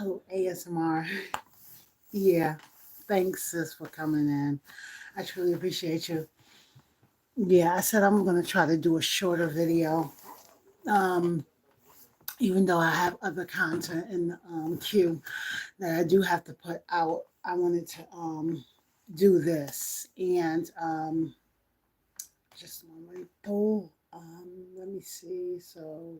Oh, ASMR. Yeah. Thanks, sis, for coming in. I truly appreciate you. Yeah, I said I'm going to try to do a shorter video. Um, Even though I have other content in the queue that I do have to put out, I wanted to do this. And just a moment. Oh, let me see. So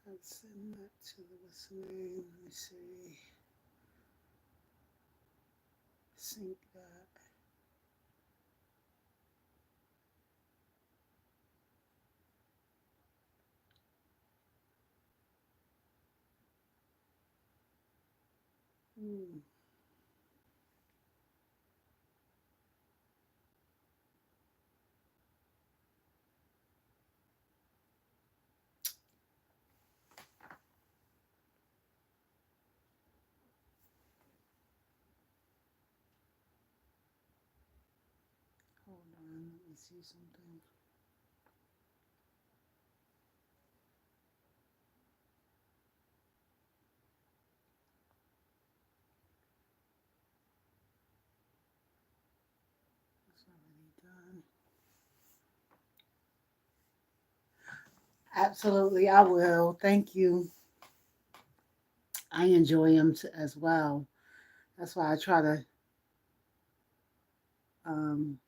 let's send that to the listening. Let me see. Sync that. Hmm. Hold on, let me see something. It's already done. Absolutely, I will. Thank you. I enjoy them as well. That's why um,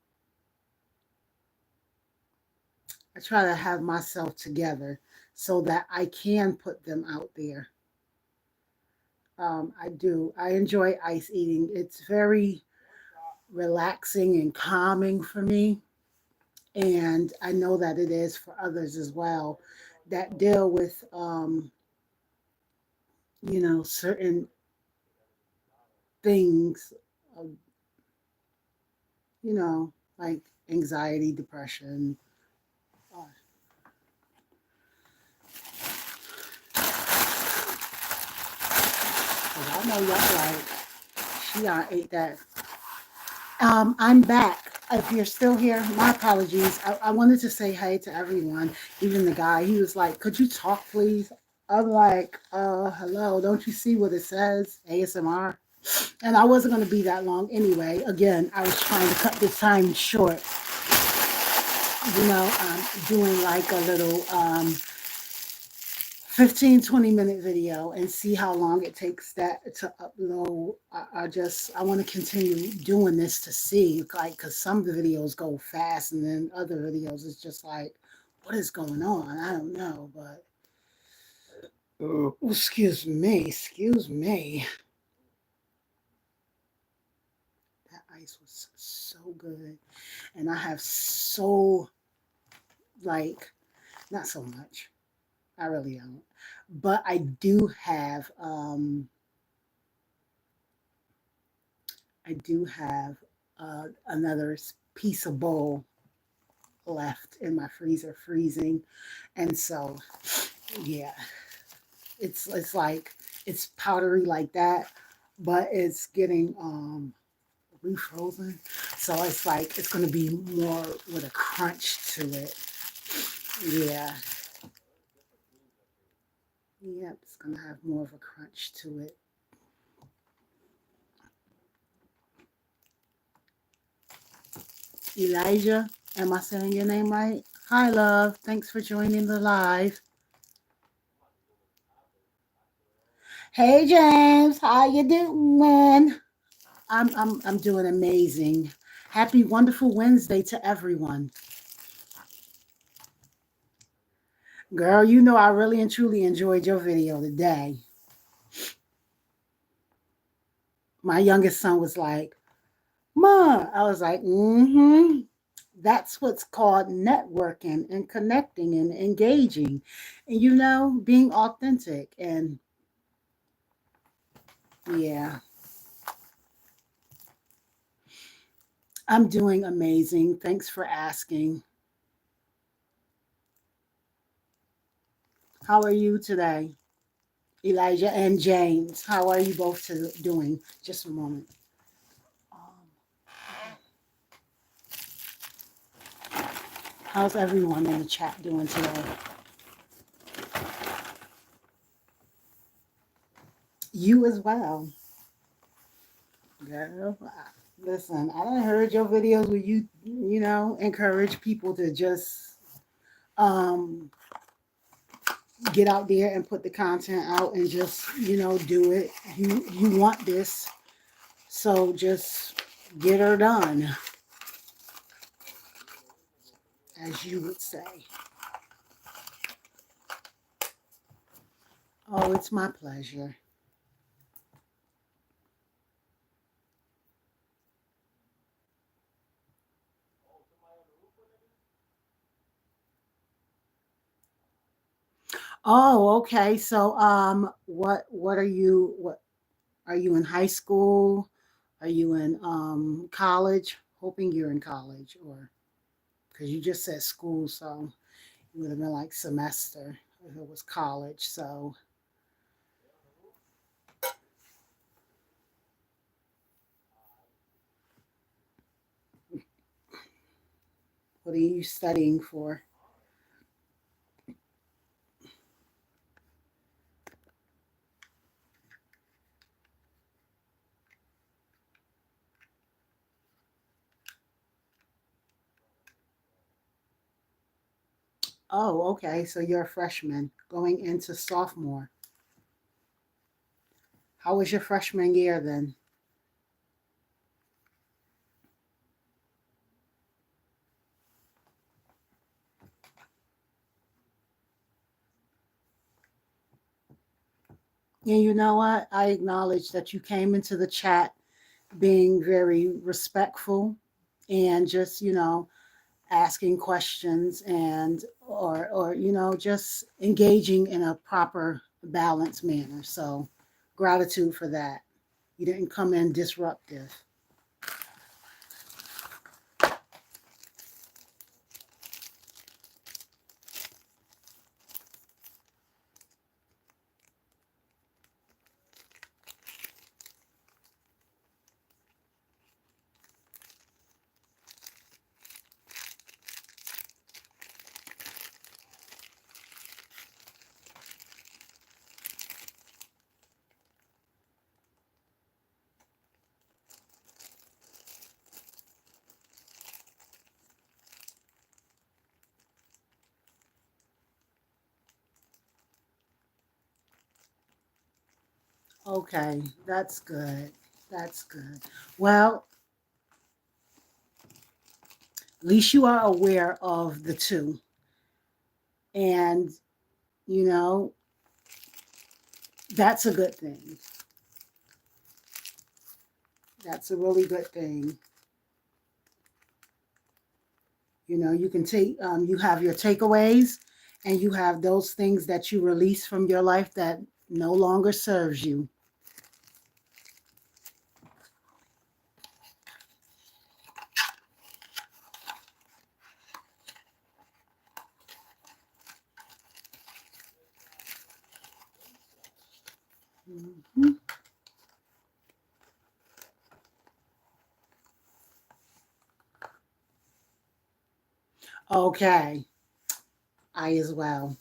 I try to have myself together so that I can put them out there. I do. I enjoy ice eating. It's very relaxing and calming for me, and I know that it is for others as well that deal with certain things, uh, you know, like anxiety, depression. Uh, I know y'all like, she ate that. I'm back. If you're still here, my apologies. I wanted to say hi to everyone, even the guy. He was like, "Could you talk, please?" I'm like, hello, don't you see what it says? ASMR. And I wasn't going to be that long anyway. Again, I was trying to cut this time short. Doing like a little 15-20 minute video and see how long it takes that to upload. I want to continue doing this to see, like, because some of the videos go fast and then other videos it's just like, what is going on? I don't know, but excuse me. That ice was so good. And I have so, like, not so much. I really don't. But I do have another piece of bowl left in my freezer freezing. And so, yeah, it's like, it's powdery like that, but it's getting refrozen. So it's like, it's going to be more with a crunch to it. Yeah. Yep, it's going to have more of a crunch to it. Elijah, am I saying your name right? Hi, love. Thanks for joining the live. Hey, James. How you doing? I'm doing amazing. Happy wonderful Wednesday to everyone. Girl, you know I really and truly enjoyed your video today. My youngest son was like, "Ma," I was like, "Mm-hmm." That's what's called networking and connecting and engaging, and being authentic. And yeah, I'm doing amazing. Thanks for asking. How are you today, Elijah and James? How are you both doing? Just a moment. Um, How's everyone in the chat doing today? You as well. Girl, listen, I done heard your videos where you encourage people to just um get out there and put the content out and just do it. You want this, so just get her done, as you would say. Oh, it's my pleasure. Oh, okay. So, what are you in high school? Are you in college? Hoping you're in college, or because you just said school, so it would have been like semester if it was college. So, what are you studying for? Oh, okay. So you're a freshman going into sophomore. How was your freshman year then? And you know what? I acknowledge that you came into the chat being very respectful and just asking questions and or just engaging in a proper balanced manner. So gratitude for that. You didn't come in disruptive. Okay, that's good. That's good. Well, at least you are aware of the two. And, you know, that's a good thing. That's a really good thing. You can you have your takeaways and you have those things that you release from your life that no longer serves you. Mhm. Okay, I as well.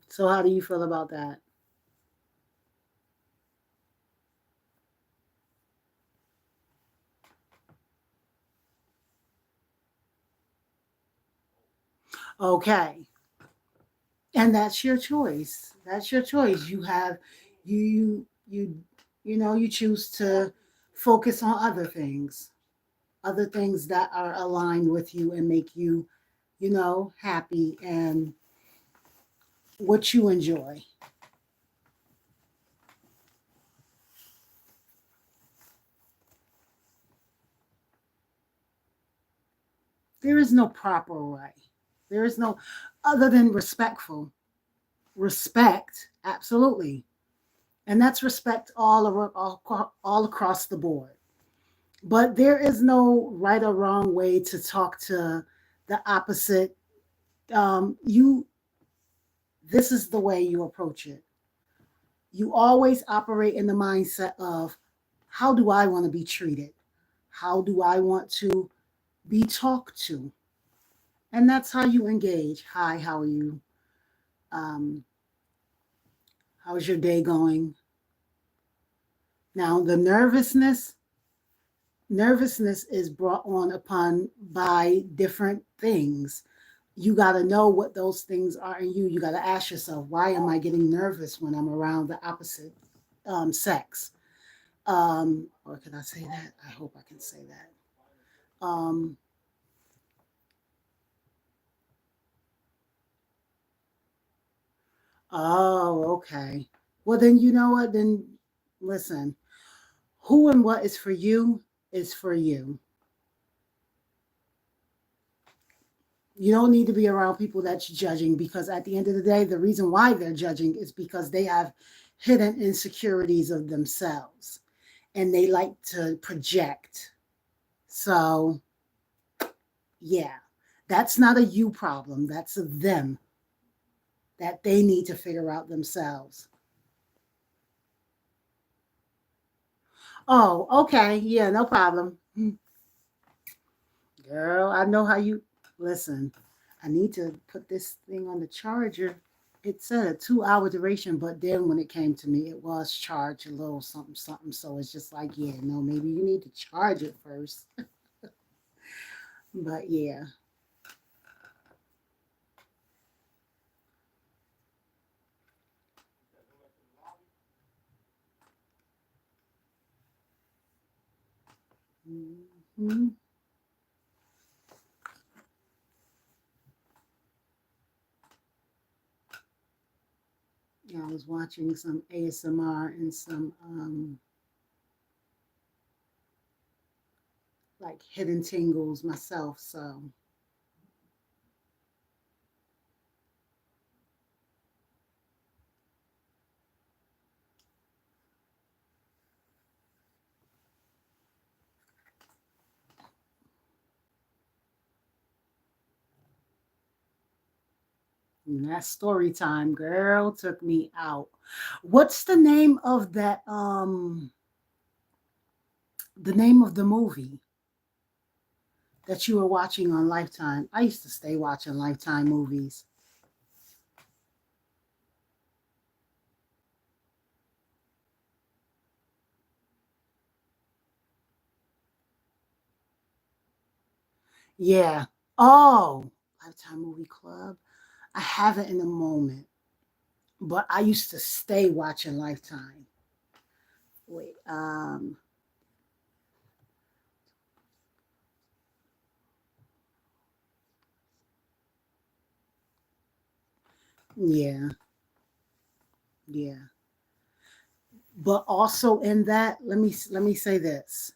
So, how do you feel about that? Okay, and that's your choice. That's your choice. You choose to focus on other things that are aligned with you and make you happy and what you enjoy. There is no proper way. There is no other than respectful. Respect, absolutely. And that's respect all across the board. But there is no right or wrong way to talk to the opposite. You this is the way you approach it. You always operate in the mindset of, how do I want to be treated? How do I want to be talked to? And that's how you engage. Hi, how are you? Um, how's your day going? Now, the nervousness is brought on upon by different things. You got to know what those things are in you. You got to ask yourself, why am I getting nervous when I'm around the opposite sex? Or can I say that? I hope I can say that. Um, oh, okay. Well, then you know what? Then listen, who and what is for you is for you. You don't need to be around people that's judging, because at the end of the day, the reason why they're judging is because they have hidden insecurities of themselves and they like to project. So, yeah, that's not a you problem. That's a them that they need to figure out themselves. Oh, okay. Yeah, no problem. Girl, I know how you listen. I need to put this thing on the charger. It said a 2 hour duration, but then when it came to me, it was charged a little something, something. So it's just like, yeah, no, maybe you need to charge it first. But yeah. Hmm. I was watching some ASMR and some like hidden tingles myself. So that story time, girl, took me out. What's the name of the movie that you were watching on Lifetime? I used to stay watching Lifetime movies. Yeah. Oh, Lifetime Movie Club. I haven't in a moment, but I used to stay watching Lifetime. Wait, yeah, yeah. But also in that, let me say this.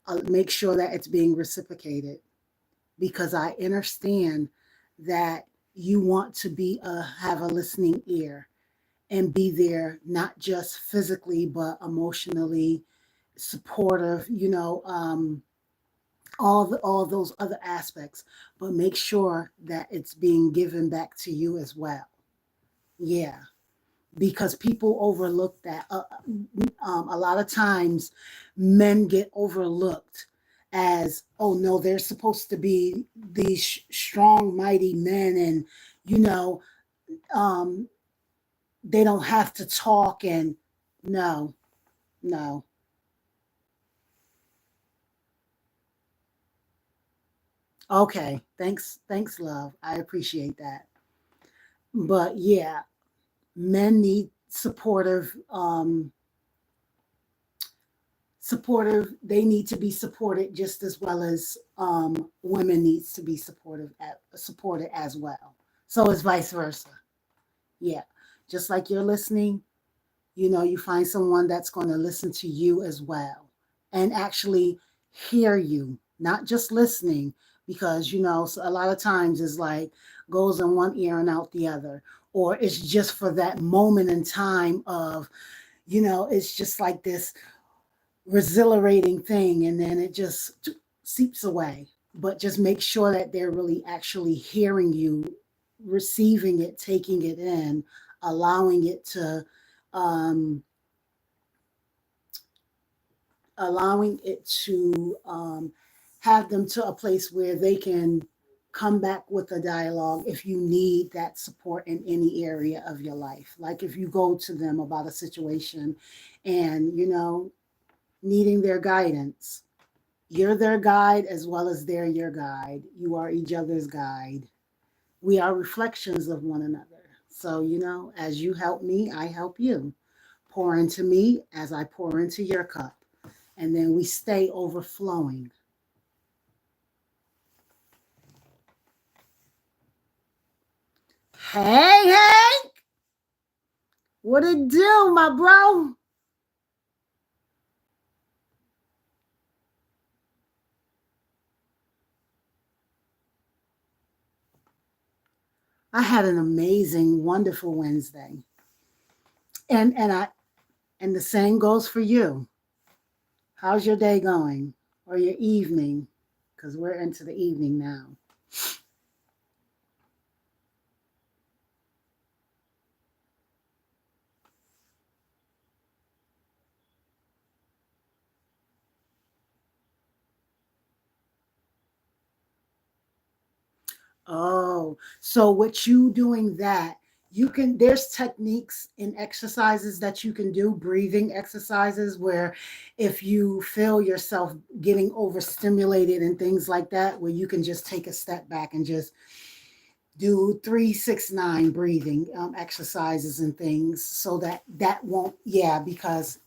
I'll make sure that it's being reciprocated, because I understand that you want to be have a listening ear and be there, not just physically but emotionally supportive, all those other aspects, but make sure that it's being given back to you as well. Yeah, because people overlook that. A lot of times, men get overlooked as, oh no, they're supposed to be these strong, mighty men, and you know, um, they don't have to talk. And no, no. Okay, thanks, love. I appreciate that. But yeah, men need supportive. They need to be supported just as well as women needs to be supported as well. So it's vice versa. Yeah, just like you're listening, you find someone that's going to listen to you as well and actually hear you, not just listening, because so a lot of times it's like goes in one ear and out the other, or it's just for that moment in time of, it's just like this exhilarating thing, and then it just seeps away. But just make sure that they're really actually hearing you receiving it, taking it in, allowing it to, um, allowing it to have them to a place where they can come back with a dialogue if you need that support in any area of your life. Like if you go to them about a situation and, needing their guidance, you're their guide as well as they're your guide. You are each other's guide. We are reflections of one another. So, as you help me, I help you. Pour into me as I pour into your cup. And then we stay overflowing. Hey, Hank! What it do, my bro? I had an amazing, wonderful Wednesday. And the same goes for you. How's your day going? Or your evening? Because we're into the evening now. Oh, so with you doing that, there's techniques and exercises that you can do, breathing exercises, where if you feel yourself getting overstimulated and things like that, where you can just take a step back and just do 3-6-9 breathing exercises and things so that won't, yeah, because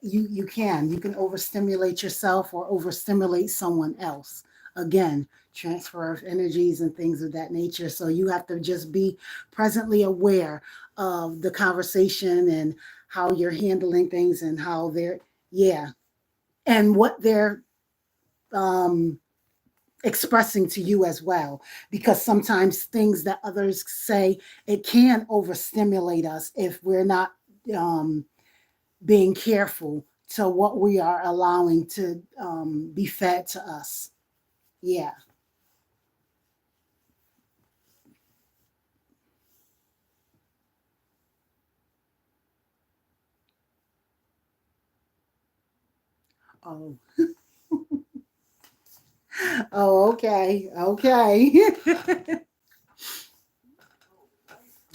you can overstimulate yourself or overstimulate someone else. Again, transfer of energies and things of that nature. So you have to just be presently aware of the conversation and how you're handling things and how they're, yeah, and what they're um expressing to you as well, because sometimes things that others say, it can overstimulate us if we're not um being careful to what we are allowing to be fed to us. Yeah. Oh. Oh, okay. Okay.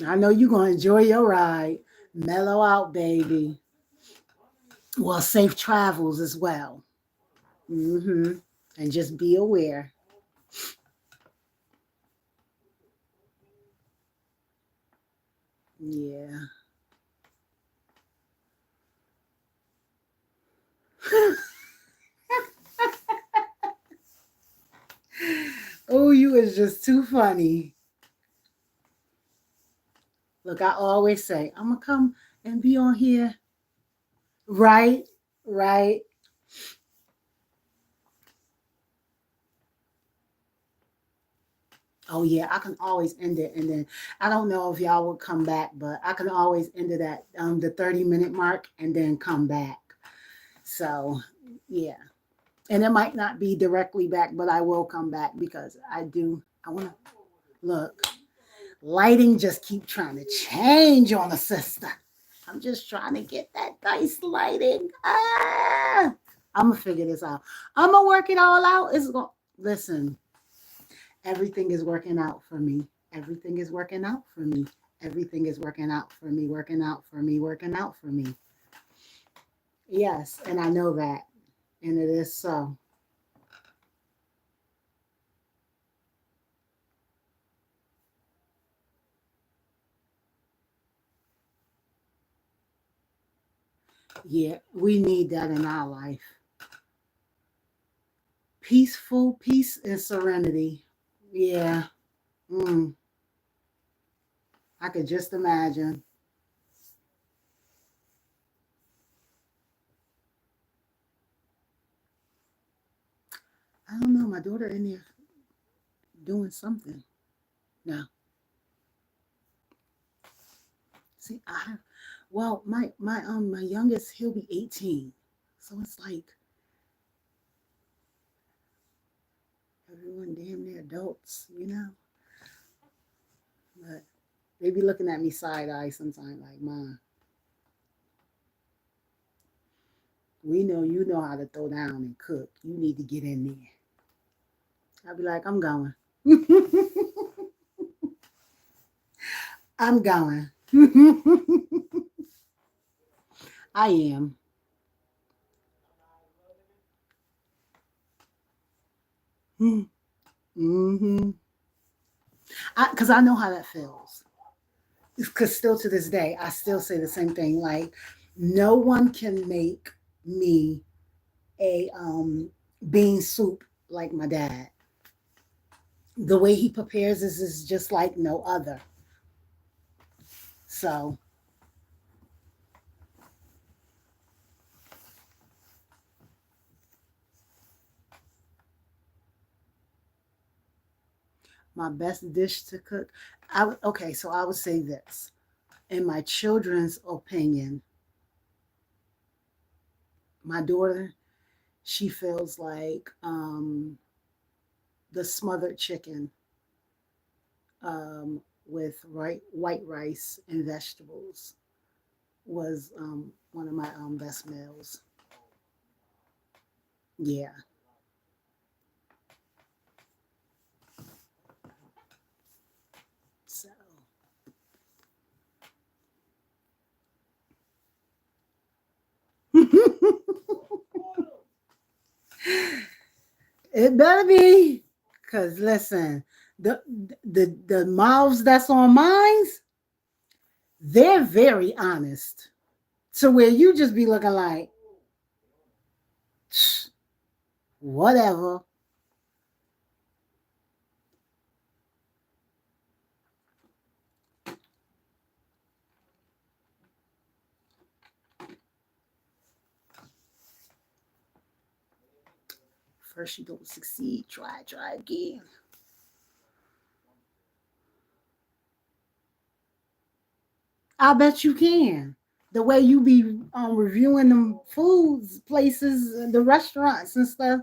I know you're going to enjoy your ride. Mellow out, baby. Well, safe travels as well. And just be aware. Yeah. Oh, you is just too funny. Look, I always say, I'm going to come and be on here. Right? Right? Oh yeah, I can always end it, and then I don't know if y'all will come back, but I can always end it at the 30-minute mark and then come back. So yeah, and it might not be directly back, but I will come back because I do. I want to look. Lighting just keep trying to change on the sister. I'm just trying to get that nice lighting. I'm gonna figure this out. I'm gonna work it all out. It's going. Listen, everything is working out for me. Everything is working out for me. Everything is working out for me, working out for me, working out for me. Yes, and I know that. And it is so. Yeah, we need that in our life. Peaceful peace and serenity. Yeah. Mm, I could just imagine. I don't know. My daughter in there doing something. Now, see, my youngest, he'll be 18. So it's like everyone damn near adults. But they be looking at me side eye sometimes, like, "Mom, we know you know how to throw down and cook. You need to get in there." I'll be like, "I'm going." I'm going. I am. Mm-hmm. Because I know how that feels. Because still to this day, I still say the same thing. Like, no one can make me a bean soup like my dad. The way he prepares this is just like no other. So my best dish to cook, okay. So I would say this. In my children's opinion, my daughter, she feels like the smothered chicken with white rice and vegetables was one of my best meals. Yeah. So it better be, cause listen, the mouths that's on mines, they're very honest. To where you just be looking like, whatever. First you don't succeed, try again. I bet you can. The way you be reviewing them foods, places, the restaurants and stuff.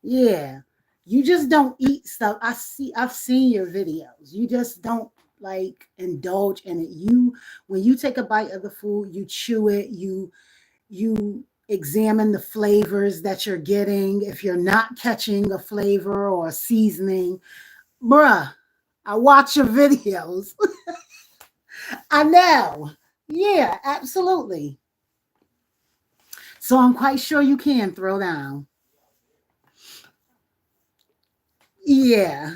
Yeah. You just don't eat stuff. I've seen your videos. You just don't like indulge in it. When you take a bite of the food, you chew it, you examine the flavors that you're getting. If you're not catching a flavor or a seasoning, bruh, I watch your videos. I know. Yeah, absolutely. So I'm quite sure you can throw down. Yeah.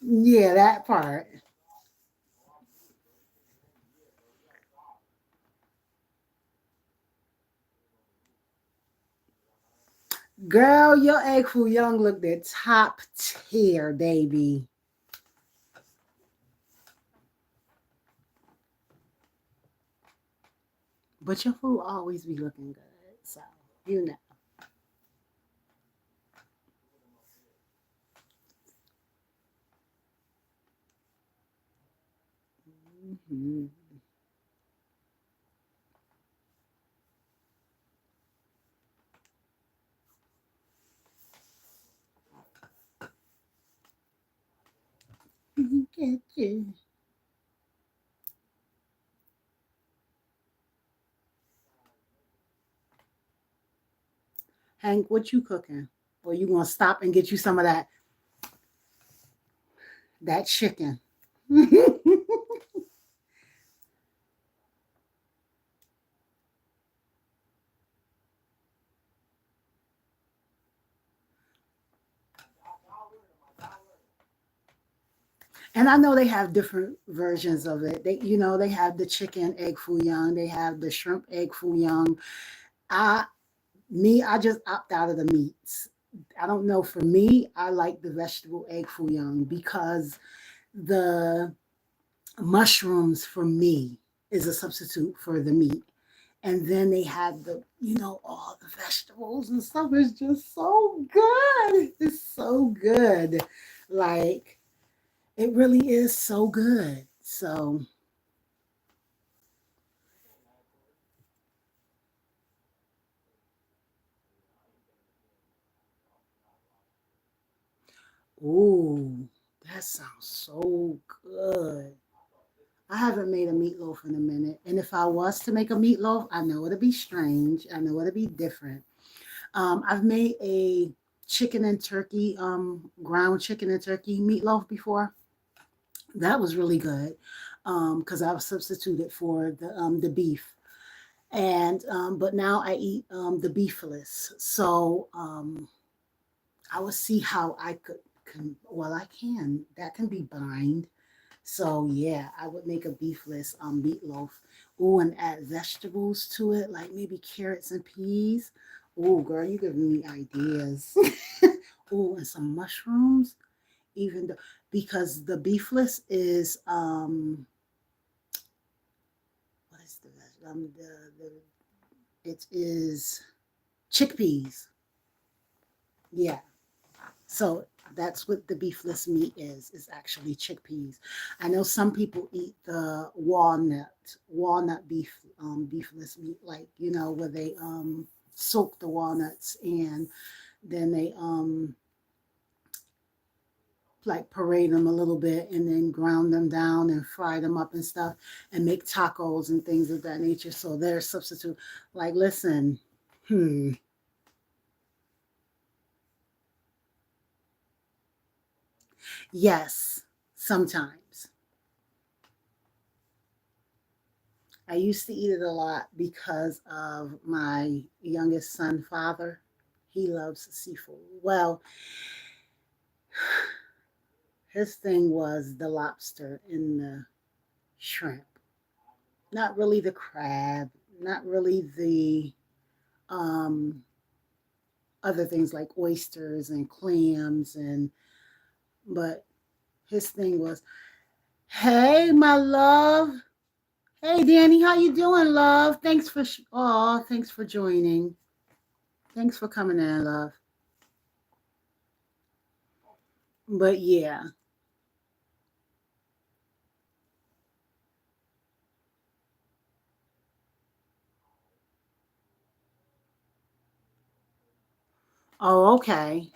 Yeah, that part. Girl, your egg foo young looked at top tier, baby. But your food always be looking good. So, you know. Mm-hmm. Get you. Hank, what you cooking? Or you gonna stop and get you some of that chicken? And I know they have different versions of it. They have the chicken egg foo young, they have the shrimp egg foo young. I I just opt out of the meats. I don't know. For me, I like the vegetable egg foo young because the mushrooms for me is a substitute for the meat. And then they have all the vegetables and stuff. It's just so good. It's so good. Like, it really is so good. So, ooh, that sounds so good. I haven't made a meatloaf in a minute. And if I was to make a meatloaf, I know it'll be strange. I know it'll be different. I've made a chicken and turkey, ground chicken and turkey meatloaf before. That was really good because I was substituted for the beef. And but now I eat the beefless. So I will see how I can. Well, I can. That can be bind. So yeah, I would make a beefless meatloaf. Oh, and add vegetables to it, like maybe carrots and peas. Oh, girl, you giving me ideas. Oh, and some mushrooms. Even though because the beefless is what is the it is chickpeas. Yeah. So that's what the beefless meat is actually chickpeas. I know some people eat the walnut beefless meat, like where they soak the walnuts and then they like parade them a little bit and then ground them down and fry them up and stuff and make tacos and things of that nature. So they're substitute. Like, listen, hmm, yes, sometimes. I used to eat it a lot because of my youngest son, father. He loves seafood. Well, his thing was the lobster and the shrimp. Not really the crab, not really the um, other things like oysters and clams but his thing was, "Hey, my love. Hey, Danny, how you doing, love? Thanks for joining. Thanks for coming in, love." But yeah. Oh, okay.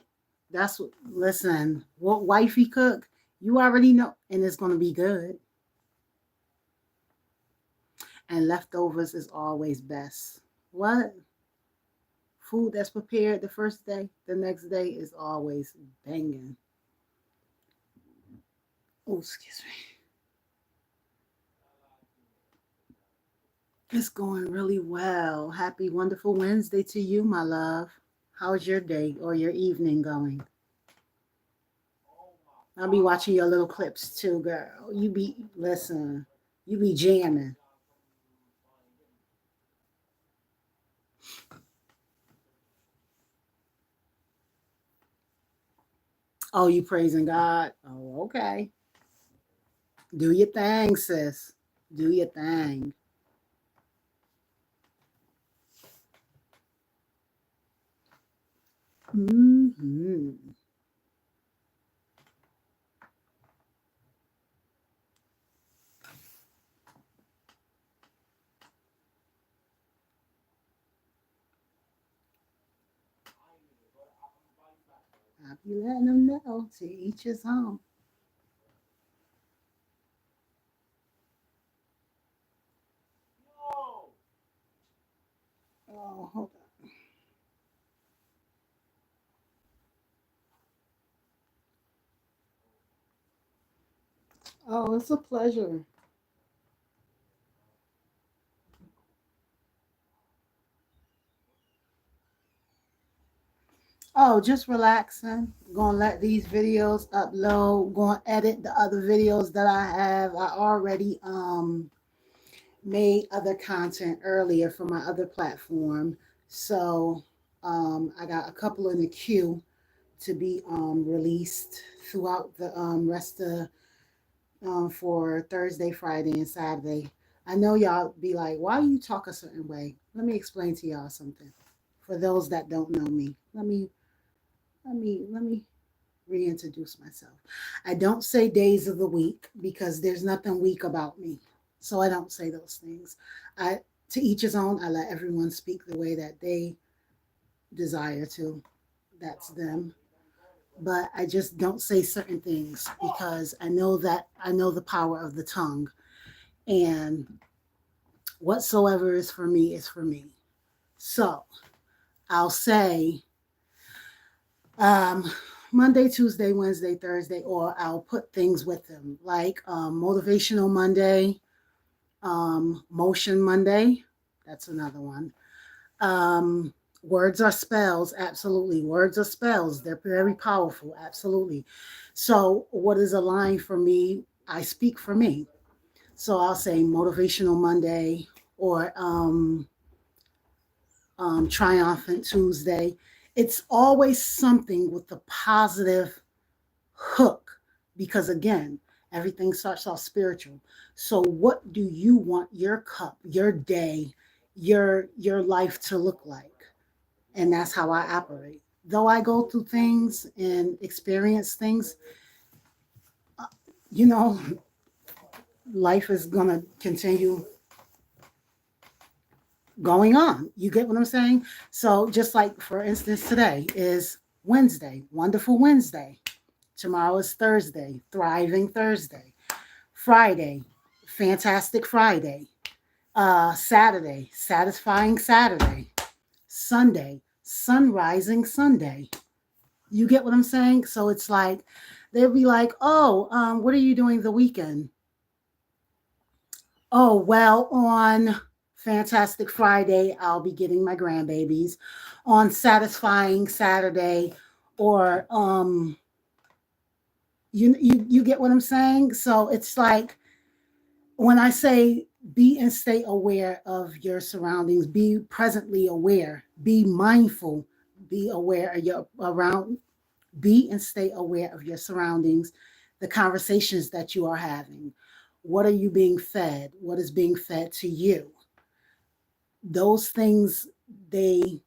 That's what, listen, what wifey cook, you already know, and it's going to be good. And leftovers is always best. What? Food that's prepared the first day, the next day is always banging. Oh, excuse me. It's going really well. Happy, wonderful Wednesday to you, my love. How's your day or your evening going? I'll be watching your little clips too, girl. Listen, you be jamming. Oh, you praising God? Oh, okay. Do your thing, sis. Do your thing. Hmm. I'll be letting them know to each his own. Oh, hold on. Oh, it's a pleasure. Oh, just relaxing. Gonna let these videos upload. Gonna edit the other videos that I have. I already made other content earlier for my other platform. So I got a couple in the queue to be released throughout the rest of for Thursday, Friday, and Saturday. I know y'all be like, why you talk a certain way? Let me explain to y'all something. For those that don't know me, let me reintroduce myself. I don't say days of the week because there's nothing weak about me. So I don't say those things. I To each his own. I let everyone speak the way that they desire to. That's them. But I just don't say certain things because I know the power of the tongue. And whatsoever is for me is for me. So I'll say um, Monday, Tuesday, Wednesday, Thursday, or I'll put things with them like Motivational Monday, Motion Monday. That's another one. Um, Words are spells, absolutely. Words are spells. They're very powerful, absolutely. So, what is a line for me? I speak for me. So, I'll say Motivational Monday or Triumphant Tuesday. It's always something with a positive hook because, again, everything starts off spiritual. So, what do you want your cup, your day, your life to look like? And that's how I operate. Though I go through things and experience things, you know, life is going to continue going on. You get what I'm saying? So, just like for instance, today is Wednesday, wonderful Wednesday. Tomorrow is Thursday, thriving Thursday. Friday, fantastic Friday. Saturday, satisfying Saturday. Sunday, sunrising Sunday. You get what I'm saying? So it's like they'll be like, "Oh, what are you doing the weekend?" Oh, well, on Fantastic Friday, I'll be getting my grandbabies. On Satisfying Saturday, or you get what I'm saying? So it's like when I say be and stay aware of your surroundings, be presently aware, be mindful, be aware of your around, be and stay aware of your surroundings, the conversations that you are having. What are you being fed? What is being fed to you? Those things, they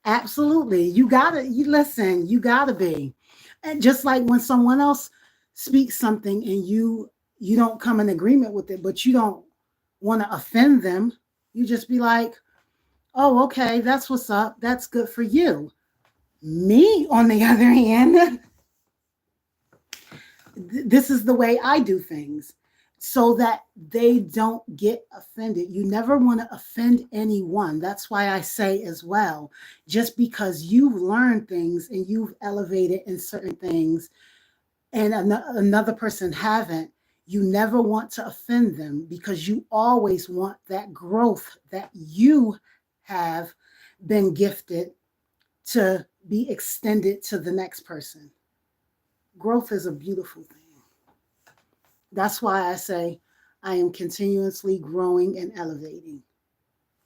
absolutely, you listen, you gotta be. And just like when someone else speaks something and you don't come in agreement with it, but you don't want to offend them, you just be like, oh, okay, that's what's up. That's good for you. Me, on the other hand, this is the way I do things so that they don't get offended. You never want to offend anyone. That's why I say as well, just because you've learned things and you've elevated in certain things and another person haven't, you never want to offend them because you always want that growth that you have been gifted to be extended to the next person. Growth is a beautiful thing. That's why I say I am continuously growing and elevating.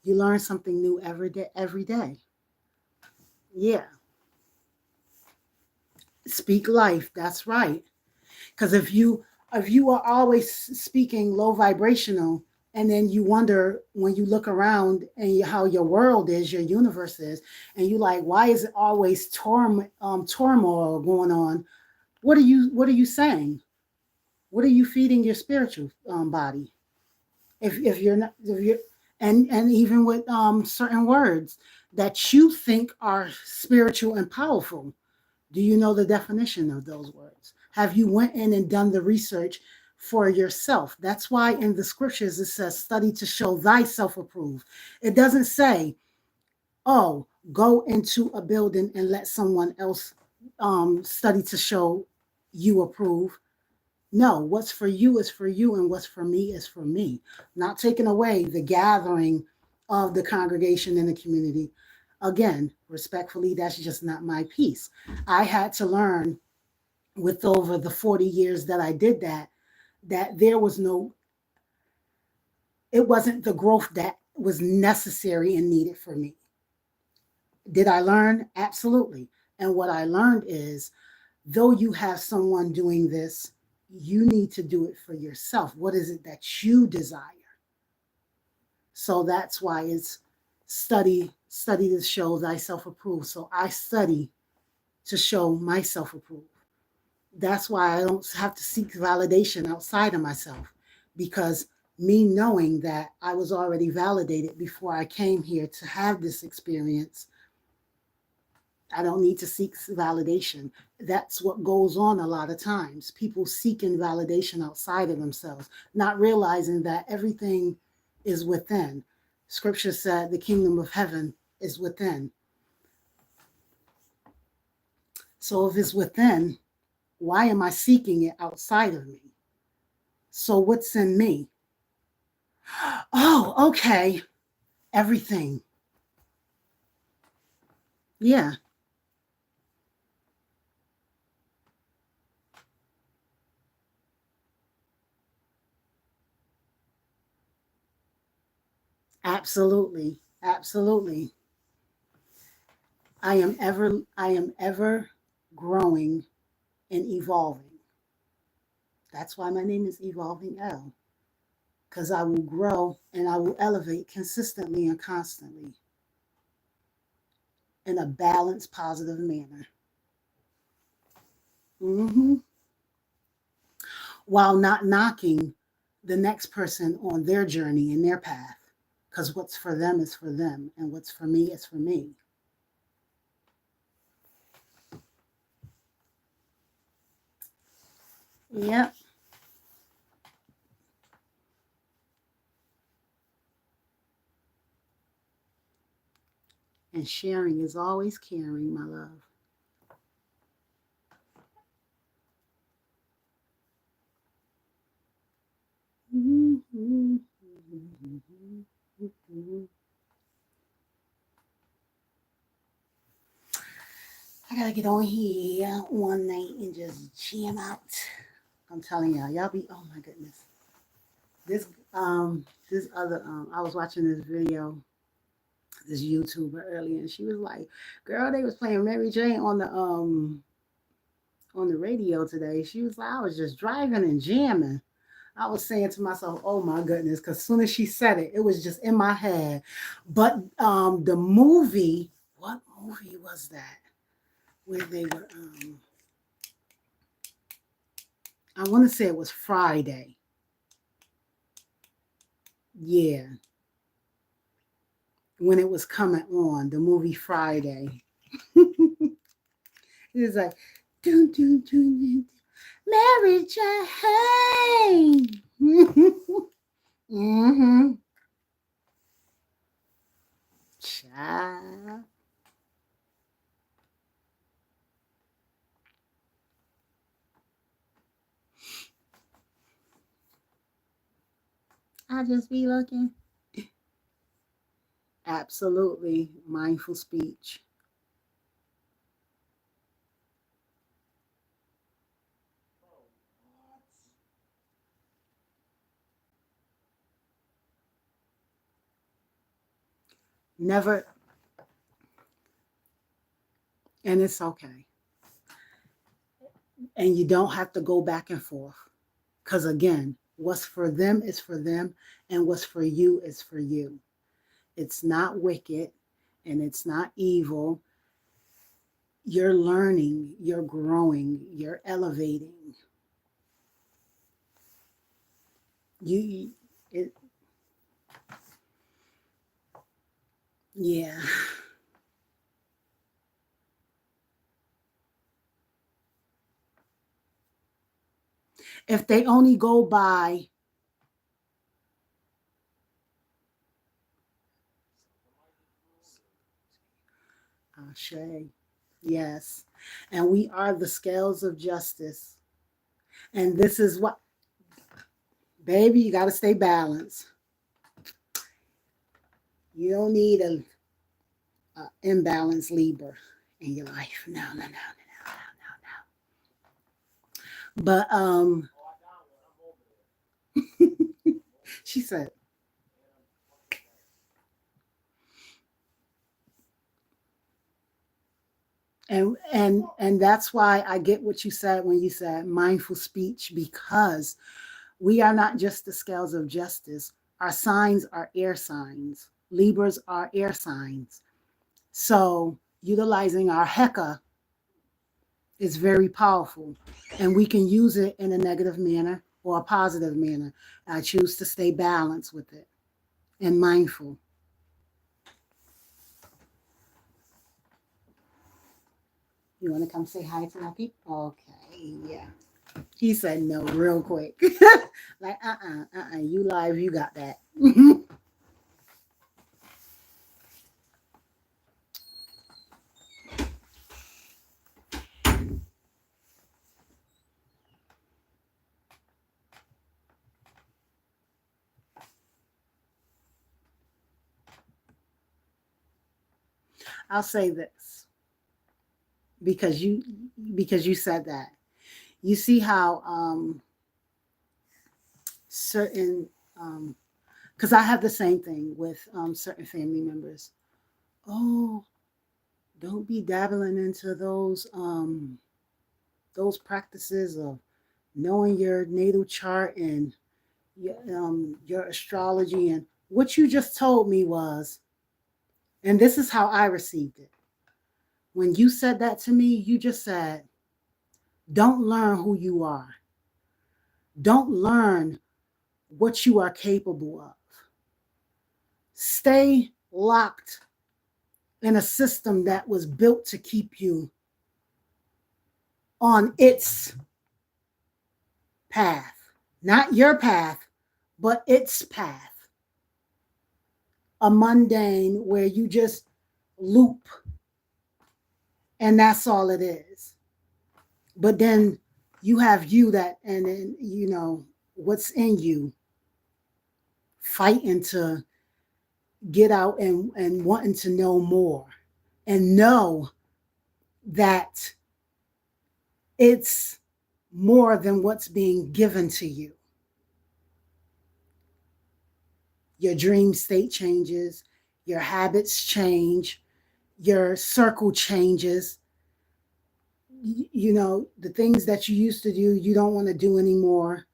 You learn something new every day, every day. Yeah. Speak life. That's right. Because if you are always speaking low vibrational, and then you wonder when you look around and how your world is, your universe is, and you like, why is it always turmoil going on? What are you saying? What are you feeding your spiritual body? If you're not, if you're, and even with certain words that you think are spiritual and powerful, do you know the definition of those words? Have you went in and done the research for yourself? That's why in the scriptures it says study to show thyself approved. It doesn't say, oh, go into a building and let someone else study to show you approve. No, what's for you is for you, and what's for me is for me. Not taking away the gathering of the congregation and the community. Again, respectfully, that's just not my piece. I had to learn with over the 40 years that I did that there was no, it wasn't the growth that was necessary and needed for me. Did I learn? Absolutely. And what I learned is, though you have someone doing this, you need to do it for yourself. What is it that you desire? So that's why it's study to show thyself approved. So I study to show myself approved. That's why I don't have to seek validation outside of myself, because me knowing that I was already validated before I came here to have this experience, I don't need to seek validation. That's what goes on a lot of times. People seeking validation outside of themselves, not realizing that everything is within. Scripture said the kingdom of heaven is within. So if it's within, why am I seeking it outside of me? So what's in me? Oh, okay. Everything. Yeah, absolutely. Absolutely. I am ever growing and evolving. That's why my name is Evolving L, because I will grow and I will elevate consistently and constantly in a balanced, positive manner. hmm While not knocking the next person on their journey and their path, because what's for them is for them, and what's for me is for me. Yep. And sharing is always caring, my love. I gotta get on here one night and just jam out. I'm telling y'all be, oh my goodness. This this other I was watching this video, this YouTuber earlier, and she was like, girl, they was playing Mary Jane on the radio today. She was like, I was just driving and jamming. I was saying to myself, oh my goodness, because as soon as she said it, it was just in my head. But the movie, what movie was that? Where they were I want to say it was Friday. Yeah, when it was coming on, the movie Friday. It was like, dun, dun, dun, dun, Mary Jane. mm-hmm. Child. I just be looking. Absolutely. Mindful speech. Never, and it's okay. And you don't have to go back and forth. Because again, what's for them is for them, and what's for you is for you. It's not wicked and it's not evil. You're learning, you're growing, you're elevating. You, it, yeah. If they only go by Shay, yes, and we are the scales of justice. And this is what, baby, you got to stay balanced. You don't need a imbalanced Libra in your life. No, no, no, no, no, no, no. But she said, and that's why I get what you said when you said mindful speech, because we are not just the scales of justice. Our signs are air signs. Libras are air signs. So utilizing our Heka is very powerful, and we can use it in a negative manner or a positive manner. I choose to stay balanced with it and mindful. You want to come say hi to Lucky? Okay, yeah. He said no real quick. Like, you live, you got that. I'll say this because you said that. You see how certain because I have the same thing with certain family members. Oh, don't be dabbling into those practices of knowing your natal chart and your astrology. And what you just told me was, and this is how I received it. When you said that to me, you just said, don't learn who you are. Don't learn what you are capable of. Stay locked in a system that was built to keep you on its path. Not your path, but its path. A mundane where you just loop and that's all it is. But then you have you that, and then, what's in you fighting to get out and wanting to know more and know that it's more than what's being given to you. Your dream state changes, your habits change, your circle changes. The things that you used to do, you don't want to do anymore.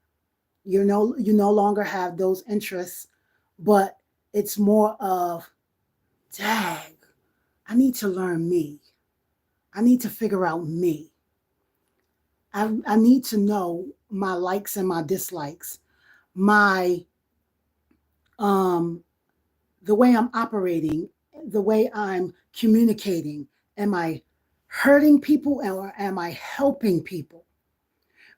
You no longer have those interests, but it's more of, dag, I need to learn me. I need to figure out me. I need to know my likes and my dislikes, my the way I'm operating, the way I'm communicating. Am I hurting people or am I helping people?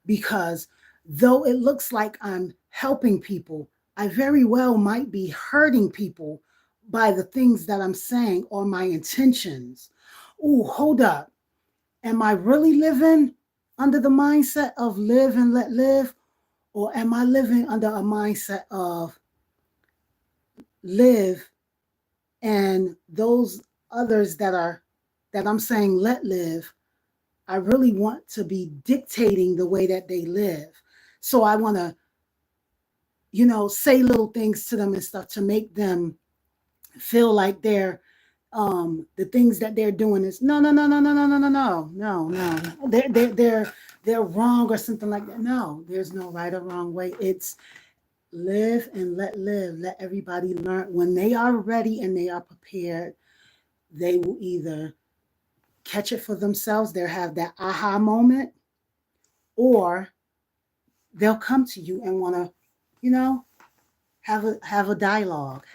Because though it looks like I'm helping people, I very well might be hurting people by the things that I'm saying or my intentions. Oh, hold up. Am I really living under the mindset of live and let live? Or am I living under a mindset of live and those others that I'm saying let live, I really want to be dictating the way that they live. So I want to, say little things to them and stuff to make them feel like they're the things that they're doing is no. They're wrong or something like that. No, there's no right or wrong way. It's live and let live. Let everybody learn. When they are ready and they are prepared, they will either catch it for themselves, they'll have that aha moment, or they'll come to you and want to, have a dialogue,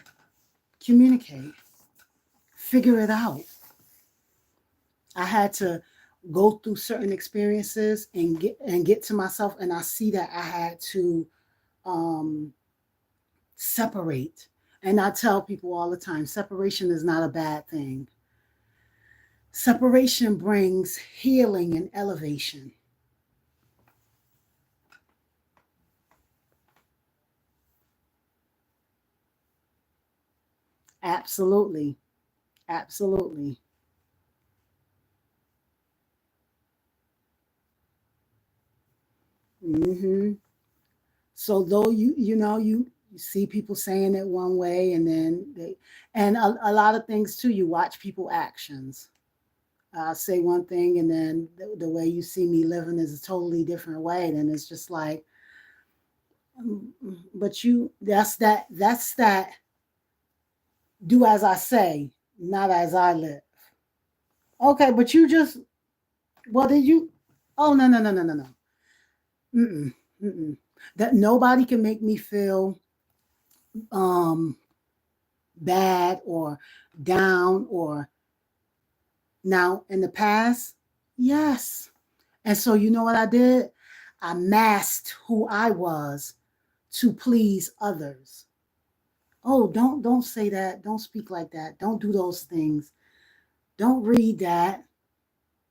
communicate, figure it out. I had to go through certain experiences and get to myself, and I see that I had to separate. And I tell people all the time, separation is not a bad thing. Separation brings healing and elevation. Absolutely. Absolutely. hmm So though you see people saying it one way, and then a lot of things too, you watch people actions. Say one thing, and then the way you see me living is a totally different way. Then it's just like, but that's that. Do as I say, not as I live. Okay, but you just, well, did you? Oh, no. Mm-mm, mm-mm. That nobody can make me feel um bad or down. Or now in the past, Yes. And so you know what I did? I masked who I was to please others. Oh, don't say that. Don't speak like that. Don't do those things. Don't read that.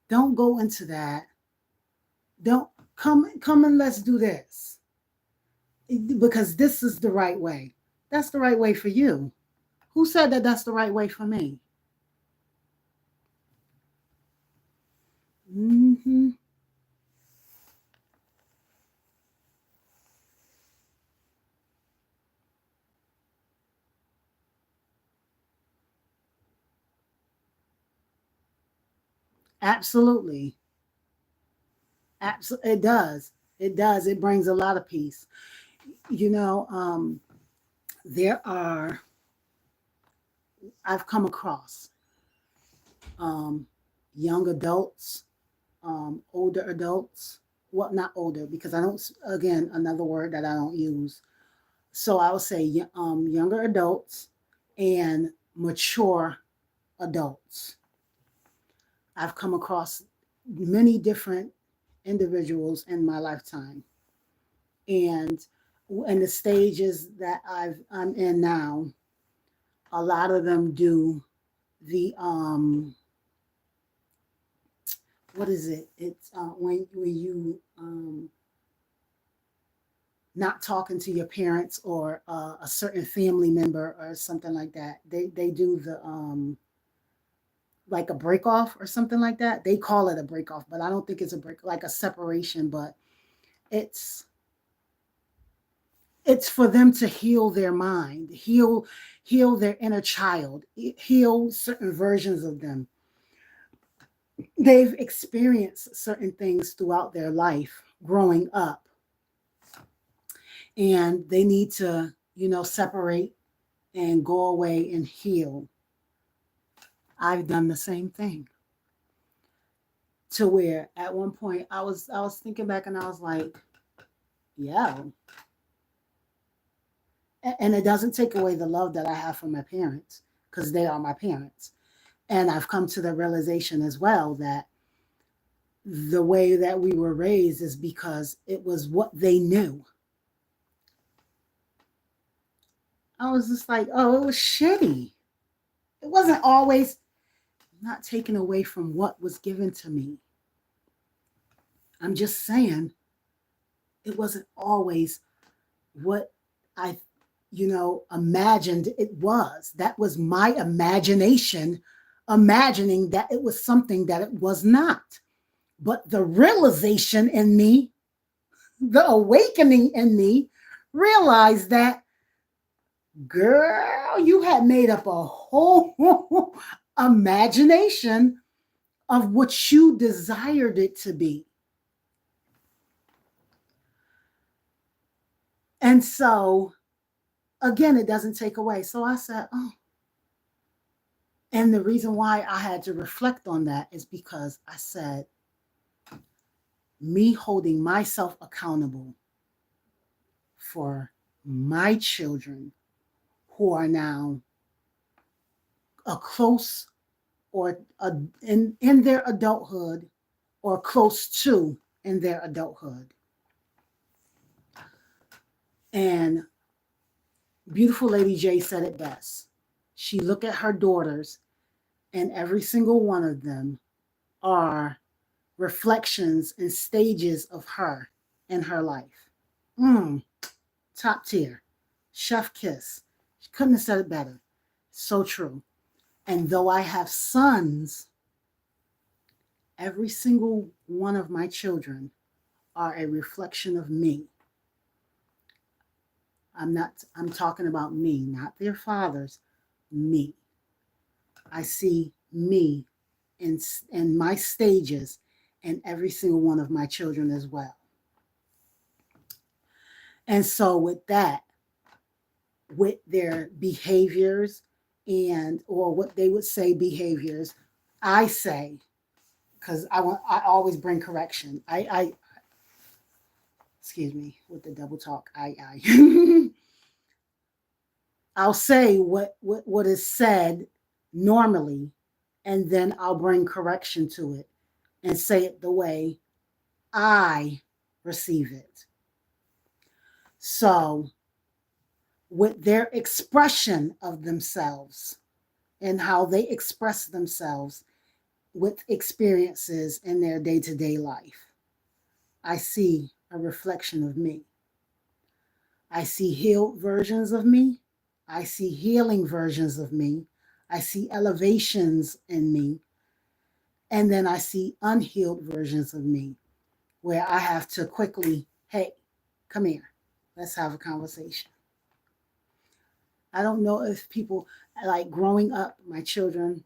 Don't go into that. Don't come and let's do this. Because this is the right way. That's the right way for you. Who said that that's the right way for me? Hmm. Absolutely. Absolutely. It does. It does. It brings a lot of peace. You know, there are, I've come across um, young adults, older adults. Well, not older, because I don't, again, another word that I don't use. So I would say younger adults and mature adults. I've come across many different individuals in my lifetime. And in the stages that I'm in now, a lot of them do the what is it? It's when you not talking to your parents or a certain family member or something like that. They do the like a break off or something like that. They call it a break off, but I don't think it's a break, like a separation. But it's it's for them to heal their mind, heal their inner child, heal certain versions of them. They've experienced certain things throughout their life growing up, and they need to, separate and go away and heal. I've done the same thing, to where at one point I was thinking back and I was like, yeah. And it doesn't take away the love that I have for my parents, because they are my parents. And I've come to the realization as well that the way that we were raised is because it was what they knew. I was just like, oh, it was shitty. It wasn't always, not taken away from what was given to me. I'm just saying it wasn't always what I, imagined it was. That was my imagination, imagining that it was something that it was not. But the realization in me, the awakening in me, realized that, girl, you had made up a whole imagination of what you desired it to be. And so, again, it doesn't take away. So I said, oh. And the reason why I had to reflect on that is because I said, me holding myself accountable for my children who are now a close or in their adulthood, or close to in their adulthood. And beautiful Lady J said it best. She looked at her daughters, and every single one of them are reflections and stages of her in her life. Top tier. Chef kiss. She couldn't have said it better. So true. And though I have sons, every single one of my children are a reflection of me. I'm talking about me, not their fathers, me. I see me in my stages and every single one of my children as well. And so with that, with their behaviors, and or what they would say behaviors, I say, because I always bring correction. I excuse me with the double talk. I I'll say what is said normally, and then I'll bring correction to it and say it the way I receive it. So, with their expression of themselves and how they express themselves with experiences in their day to day life, I see a reflection of me. I see healed versions of me. I see healing versions of me. I see elevations in me. And then I see unhealed versions of me where I have to quickly, hey, come here. Let's have a conversation. I don't know if people, like growing up, my children,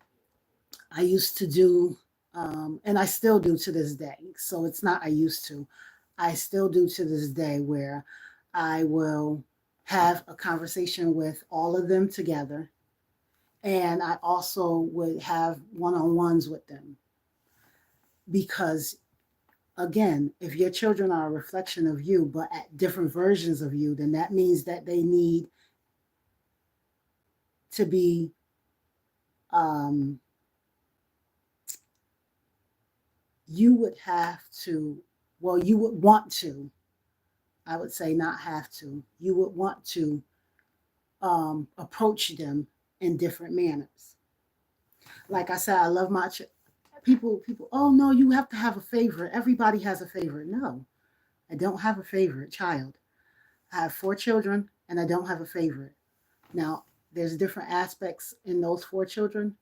I used to do, and I still do to this day. So it's not I used to. I still do to this day where I will have a conversation with all of them together. And I also would have one on ones with them. Because, again, if your children are a reflection of you, but at different versions of you, then that means that they need to be um, you would have to, well, you would want to, I would say not have to, you would want to approach them in different manners. Like I said, I love my people, oh no, you have to have a favorite. Everybody has a favorite. No, I don't have a favorite child. I have 4 children and I don't have a favorite. Now, there's different aspects in those 4 children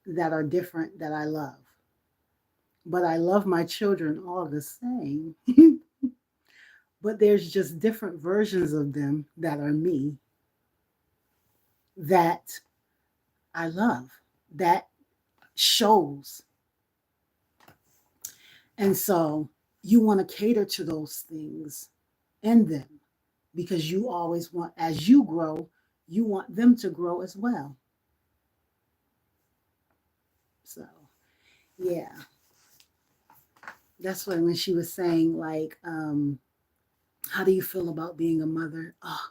that are different that I love. But I love my children all the same. But there's just different versions of them that are me that I love, that shows. And so you want to cater to those things in them because you always want, as you grow, you want them to grow as well. So, yeah, that's when she was saying, like, how do you feel about being a mother? Oh,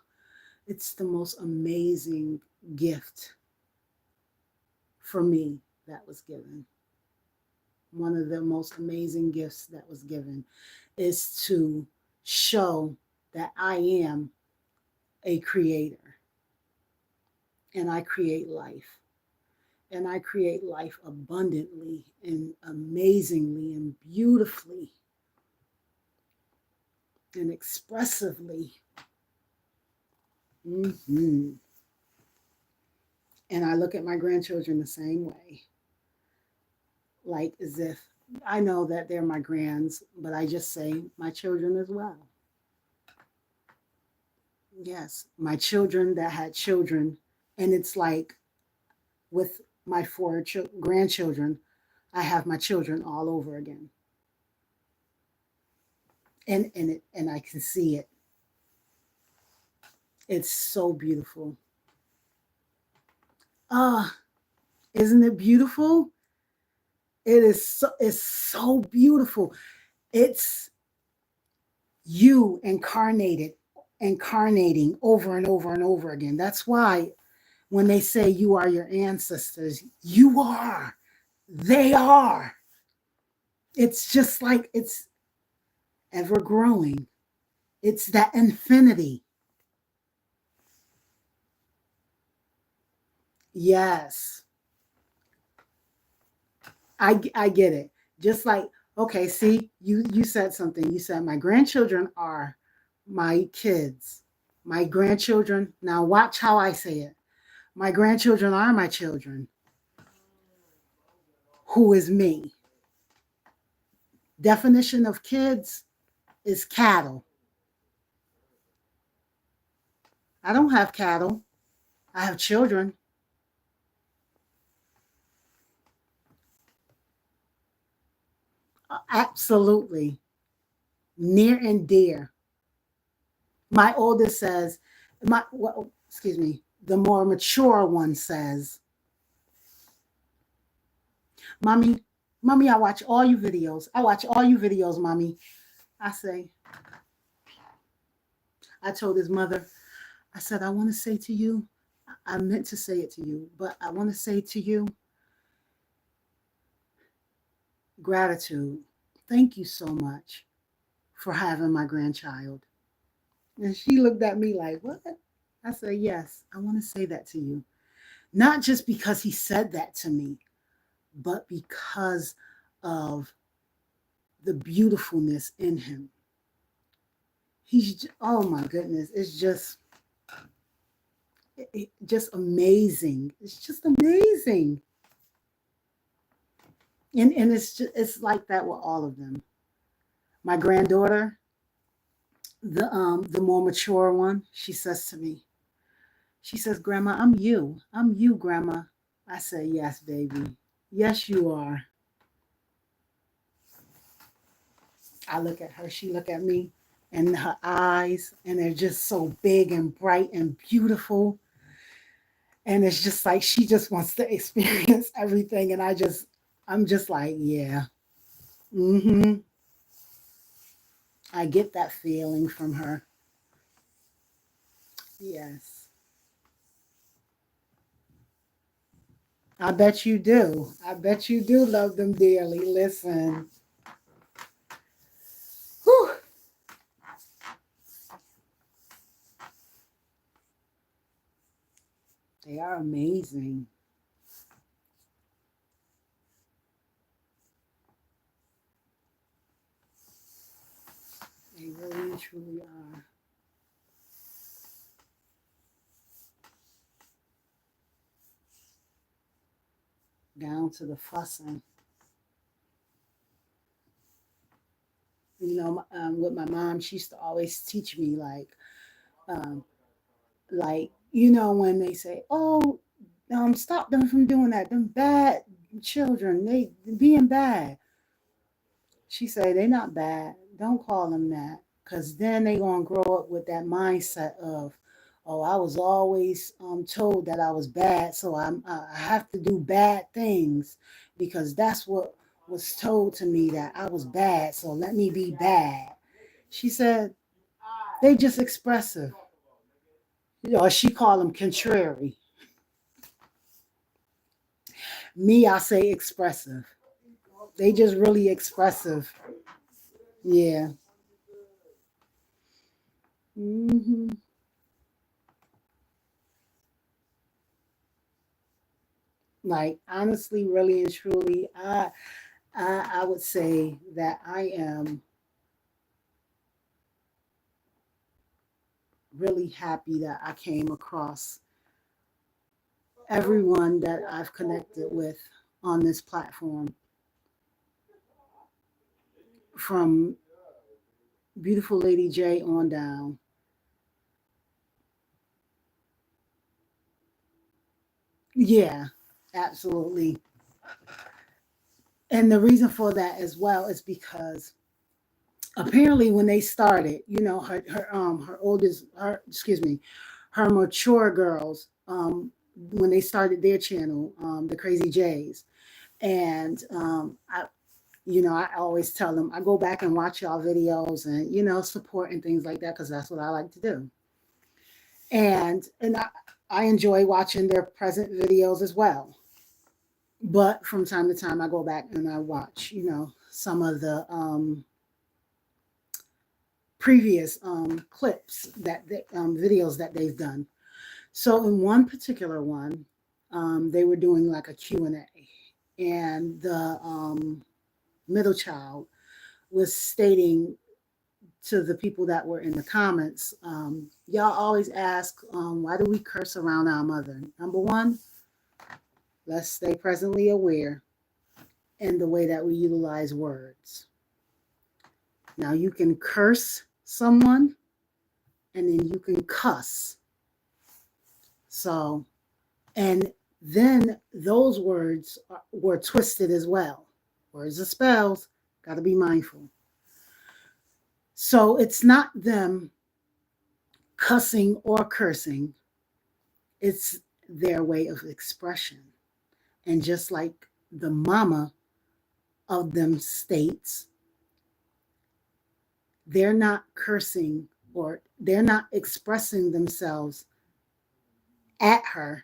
it's the most amazing gift for me that was given. One of the most amazing gifts that was given is to show that I am a creator and I create life. And I create life abundantly and amazingly and beautifully and expressively. Mm-hmm. And I look at my grandchildren the same way, like as if I know that they're my grands, but I just say my children as well. Yes, my children that had children. And it's like with my 4 grandchildren, I have my children all over again. And I can see it. It's so beautiful. Ah, isn't it beautiful? It's so beautiful. It's you incarnating over and over and over again. That's why when they say you are your ancestors, you are. They are. It's just like it's ever growing. It's that infinity. Yes, I get it. Just like, okay, see, you said something. You said my grandchildren are my kids. My grandchildren. Now watch how I say it. My grandchildren are my children. Who is me? Definition of kids is cattle. I don't have cattle. I have children. Absolutely. Near and dear. My oldest says, well, excuse me, the more mature one says, Mommy, Mommy, I watch all your videos. I watch all your videos, Mommy. I say, I told his mother, I said, I want to say to you, I meant to say it to you, but I want to say to you, gratitude. Thank you so much for having my grandchild. And she looked at me like, what? I said, yes, I want to say that to you. Not just because he said that to me, but because of the beautifulness in him. Oh my goodness, it's just amazing. It's just amazing. And it's like that with all of them. My granddaughter, the more mature one, she says to me, she says, Grandma, I'm you. I'm you, Grandma. I say, yes, baby. Yes, you are. I look at her, she look at me, and her eyes, and they're just so big and bright and beautiful. And it's just like she just wants to experience everything. And I'm just like, yeah. Mm-hmm. I get that feeling from her. Yes. I bet you do. I bet you do love them dearly. Listen. Whew. They are amazing. They really and truly are. Down to the fussing. With my mom, she used to always teach me um, when they say, "Oh, stop them from doing that. Them bad children, they being bad." She say they not bad. Don't call them that, cause then they gonna grow up with that mindset of, "Oh, I was always told that I was bad, so I have to do bad things because that's what was told to me that I was bad. So let me be bad." She said they just expressive. Or she called them contrary. Me, I say expressive. They just really expressive. Yeah. Hmm. Like honestly, really and truly, I would say that I am really happy that I came across everyone that I've connected with on this platform, from beautiful Lady J on down. Yeah, absolutely. And the reason for that as well is because apparently when they started, her oldest, her excuse me, her mature girls, when they started their channel, the Crazy Jays, and I always tell them I go back and watch y'all videos and support and things like that because that's what I like to do, and I enjoy watching their present videos as well. But from time to time, I go back and I watch, some of the previous clips videos that they've done. So in one particular one, they were doing like a Q&A, and the middle child was stating to the people that were in the comments, y'all always ask, why do we curse around our mother? Number one, let's stay presently aware in the way that we utilize words. Now you can curse someone and then you can cuss. So, and then those words were twisted as well. Words are spells, got to be mindful. So it's not them cussing or cursing, it's their way of expression. And just like the mama of them states, they're not cursing or they're not expressing themselves at her,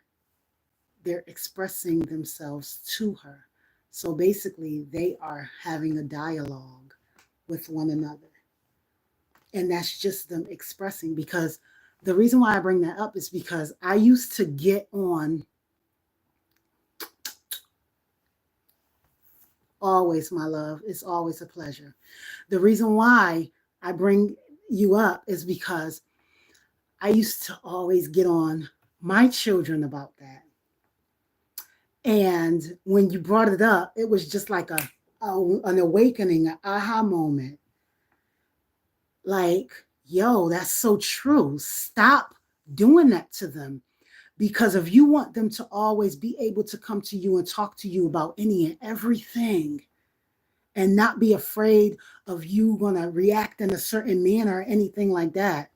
they're expressing themselves to her. So basically, they are having a dialogue with one another. And that's just them expressing. Because the reason why I bring that up is because I used to get on, always, my love. It's always a pleasure. The reason why I bring you up is because I used to always get on my children about that. And when you brought it up, it was just like an awakening, an aha moment. Like, yo, that's so true. Stop doing that to them. Because if you want them to always be able to come to you and talk to you about any and everything, and not be afraid of you going to react in a certain manner or anything like that,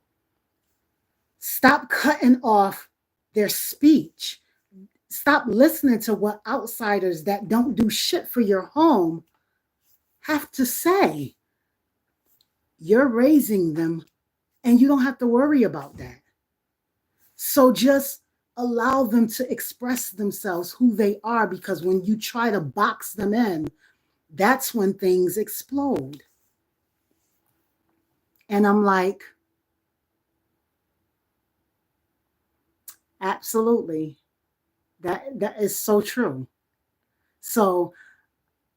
stop cutting off their speech. Stop listening to what outsiders that don't do shit for your home have to say. You're raising them and you don't have to worry about that. So just allow them to express themselves, who they are, because when you try to box them in, that's when things explode. And I'm like, absolutely. That is so true. So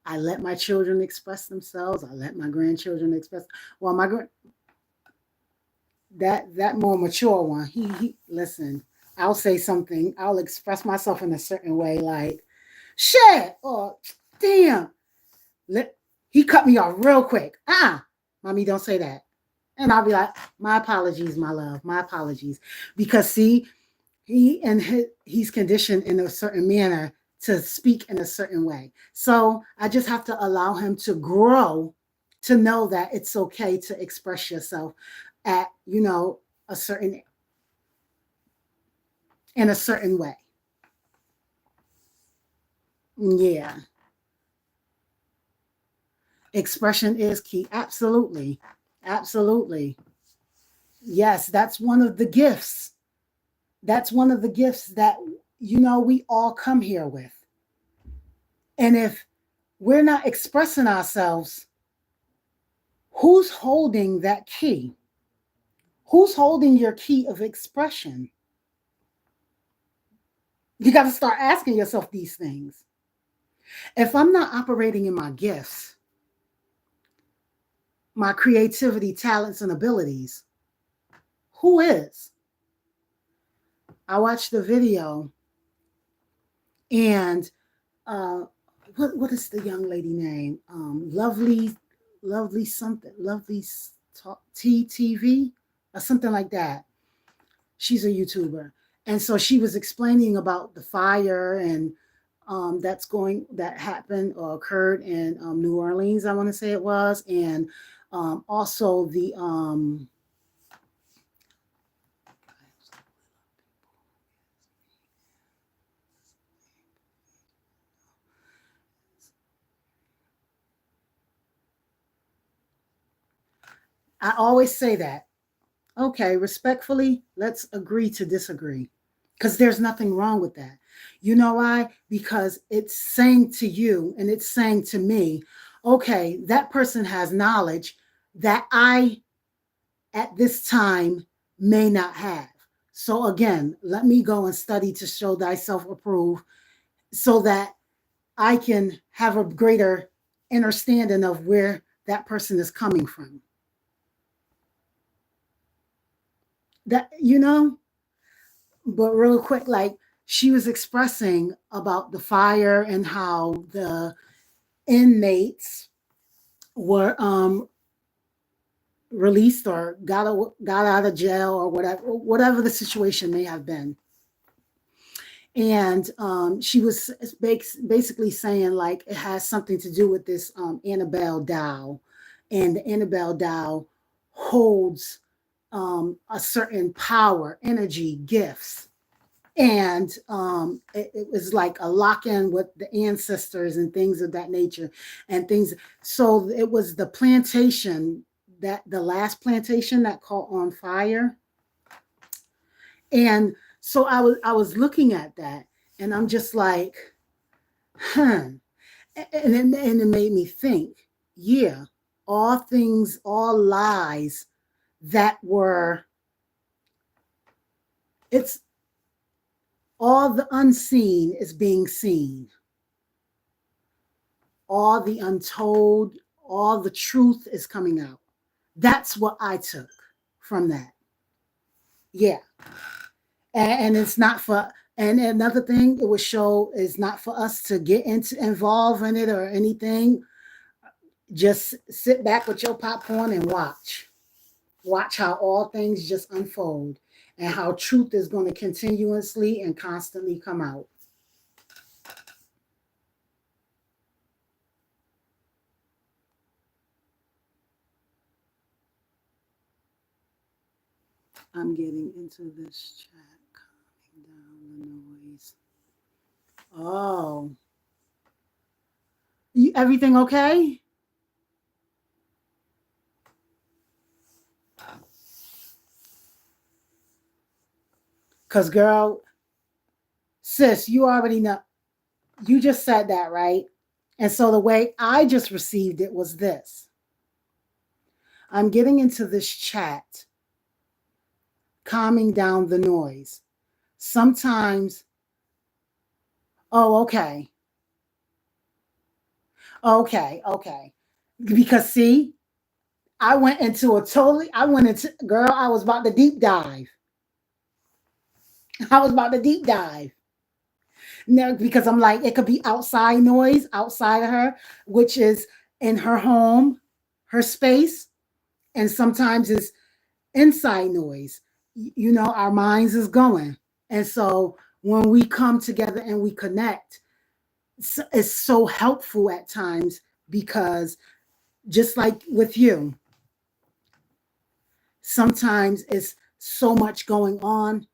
I let my children express themselves. I let my grandchildren express. Well, that more mature one, he listen. I'll say something. I'll express myself in a certain way, like shit or damn. He cut me off real quick. Mommy, don't say that. And I'll be like, my apologies, my love, my apologies, because see, he's conditioned in a certain manner to speak in a certain way. So I just have to allow him to grow, to know that it's okay to express yourself at, a certain, in a certain way. Yeah. Expression is key. Absolutely. Absolutely. Yes, that's one of the gifts. That's one of the gifts that, we all come here with. And if we're not expressing ourselves, who's holding that key? Who's holding your key of expression? You got to start asking yourself these things. If I'm not operating in my gifts, my creativity, talents, and abilities, who is? I watched the video, and what is the young lady name? Lovely something, Lovely TTV or something like that. She's a YouTuber, and so she was explaining about the fire and that happened or occurred in New Orleans, I want to say it was, and also the I always say that. Okay, respectfully, let's agree to disagree. Because there's nothing wrong with that. You know why? Because it's saying to you and it's saying to me, okay, that person has knowledge that I, at this time, may not have. So again, let me go and study to show thyself approved so that I can have a greater understanding of where that person is coming from. That. But real quick, like she was expressing about the fire and how the inmates were released or got out of jail or whatever the situation may have been. And she was basically saying like it has something to do with this Annabelle doll, and the Annabelle doll holds a certain power, energy, gifts. And it was like a lock-in with the ancestors and things of that nature and things. So it was the plantation, that the last plantation that caught on fire. And so I was looking at that and I'm just like, huh. And it made me think, yeah, all things, all lies that were, it's all the unseen is being seen, all the untold, all the truth is coming out. That's what I took from that. Yeah. And it's not for, and another thing it would show is not for us to get into involved in it or anything. Just sit back with your popcorn and watch how all things just unfold and how truth is going to continuously and constantly come out. I'm getting into this chat, calming down the noise. Oh, everything okay? Because, girl, sis, you already know. You just said that, right? And so the way I just received it was this. I'm getting into this chat, calming down the noise. Sometimes, oh, okay. Okay. Because see, I went into, girl, I was about to deep dive. I was about to deep dive. No, because I'm like, it could be outside noise outside of her, which is in her home, her space, and sometimes it's inside noise. You know, our minds is going. And so when we come together and we connect, it's so helpful at times because just like with you, sometimes it's so much going on,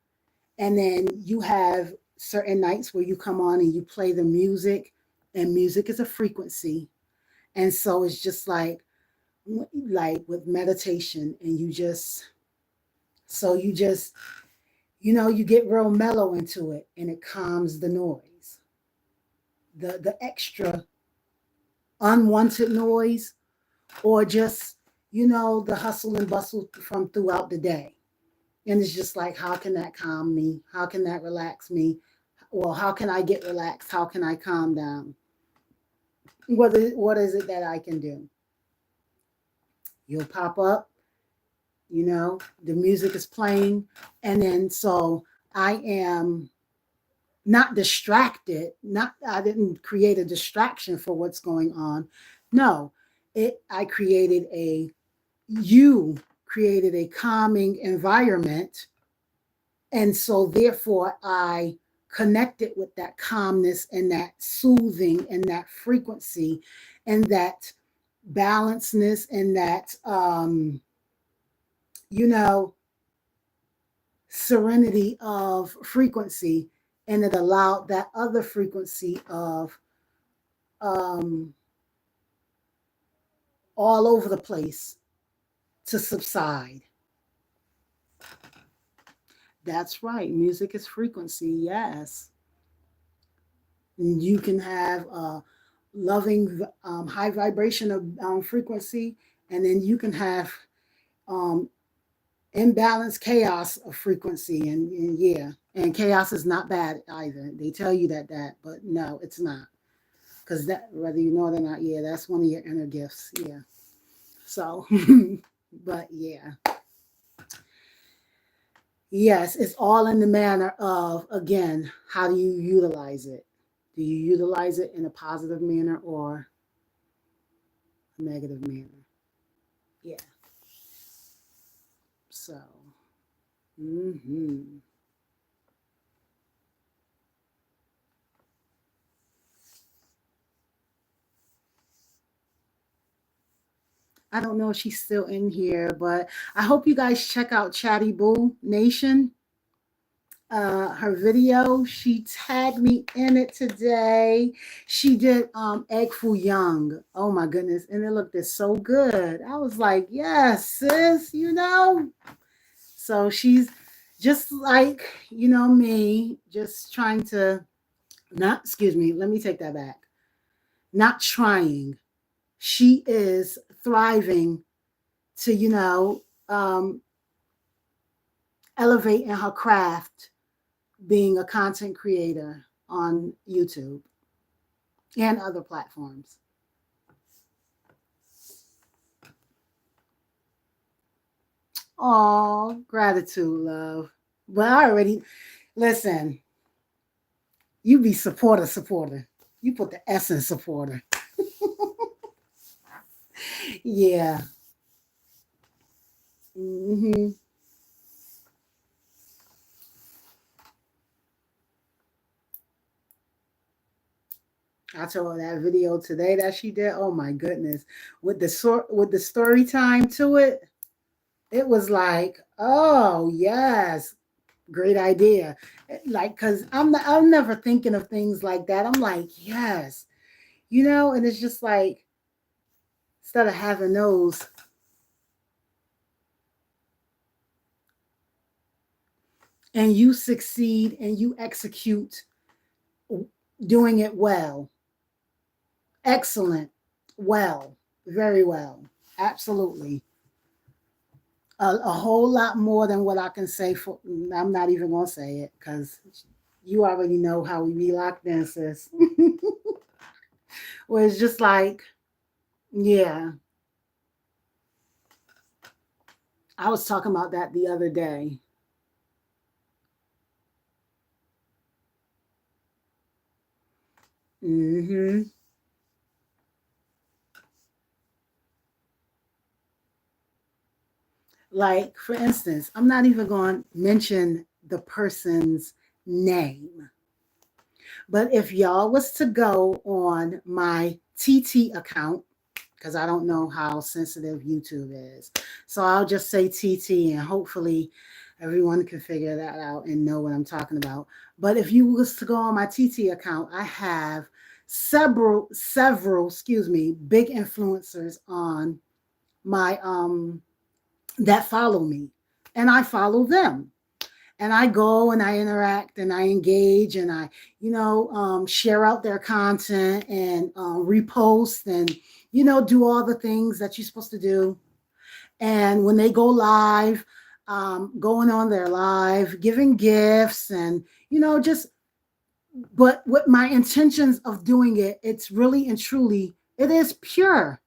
and then you have certain nights where you come on and you play the music, and music is a frequency. And so it's just like with meditation, and you just you get real mellow into it, and it calms the noise, the extra unwanted noise, or just the hustle and bustle from throughout the day. And it's just like, how can that calm me? How can that relax me? Well, how can I get relaxed? How can I calm down? What is it that I can do? You'll pop up, the music is playing, and then so I am not distracted. Not I didn't create a distraction for what's going on. No, I created you created a calming environment, and so therefore I connected with that calmness and that soothing and that frequency and that balancedness and that you know serenity of frequency, and it allowed that other frequency of um, all over the place to subside. That's right. Music is frequency. Yes. You can have a loving, high vibration of frequency, and then you can have um, imbalanced chaos of frequency. And yeah, and chaos is not bad either. They tell you that, but no, it's not. Because that, whether you know it or not, yeah, that's one of your inner gifts. Yeah. So, but yeah. Yes, it's all in the manner of, again, how do you utilize it? Do you utilize it in a positive manner or a negative manner? Yeah. So, hmm I don't know if she's still in here, but I hope you guys check out Chatty Boo Nation. Her video, she tagged me in it today. She did egg foo young. Oh my goodness, and it looked so good. I was like, yes, sis, so she's just like me, just trying to not, excuse me, let me take that back, not trying. She is thriving to, elevate in her craft, being a content creator on YouTube and other platforms. Oh, gratitude, love. But I already, listen, you be supporter. You put the S in supporter. Yeah. Hmm. I told her that video today that she did. Oh my goodness, with the story time to it, it was like, oh yes, great idea. Like, cause I'm never thinking of things like that. I'm like, yes, and it's just like instead of having those, and you succeed and you execute doing it well, excellent, well, very well, absolutely. A whole lot more than what I can say for. I'm not even gonna say it because you already know how we be locked in, sis. Where it's just like, yeah. I was talking about that the other day. Hmm. Like, for instance, I'm not even going to mention the person's name. But if y'all was to go on my TT account, because I don't know how sensitive YouTube is, so I'll just say TT and hopefully everyone can figure that out and know what I'm talking about. But if you was to go on my TT account, I have several, excuse me, big influencers on my that follow me, and I follow them, and I go and I interact and I engage and I, share out their content and repost and, do all the things that you're supposed to do. And when they go live, going on their live, giving gifts and, just, but with my intentions of doing it, it's really and truly, it is pure.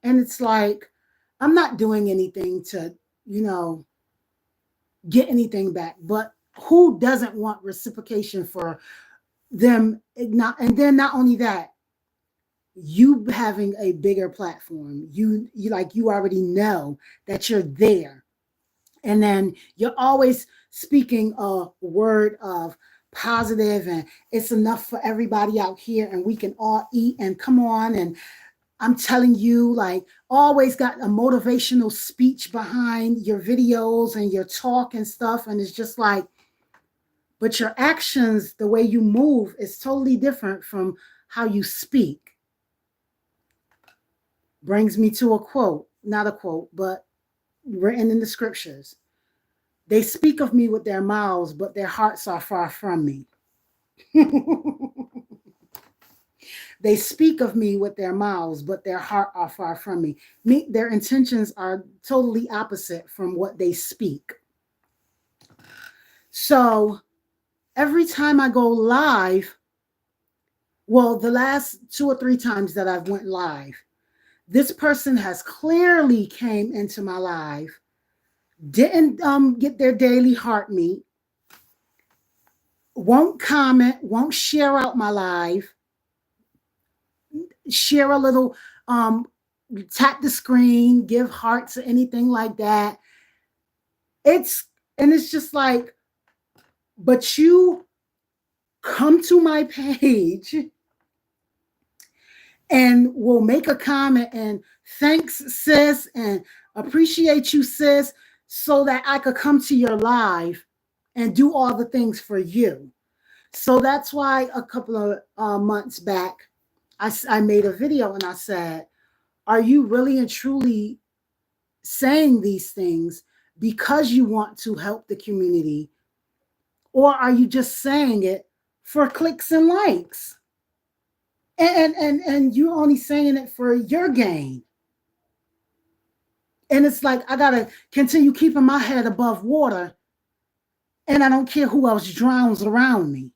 And it's like, I'm not doing anything to, you know, get anything back. But who doesn't want reciprocation for them? Not, and then not only that, you having a bigger platform, you already know that you're there, and then you're always speaking a word of positive, and it's enough for everybody out here, and we can all eat and come on. And I'm telling you, like, always got a motivational speech behind your videos and your talk and stuff. And it's just like, but your actions, the way you move, is totally different from how you speak. Brings me to a quote, not a quote, but written in the scriptures. They speak of me with their mouths, but their hearts are far from me. They speak of me with their mouths, but their heart are far from me. Their intentions are totally opposite from what they speak. So every time I go live, well, the last 2 or 3 times that I've went live, this person has clearly came into my live, didn't get their daily heart meet, won't comment, won't share out my live, share a little, tap the screen, give hearts or anything like that. It's just like, but you come to my page and will make a comment and thanks, sis, and appreciate you, sis, so that I could come to your live and do all the things for you. So that's why a couple of months back, I made a video and I said, are you really and truly saying these things because you want to help the community? Or are you just saying it for clicks and likes? And you're only saying it for your gain. And it's like I gotta continue keeping my head above water, and I don't care who else drowns around me.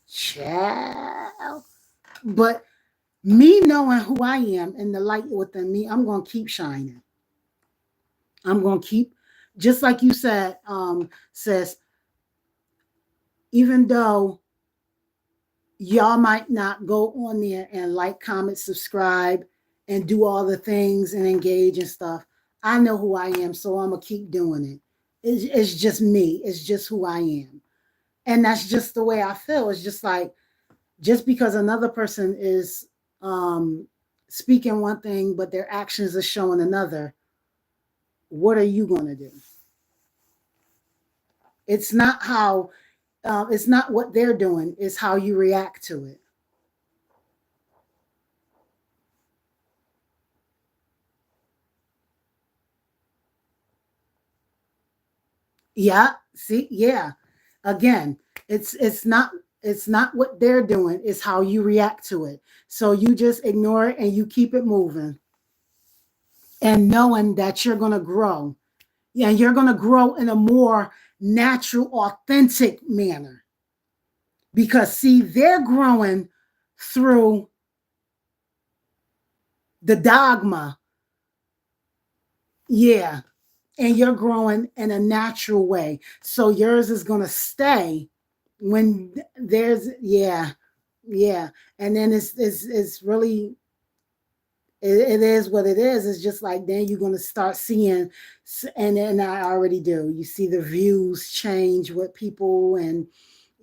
Child. But me knowing who I am and the light within me, I'm gonna keep shining. I'm gonna keep, just like you said, sis, even though y'all might not go on there and like, comment, subscribe, and do all the things and engage and stuff. I know who I am, so I'm gonna keep doing it. It's just me. It's just who I am, and that's just the way I feel. It's just like, just because another person is um, speaking one thing, but their actions are showing another. What are you gonna do? It's not how. It's not what they're doing. It's how you react to it. Yeah. See. Yeah. Again, it's not what they're doing. It's how you react to it. So you just ignore it and you keep it moving, and knowing that you're gonna grow. Yeah, you're gonna grow in a more natural, authentic manner. Because see, they're growing through the dogma. Yeah. And you're growing in a natural way. So yours is gonna stay when there's, yeah, yeah. And then it's really, it is what it is. It's just like, then you're gonna start seeing, and I already do. You see the views change with people, and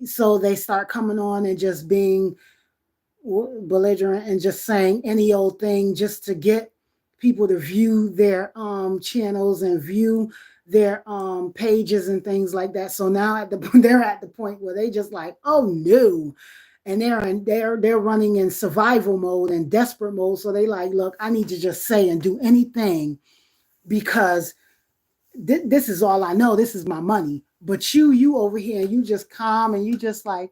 so they start coming on and just being belligerent and just saying any old thing just to get people to view their channels and view their pages and things like that. So now they're at the point where they just like, oh no. And they're running in survival mode and desperate mode. So they like, look, I need to just say and do anything because this is all I know. This is my money. But you over here, you just calm and you just like,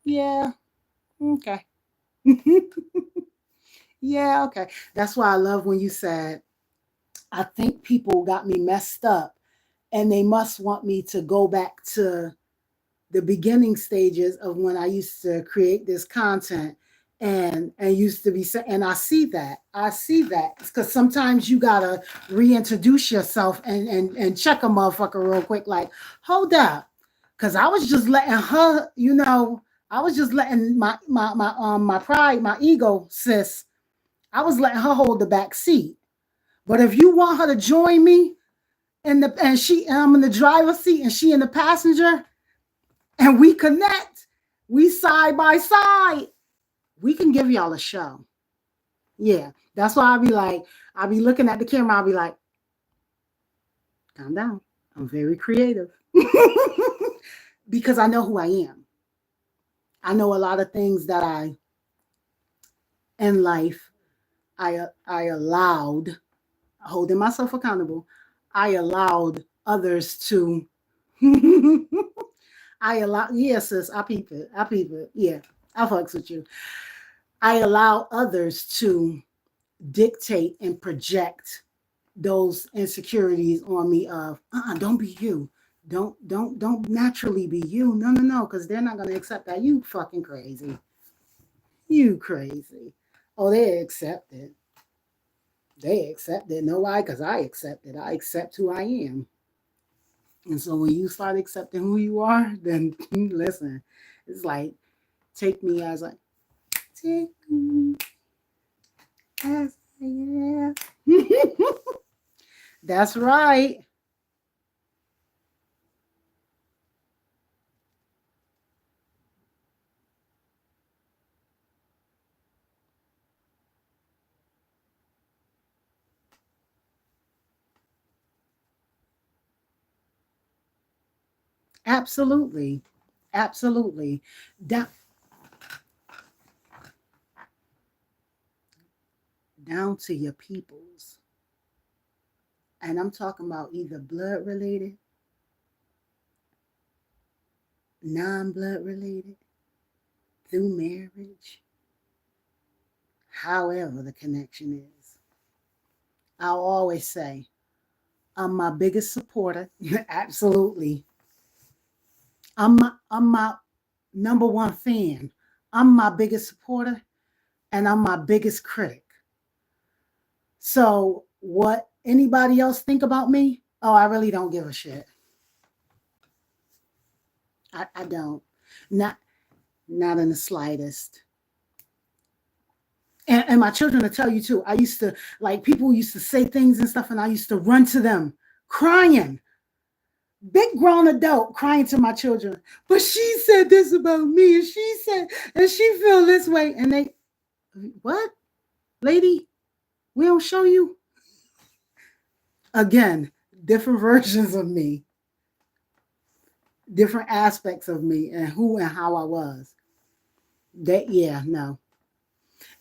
yeah, okay. Yeah, okay. That's why I love when you said, I think people got me messed up and they must want me to go back to the beginning stages of when I used to create this content and used to be, and I see that. I see that because sometimes you gotta reintroduce yourself and check a motherfucker real quick, like, hold up. Cause I was just letting her, I was just letting my pride, my ego, sis, I was letting her hold the back seat. But if you want her to join me and I'm in the driver's seat and she in the passenger and we connect, we side by side, we can give y'all a show. Yeah. That's why I'll be looking at the camera, I'll be like, calm down. I'm very creative. Because I know who I am. I know a lot of things that I in life I allowed, holding myself accountable, I allowed others to. I allow, yes, sis, I peep it. I peep it. Yeah, I fucks with you. I allow others to dictate and project those insecurities on me of, don't be you. Don't naturally be you. No, no, no, because they're not gonna accept that. You fucking crazy. You crazy. Oh, they accept it. They accept it. No, why? Because I accept it. I accept who I am. And so when you start accepting who you are, then listen, it's like, take me as I take me as I am. That's right. Absolutely. Absolutely. Down, down to your peoples. And I'm talking about either blood related non-blood related, through marriage, however the connection is. I'll always say, I'm my biggest supporter. Absolutely. I'm my number one fan. I'm my biggest supporter and I'm my biggest critic. So what anybody else think about me? Oh, I really don't give a shit. I don't. Not not in the slightest. And my children will tell you too. I used to like people used to say things and stuff, and I used to run to them crying. Big grown adult crying to my children. But she said this about me, and she said, and she feel this way. And they, what? Lady, we don't show you. Again, different versions of me, different aspects of me, and who and how I was. That yeah, no.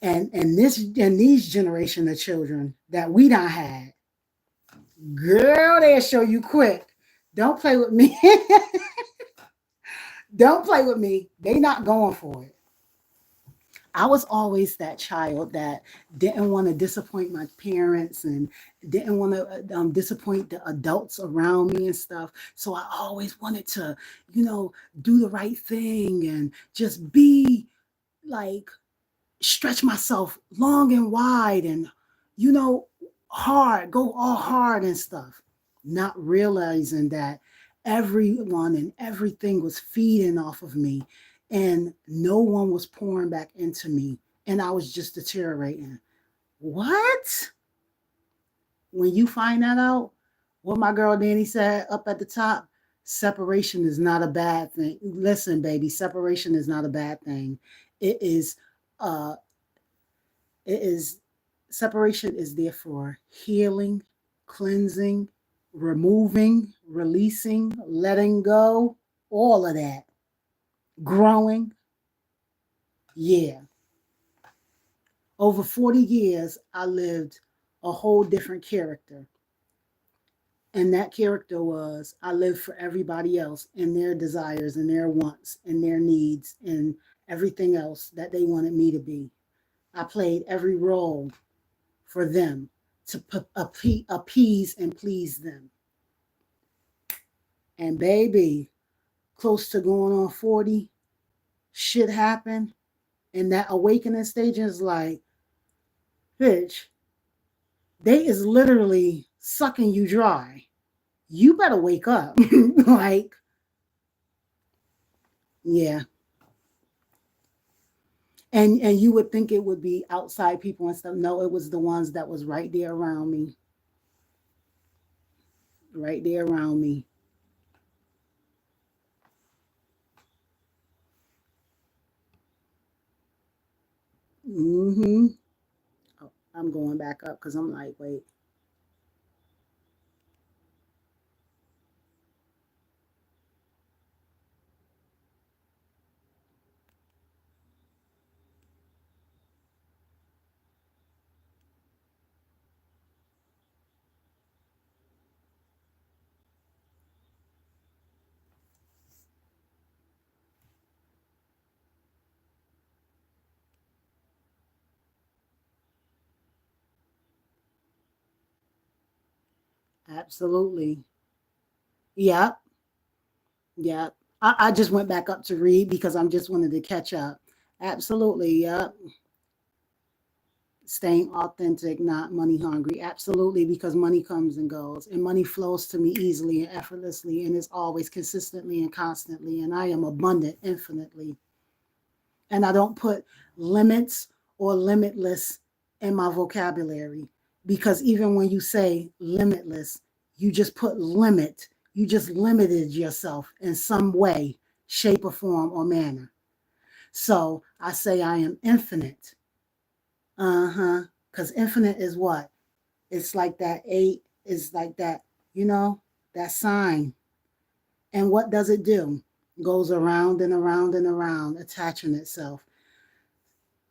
And these generation of children that we done had, girl, they'll show you quick. Don't play with me. Don't play with me. They not going for it. I was always that child that didn't want to disappoint my parents and didn't want to disappoint the adults around me and stuff. So I always wanted to, do the right thing and just be like, stretch myself long and wide and, you know, hard, go all hard and stuff, not realizing that everyone and everything was feeding off of me and no one was pouring back into me and I was just deteriorating. What? When you find that out, what my girl Danny said up at the top, separation is not a bad thing. Listen, baby, separation is not a bad thing. It is uh it is separation is there for healing, cleansing, removing, releasing, letting go, all of that. Growing. Yeah. Over 40 years, I lived a whole different character. And that character was I lived for everybody else and their desires and their wants and their needs and everything else that they wanted me to be. I played every role for them to appease and please them. And baby, close to going on 40, shit happened. And that awakening stage is like, bitch, they is literally sucking you dry. You better wake up. Like, yeah. And you would think it would be outside people and stuff. No, it was the ones that was right there around me. Right there around me. Mm-hmm. Oh, I'm going back up because I'm like, wait. Absolutely. Yep. Yep. I just went back up to read because I'm just wanted to catch up. Absolutely. Yep. Staying authentic, not money hungry. Absolutely, because money comes and goes, and money flows to me easily and effortlessly, and is always consistently and constantly. And I am abundant infinitely. And I don't put limits or limitless in my vocabulary because even when you say limitless, you just put limit. You just limited yourself in some way, shape, or form or manner. So I say I am infinite. Uh-huh. Because infinite is what? It's like that eight, is like that, that sign. And what does it do? Goes around and around and around, attaching itself.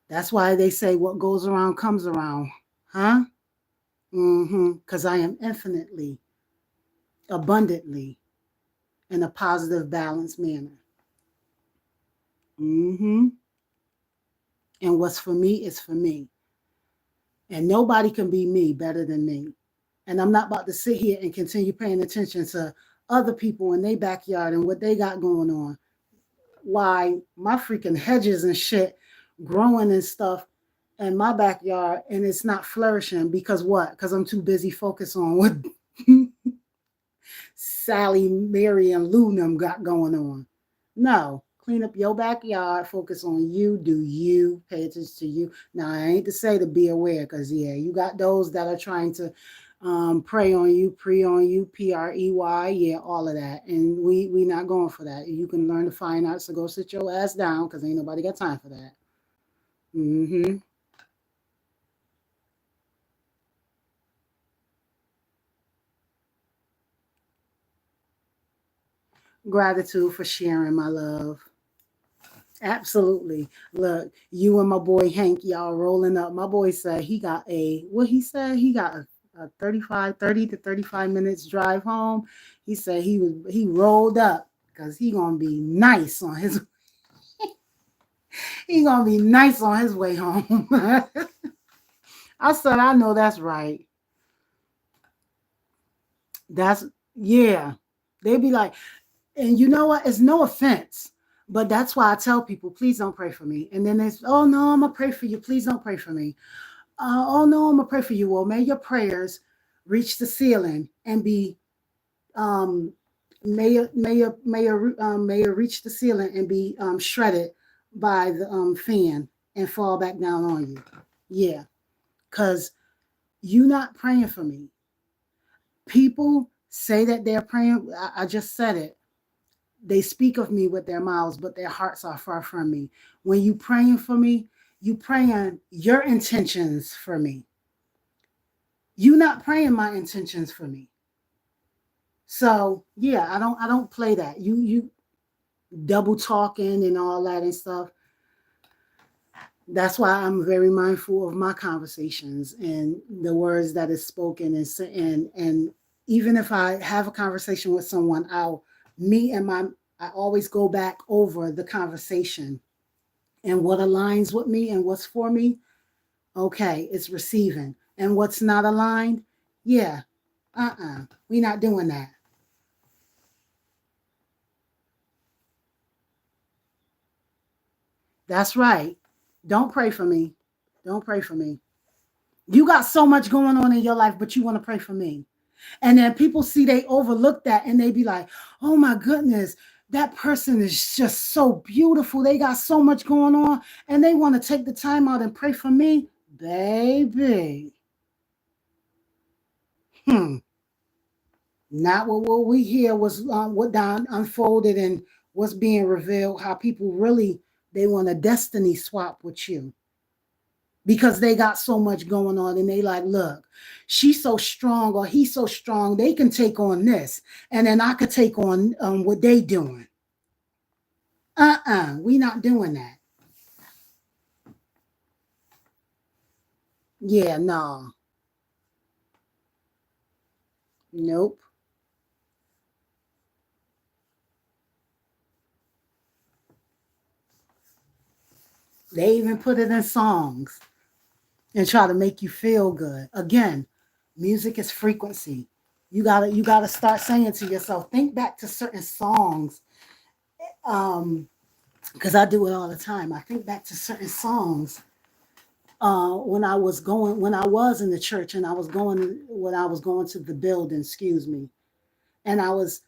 That's why they say what goes around comes around. Huh? Mm-hmm. Because I am infinitely, abundantly, in a positive, balanced manner. Mm-hmm. And what's for me is for me. And nobody can be me better than me. And I'm not about to sit here and continue paying attention to other people in their backyard and what they got going on. Why my freaking hedges and shit growing and stuff in my backyard and it's not flourishing because what? Because I'm too busy focused on what Sally, Mary, and Lou them got going on. No, clean up your backyard, focus on you, do you, pay attention to you. Now, I ain't to say to be aware, because, yeah, you got those that are trying to prey on you, PREY, yeah, all of that. And we not going for that. You can learn the fine arts, so go sit your ass down, because ain't nobody got time for that. Mm-hmm. Gratitude for sharing, my love. Absolutely. Look, you and my boy Hank, y'all rolling up. My boy said he got what he said? He got a 30 to 35 minutes drive home. He said he rolled up because he gonna be nice on his way home. I said, I know that's right. That's yeah. They be like, and you know what? It's no offense. But that's why I tell people, please don't pray for me. And then it's, oh no, I'm gonna pray for you. Please don't pray for me. Oh no, I'm gonna pray for you. Well, may your prayers reach the ceiling and be may it reach the ceiling and be shredded by the fan and fall back down on you. Yeah, because you not praying for me. People say that they're praying. I just said it. They speak of me with their mouths, but their hearts are far from me. When you praying for me, you praying your intentions for me. You not praying my intentions for me. So yeah, I don't play that. You double talking and all that and stuff. That's why I'm very mindful of my conversations and the words that is spoken and even if I have a conversation with someone, I always go back over the conversation and what aligns with me and what's for me. Okay, it's receiving. And what's not aligned, yeah, we not doing that. That's right. Don't pray for me. Don't pray for me. You got so much going on in your life, but you want to pray for me. And then people see they overlook that and they be like, oh my goodness, that person is just so beautiful. They got so much going on and they want to take the time out and pray for me. Baby. Hmm. Not what we hear was what Don unfolded and what's being revealed, how people really, they want a destiny swap with you because they got so much going on and they like, look, she's so strong or he's so strong, they can take on this and then I could take on what they doing. We not doing that. Yeah, no. Nope. They even put it in songs and try to make you feel good. Again, music is frequency. You gotta start saying to yourself, think back to certain songs. Because I do it all the time. I think back to certain songs when I was in the church and when I was going to the building, excuse me, and I was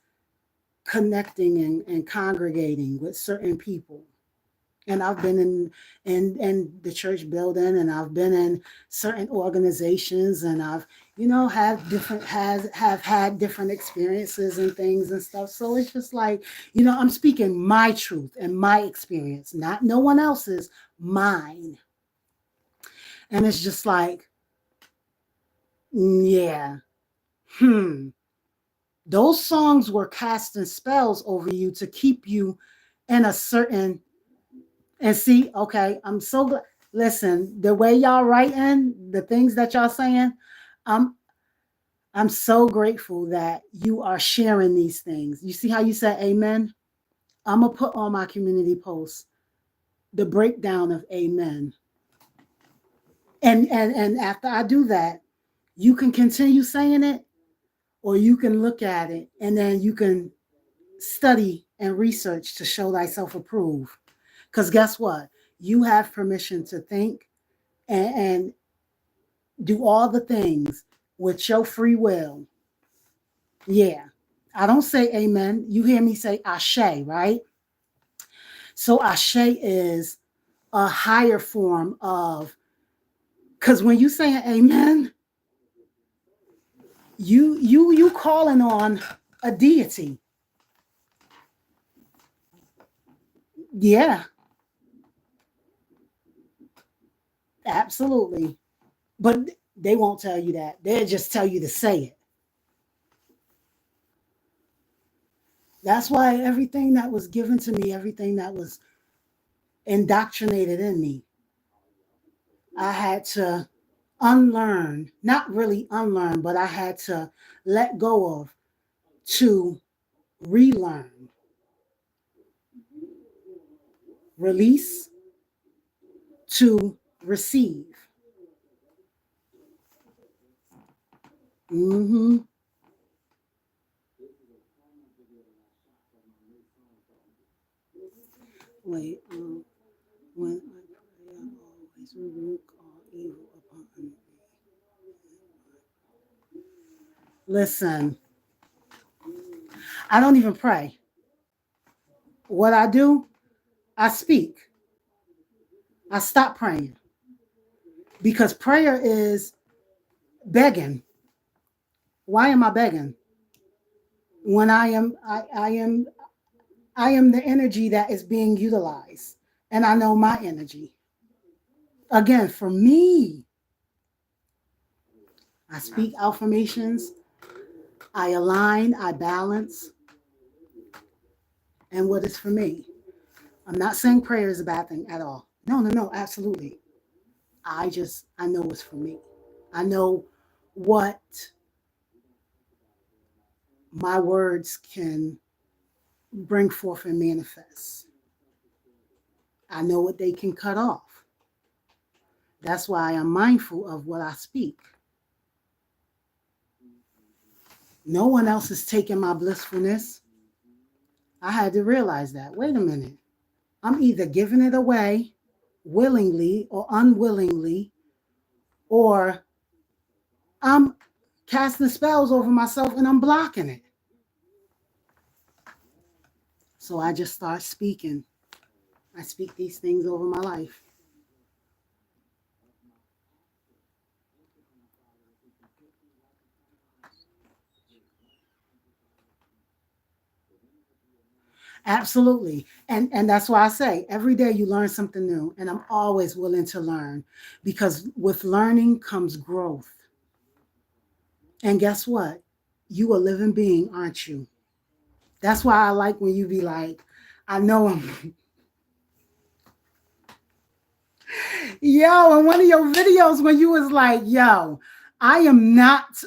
connecting and congregating with certain people. And I've been in the church building and I've been in certain organizations and I've have had different experiences and things and stuff. So it's just like, I'm speaking my truth and my experience, not no one else's, mine. And it's just like, yeah, hmm. Those songs were casting spells over you to keep you in a certain. And see, okay, I'm so glad. Listen, the way y'all writing, the things that y'all saying, I'm I'm so grateful that you are sharing these things. You see how you said amen? I'm gonna put on my community posts. the breakdown of amen. And after I do that, you can continue saying it, or you can look at it and then you can study and research to show thyself approved. Because guess what? You have permission to think and do all the things with your free will. Yeah. I don't say amen. You hear me say ashe, right? So ashe is a higher form of, because when you say amen, you calling on a deity. Yeah, absolutely. But they won't tell you that. They'll just tell you to say it. That's why everything that was given to me, everything that was indoctrinated in me, I had to unlearn, not really unlearn, but I had to let go of to relearn, release to receive. Mm-hmm. Wait, when I pray, I always rebuke all evil upon me. Listen, I don't even pray. What I do, I speak. I stop praying because prayer is begging. Why am I begging? When I am the energy that is being utilized, and I know my energy. Again, for me, I speak affirmations, I align, I balance, and what is for me. I'm not saying prayer is a bad thing at all. No, no, no, absolutely. I know what's for me. I know what my words can bring forth and manifest. I know what they can cut off. That's why I'm mindful of what I speak. No one else is taking my blissfulness. I had to realize that. Wait a minute. I'm either giving it away willingly or unwillingly, or I'm casting spells over myself and I'm blocking it. So I just start speaking. I speak these things over my life. Absolutely. And that's why I say every day you learn something new. And I'm always willing to learn, because with learning comes growth. And guess what? You a living being, aren't you? That's why I like when you be like, I know him. Yo, in one of your videos when you was like, yo, I am not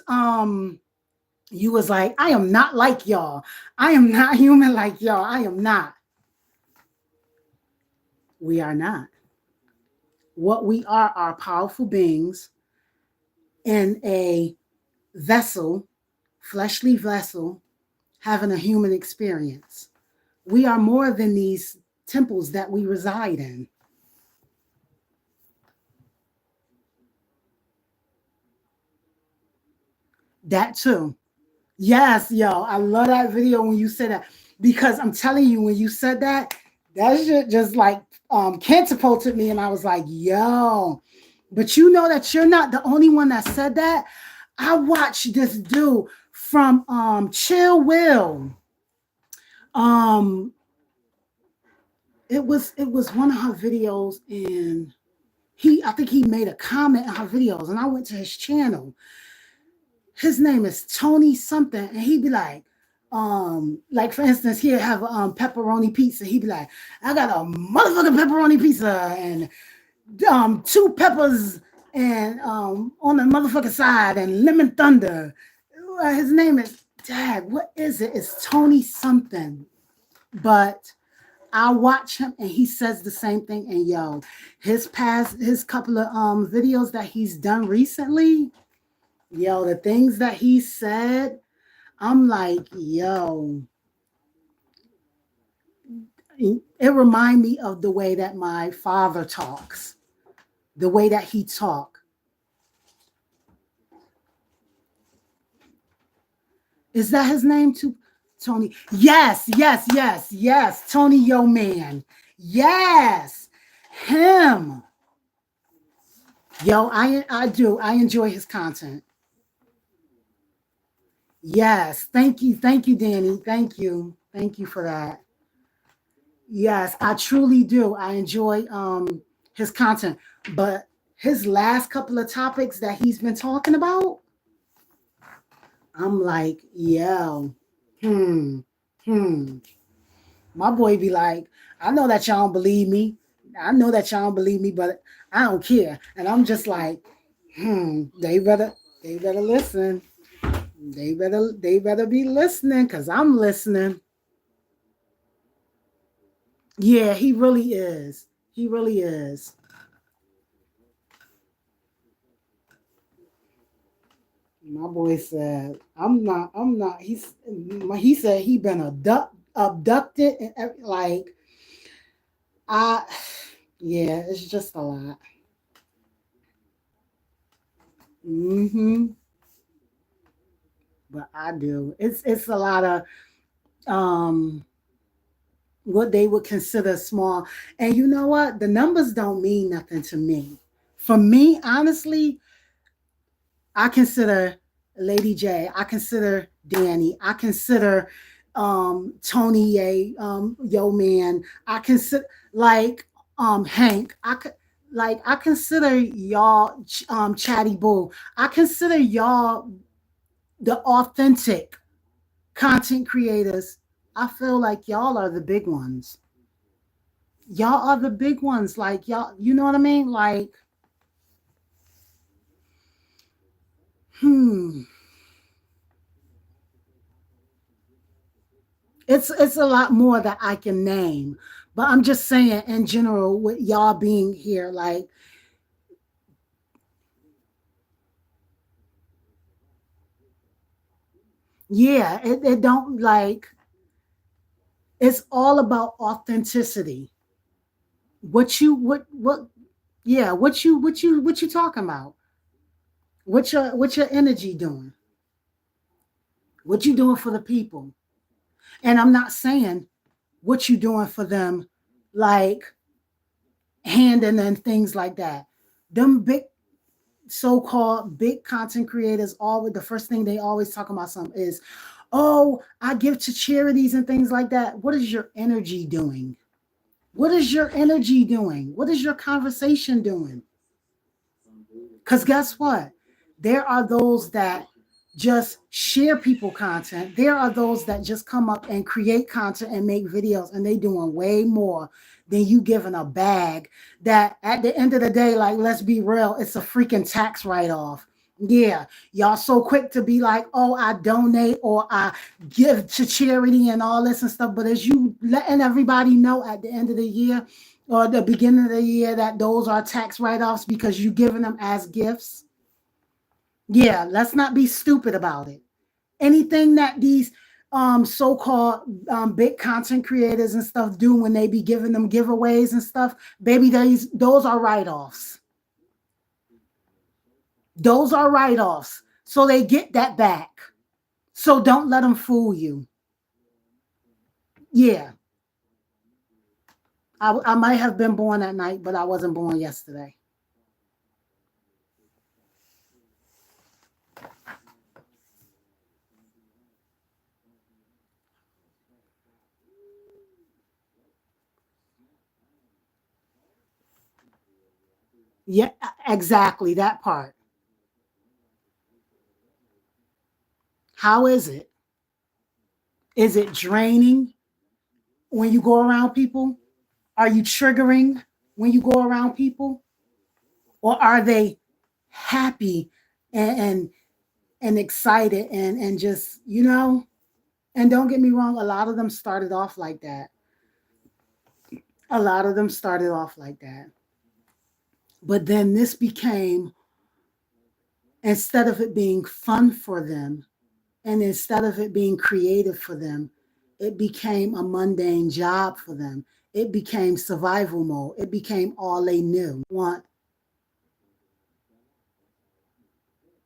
you was like, I am not like y'all. I am not human like y'all. I am not. We are not. What we are powerful beings in a vessel, fleshly vessel, having a human experience. We are more than these temples that we reside in. That too. Yes, yo, I love that video when you said that, because I'm telling you, when you said that, that shit just like catapulted me, and I was like, yo, but you know that you're not the only one that said that. I watched this dude from Chill Will. Um, it was one of her videos, and I think he made a comment on her videos, and I went to his channel. His name is Tony something, and he'd be like for instance, he'd have pepperoni pizza. He'd be like, I got a motherfucking pepperoni pizza and two peppers and on the motherfucking side and lemon thunder. His name is Dad. What is it? It's Tony something. But I watch him and he says the same thing. And yo, his couple of videos that he's done recently, yo, the things that he said, I'm like, yo, it remind me of the way that my father talks, the way that he talk. Is that his name too? Tony. Yes, yes, yes, yes. Tony Yo Man. Yes. Him. Yo, I do. I enjoy his content. Yes. Thank you. Thank you, Danny. Thank you. Thank you for that. Yes, I truly do. I enjoy his content. But his last couple of topics that he's been talking about, I'm like, yo, hmm, hmm. My boy be like, I know that y'all don't believe me. I know that y'all don't believe me, but I don't care. And I'm just like, they better listen. They better be listening because I'm listening. Yeah, he really is. He really is. My boy said, I'm not. He said he been abducted and like I yeah, it's just a lot. Hmm. But I do. It's a lot of um what they would consider small. And you know what? The numbers don't mean nothing to me. For me, honestly, I consider Lady J, I consider Danny, I consider Tony Ye, Yo Man, I consider like Hank, I consider y'all Chatty Boo. I consider y'all the authentic content creators. I feel like y'all are the big ones. Y'all are the big ones. Like y'all, you know what I mean? Like, hmm. It's a lot more that I can name. But I'm just saying in general, with y'all being here, like, yeah, it don't like it's all about authenticity. What yeah, what you talking about? What your energy doing? What you doing for the people? And I'm not saying what you doing for them, like handing and things like that. Them big so-called big content creators, all with the first thing they always talk about something is, oh, I give to charities and things like that. What is your energy doing? What is your energy doing? What is your conversation doing? Because guess what? There are those that just share people content. There are those that just come up and create content and make videos, and they doing way more than you giving a bag that at the end of the day, like, let's be real, it's a freaking tax write-off. Yeah, y'all so quick to be like, oh, I donate or I give to charity and all this and stuff. But as you letting everybody know at the end of the year, or the beginning of the year, that those are tax write-offs because you giving them as gifts. Yeah, let's not be stupid about it. Anything that these so-called big content creators and stuff do when they be giving them giveaways and stuff, baby, those are write-offs. Those are write-offs. So they get that back. So don't let them fool you. Yeah, I might have been born that night, but I wasn't born yesterday. Yeah, exactly that part. How is it? Is it draining when you go around people? Are you triggering when you go around people? Or are they happy and and excited and just, and don't get me wrong, a lot of them started off like that. A lot of them started off like that. But then this became, instead of it being fun for them, and instead of it being creative for them, it became a mundane job for them. It became survival mode. It became all they knew. Want,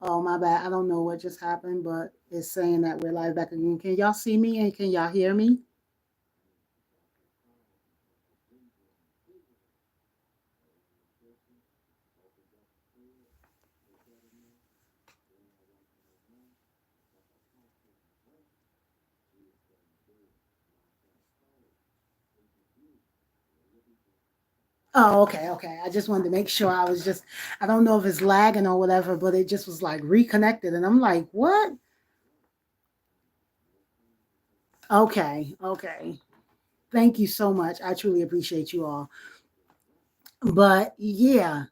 oh, my bad. I don't know what just happened, but it's saying that we're live back again. Can y'all see me and can y'all hear me? Oh, okay, okay. I just wanted to make sure. I was just, I don't know if it's lagging or whatever, but it just was like reconnected. And I'm like, what? Okay, okay. Thank you so much. I truly appreciate you all. But yeah,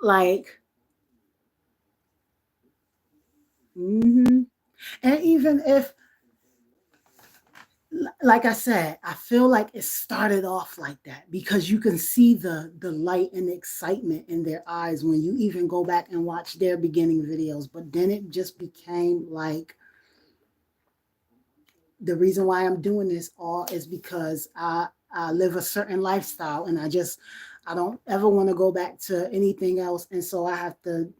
like, hmm and even if, like I said, I feel like it started off like that because you can see the light and the excitement in their eyes when you even go back and watch their beginning videos. But then it just became like, the reason why I'm doing this all is because I live a certain lifestyle, and I don't ever want to go back to anything else. And so I have to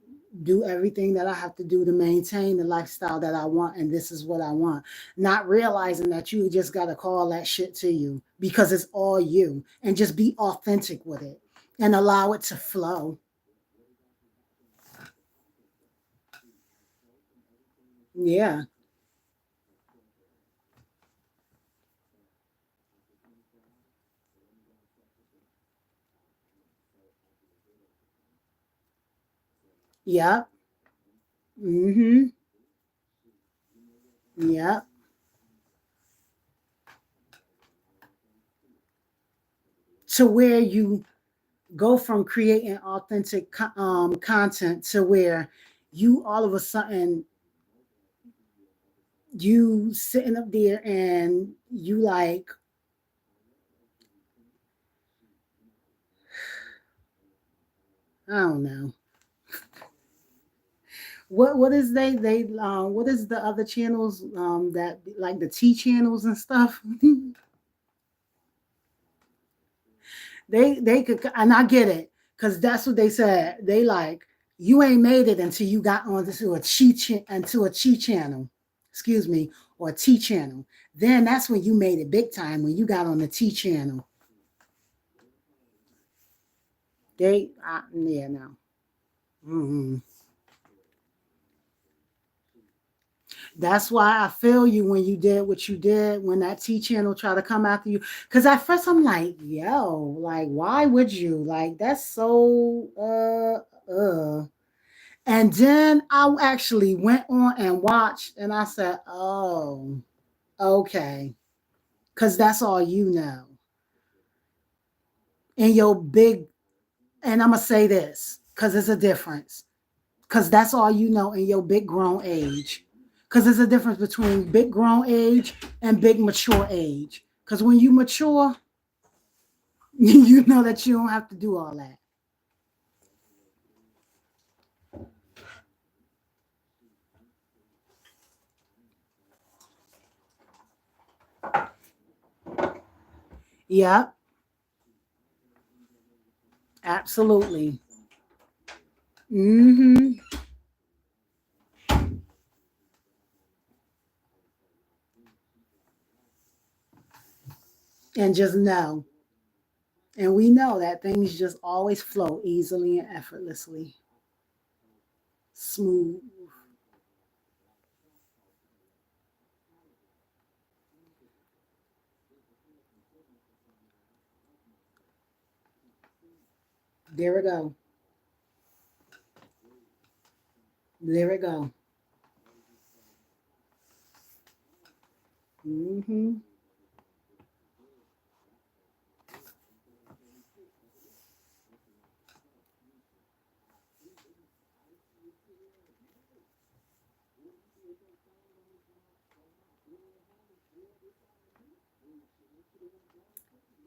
do everything that I have to do to maintain the lifestyle that I want. And this is what I want. Not realizing that you just got to call that shit to you because it's all you, and just be authentic with it and allow it to flow. Yeah. Yep. Mm-hmm. Yep. To where you go from creating authentic content to where you all of a sudden, you sitting up there and you like, I don't know what is they what is the other channels that like the T channels and stuff. They could, and I get it, because that's what they said. They like, you ain't made it until you got onto a into a chi channel, excuse me, or a T channel. Then that's when you made it big time, when you got on the T channel. Yeah, no. Mm-hmm. That's why I feel you when you did what you did when that T channel tried to come after you. Because at first I'm like, yo, like, why would you? Like, that's so And then I actually went on and watched, and I said, oh, okay. Because that's all you know. And your big, and I'm going to say this because it's a difference. Because that's all you know in your big grown age. Because there's a difference between big grown age and big mature age. Because when you mature, you know that you don't have to do all that. Yep, absolutely. Mm-hmm. And just know. And we know that things just always flow easily and effortlessly. Smooth. There we go. There we go. Mm-hmm.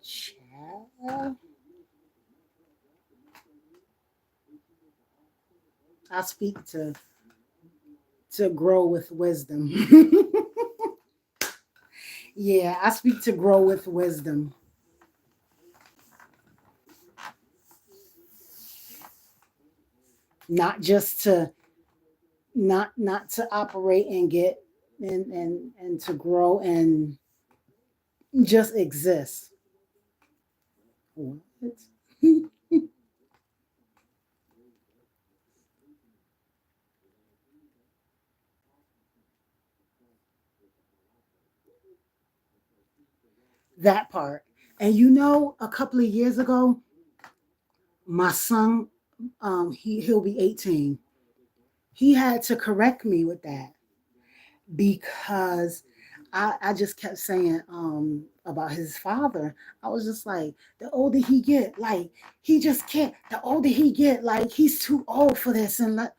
Child. I speak to grow with wisdom. Yeah, I speak to grow with wisdom. Not just to not to operate and get and to grow and just exist. What? That part. And you know, a couple of years ago, my son, he'll be 18. He had to correct me with that because I just kept saying about his father. I was just like, the older he get, like he just can't. The older he get, like he's too old for this. And like,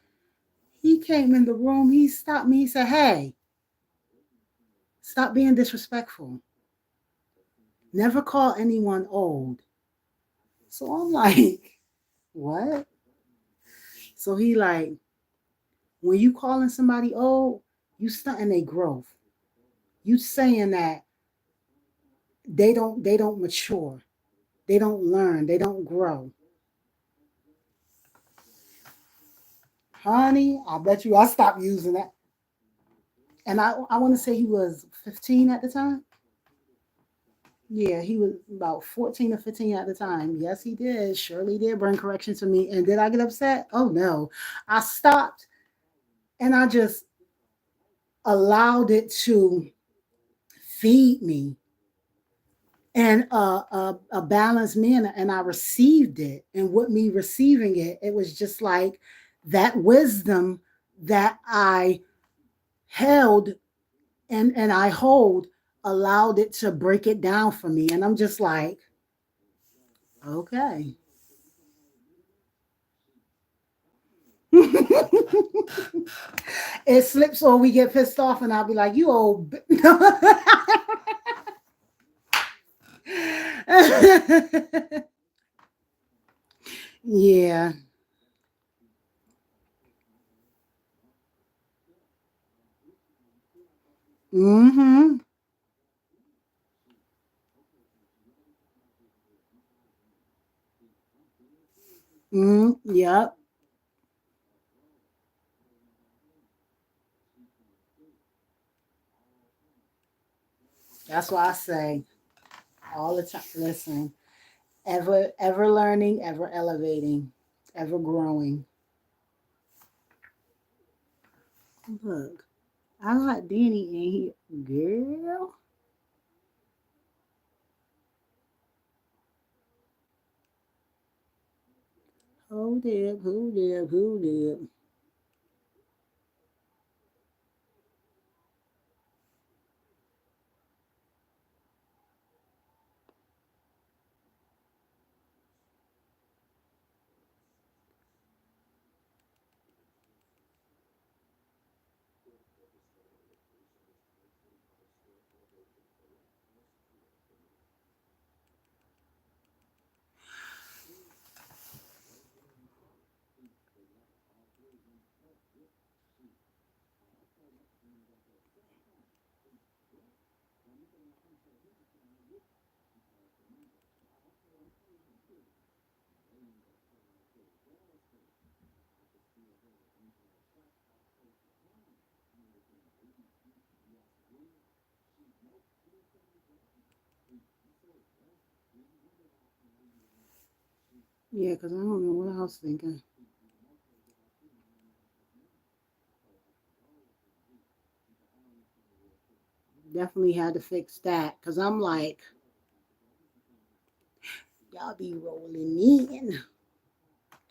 he came in the room, he stopped me. He said, "Hey, stop being disrespectful. Never call anyone old." So I'm like, what? So he like, when you calling somebody old, you stunting their growth. You saying that they don't mature, they don't learn, they don't grow. Honey, I bet you I stopped using that. And I want to say he was 15 at the time. Yeah, he was about 14 or 15 at the time. Yes, he did. Surely did bring correction to me. And did I get upset? Oh no. I stopped and I just allowed it to feed me in a balanced manner. And I received it. And with me receiving it, it was just like that wisdom that I held and I hold allowed it to break it down for me. And I'm just like, okay. It slips or we get pissed off and I'll be like, you old yeah. Mm-hmm. Mm, yep. That's why I say all the time, listen, ever learning, ever elevating, ever growing. Look, I got Danny in here. Girl. Hold up. Yeah, because I don't know what I was thinking. Definitely had to fix that because I'm like, y'all be rolling in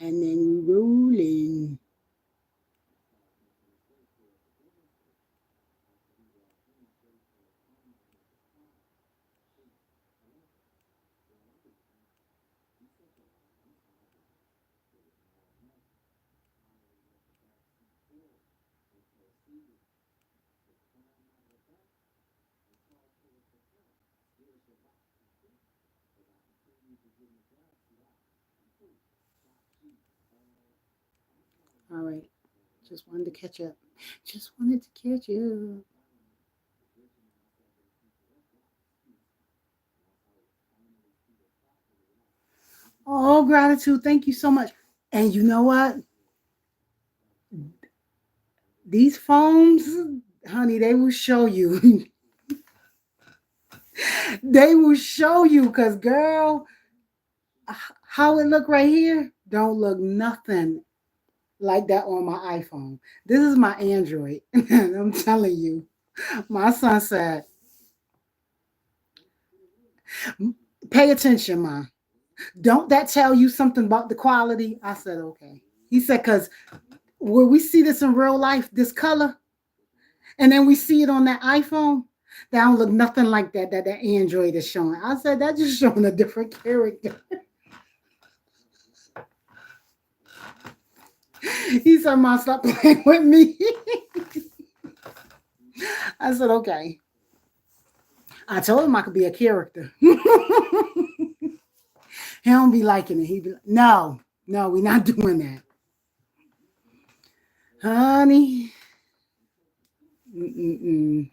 and then rolling. All right. Just wanted to catch up. Just wanted to catch you. Oh, gratitude. Thank you so much. And you know what? These phones, honey, they will show you. They will show you because, girl, how it look right here don't look nothing like that on my iPhone. This is my Android. I'm telling you. My son said, pay attention, Ma. Don't that tell you something about the quality? I said, okay. He said, because when we see this in real life, this color, and then we see it on that iPhone, that don't look nothing like that Android is showing. I said, that's just showing a different character. He said, Ma, stop playing with me. I said, okay. I told him I could be a character. He don't be liking it. He be like, no, no, we're not doing that. Honey. Mm-mm-mm.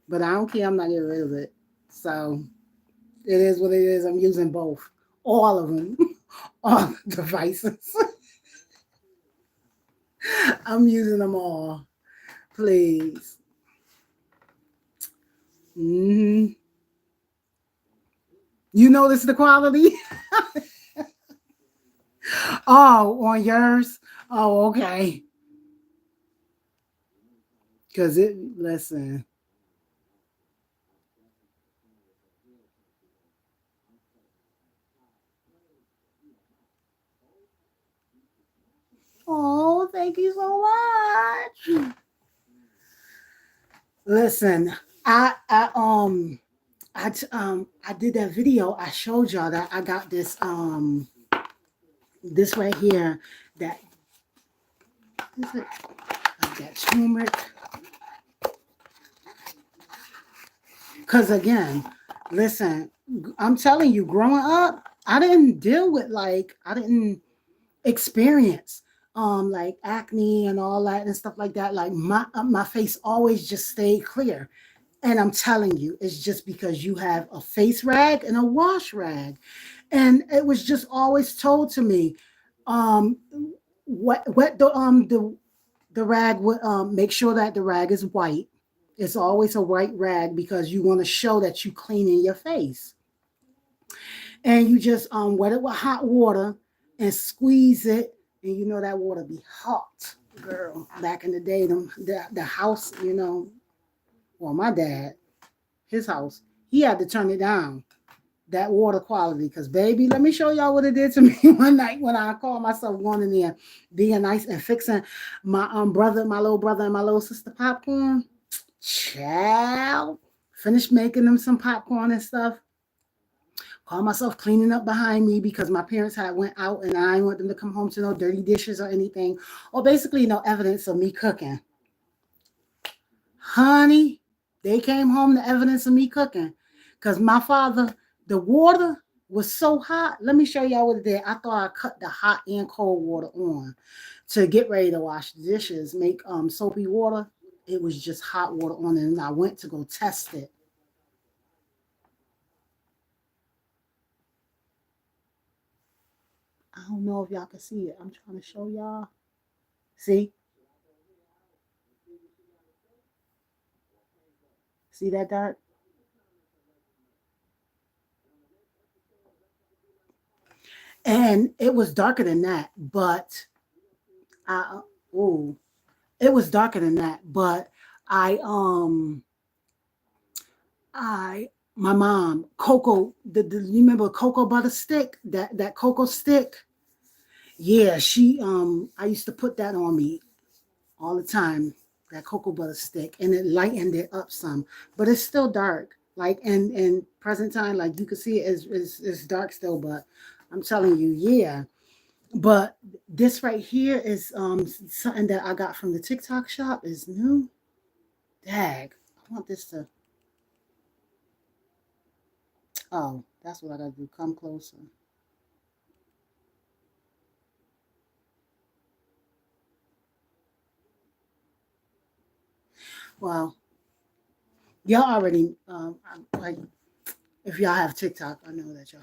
But I don't care. I'm not getting rid of it. So it is what it is. I'm using both. All of them. All the devices. I'm using them all. Please. Hmm. You notice the quality? Oh, on yours? Oh, okay. Because listen. Oh, thank you so much. Listen, I did that video. I showed y'all that I got this right here. That is it. I got turmeric. Cause again, listen, I'm telling you, growing up, I didn't deal with I didn't experience like acne and all that and stuff like that. Like my face always just stayed clear. And I'm telling you, it's just because you have a face rag and a wash rag. And it was just always told to me, um, what the rag would make sure that the rag is white. It's always a white rag because you want to show that you cleaning your face. And you just wet it with hot water and squeeze it, and you know that water be hot, girl. Back in the day, the house, well, my dad, his house, he had to turn it down, that water quality, because baby, let me show y'all what it did to me one night when I called myself going in there being nice and fixing my brother, my little brother, and my little sister popcorn. Child, finished making them some popcorn and stuff. Call myself cleaning up behind me because my parents had went out and I didn't want them to come home to no dirty dishes or anything, or basically no evidence of me cooking. Honey, they came home to evidence of me cooking because my father, the water was so hot. Let me show y'all what it did. I thought I cut the hot and cold water on to get ready to wash the dishes, make soapy water. It was just hot water on it, and I went to go test it. I don't know if y'all can see it. I'm trying to show y'all. See? See that dark? And it was darker than that, but I oh, it was darker than that, but I I my mom cocoa the you remember cocoa butter stick, that cocoa stick. Yeah, she I used to put that on me all the time, that cocoa butter stick, and it lightened it up some, but it's still dark. Like in present time, like you can see it's dark still, but I'm telling you, yeah. But this right here is something that I got from the TikTok shop. Is new. Dag, I want this to. Oh, that's what I gotta do. Come closer. Well, y'all already like if y'all have TikTok, I know that y'all.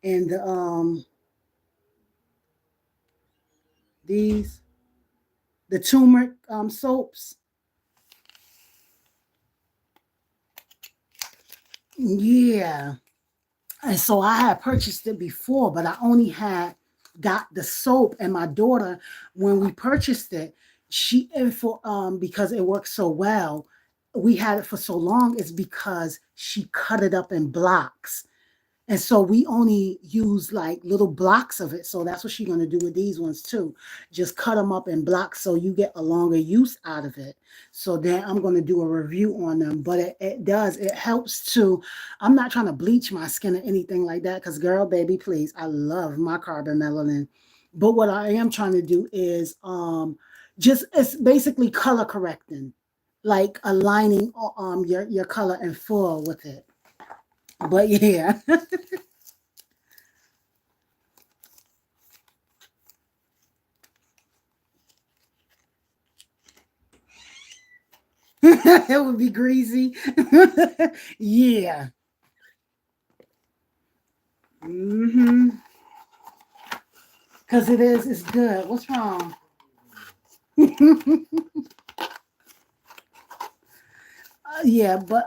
And these the turmeric soaps. Yeah. And so I had purchased it before, but I only had got the soap. And my daughter, when we purchased it, she and for because it works so well, we had it for so long, is because she cut it up in blocks. And so we only use like little blocks of it. So that's what she's going to do with these ones too. Just cut them up in blocks so you get a longer use out of it. So then I'm going to do a review on them. But it helps to, I'm not trying to bleach my skin or anything like that. Because girl, baby, please, I love my carbon melanin. But what I am trying to do is just, it's basically color correcting, like aligning your color in full with it. But yeah. It would be greasy. Yeah. Mm-hmm. Because it's good. What's wrong? Yeah, but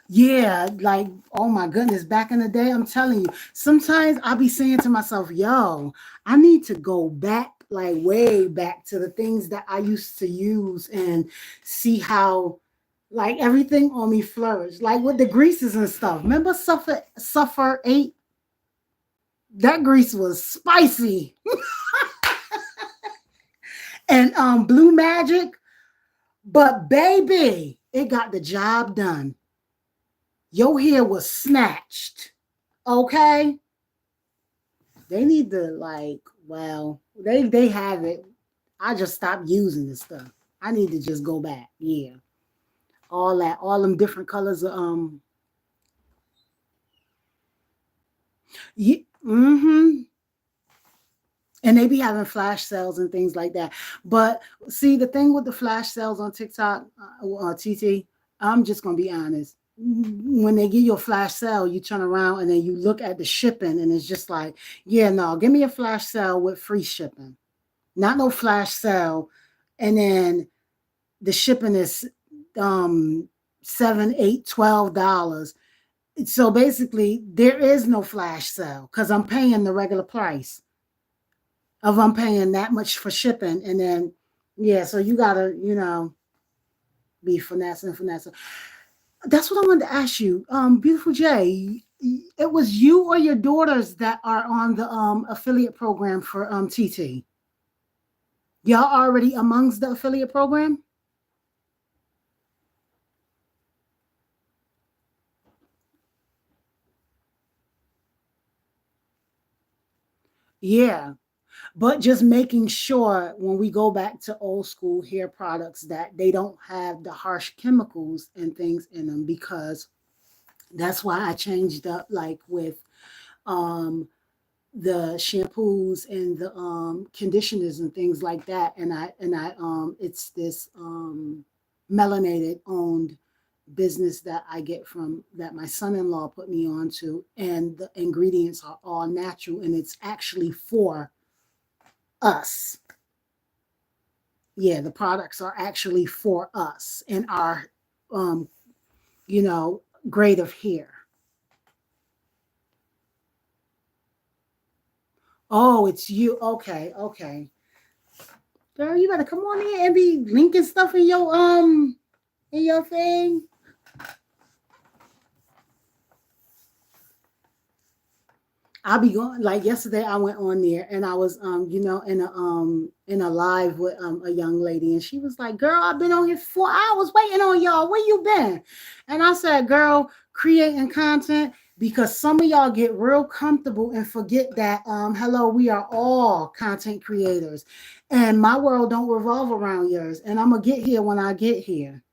yeah, like, oh my goodness, back in the day, I'm telling you, sometimes I'll be saying to myself, yo, I need to go back, like way back to the things that I used to use and see how like everything on me flourished. Like with the greases and stuff. Remember Suffer 8? That grease was spicy. And Blue Magic, but baby, it got the job done. Your hair was snatched. Okay? They need to like, well, they have it. I just stopped using this stuff. I need to just go back. Yeah. All that, all them different colors of yeah, mm-hmm. And they be having flash sales and things like that. But see, the thing with the flash sales on TikTok, TT, I'm just gonna be honest. When they give you a flash sale, you turn around and then you look at the shipping, and it's just like, yeah, no, give me a flash sale with free shipping, not no flash sale, and then the shipping is um $7, $8, $12. So basically, there is no flash sale because I'm paying the regular price of I'm paying that much for shipping, and then yeah, so you gotta be finessing. That's what I wanted to ask you, beautiful Jay. It was you or your daughters that are on the affiliate program for TT. Y'all already amongst the affiliate program? Yeah. But just making sure when we go back to old school hair products that they don't have the harsh chemicals and things in them, because that's why I changed up like with um the shampoos and the conditioners and things like that. And I it's this melanated owned business that I get from that my son-in-law put me on to, and the ingredients are all natural, and it's actually for us. Yeah, the products are actually for us and our um you know grade of hair. Oh, it's you. Okay, okay. Girl, you better come on in and be linking stuff in your thing. I'll be going like yesterday. I went on there and I was in a live with a young lady, and she was like, "Girl, I've been on here 4 hours waiting on y'all. Where you been?" And I said, "Girl, creating content." Because some of y'all get real comfortable and forget that hello, we are all content creators, and my world don't revolve around yours. And I'm gonna get here when I get here,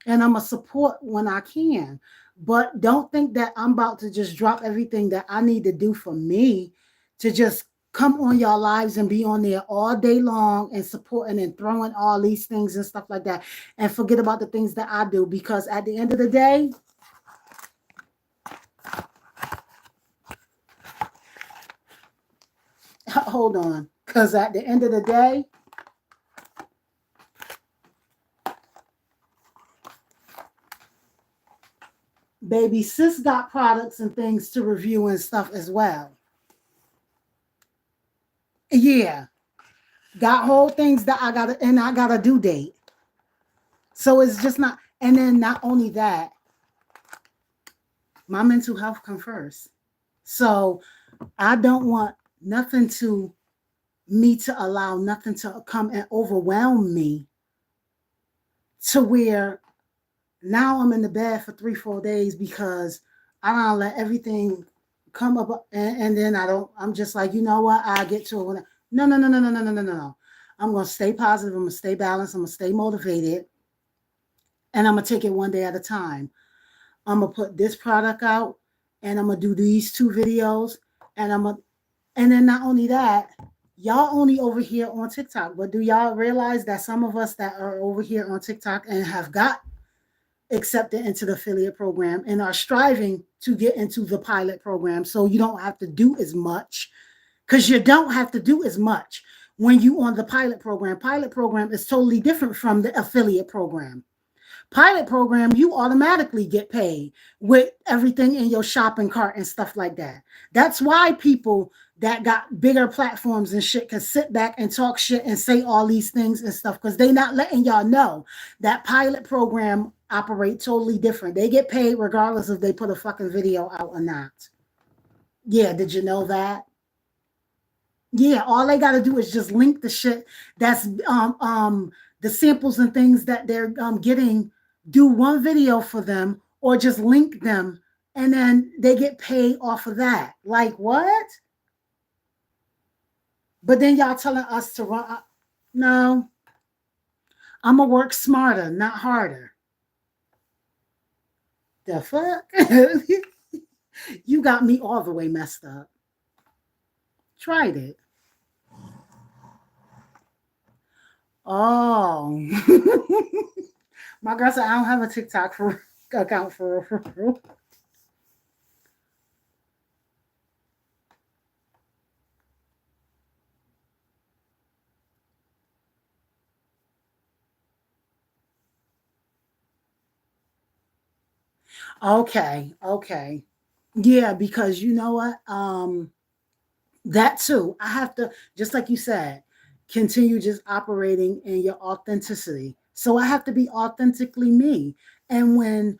and I'm gonna support when I can. But don't think that I'm about to just drop everything that I need to do for me to just come on y'all lives and be on there all day long and supporting and throwing all these things and stuff like that, and forget about the things that I do, because at the end of the day, hold on, because at the end of the day, baby sis got products and things to review and stuff as well. Yeah, got whole things that I got a due date. So it's just not, and then not only that, my mental health come first. So I don't want nothing to me to allow nothing to come and overwhelm me to where now I'm in the bed for 3-4 days because I don't let everything come up, and then I'm just like, you know what, I get to it when no, no, no, no, no, no, no, no, no. I'm gonna stay positive, I'm gonna stay balanced, I'm gonna stay motivated, and I'm gonna take it one day at a time. I'm gonna put this product out, and I'm gonna do these 2 videos, and and then not only that, y'all only over here on TikTok, but do y'all realize that some of us that are over here on TikTok and have got accepted into the affiliate program and are striving to get into the pilot program, so you don't have to do as much, because you don't have to do as much when you on the pilot program. Pilot program is totally different from the affiliate program. Pilot program, you automatically get paid with everything in your shopping cart and stuff like that. That's why people that got bigger platforms and shit can sit back and talk shit and say all these things and stuff, because they not letting y'all know that pilot program operate totally different. They get paid regardless if they put a fucking video out or not. Yeah, did you know that? Yeah, all they got to do is just link the shit that's the samples and things that they're getting, do one video for them, or just link them, and then they get paid off of that. Like what? But then y'all telling us to run. No, I'm gonna work smarter, not harder. The fuck? You got me all the way messed up. Tried it. Oh. My girl said I don't have a TikTok for account for real. Okay, okay. Yeah, because you know what? That too. I have to, just like you said, continue just operating in your authenticity. So I have to be authentically me. And when,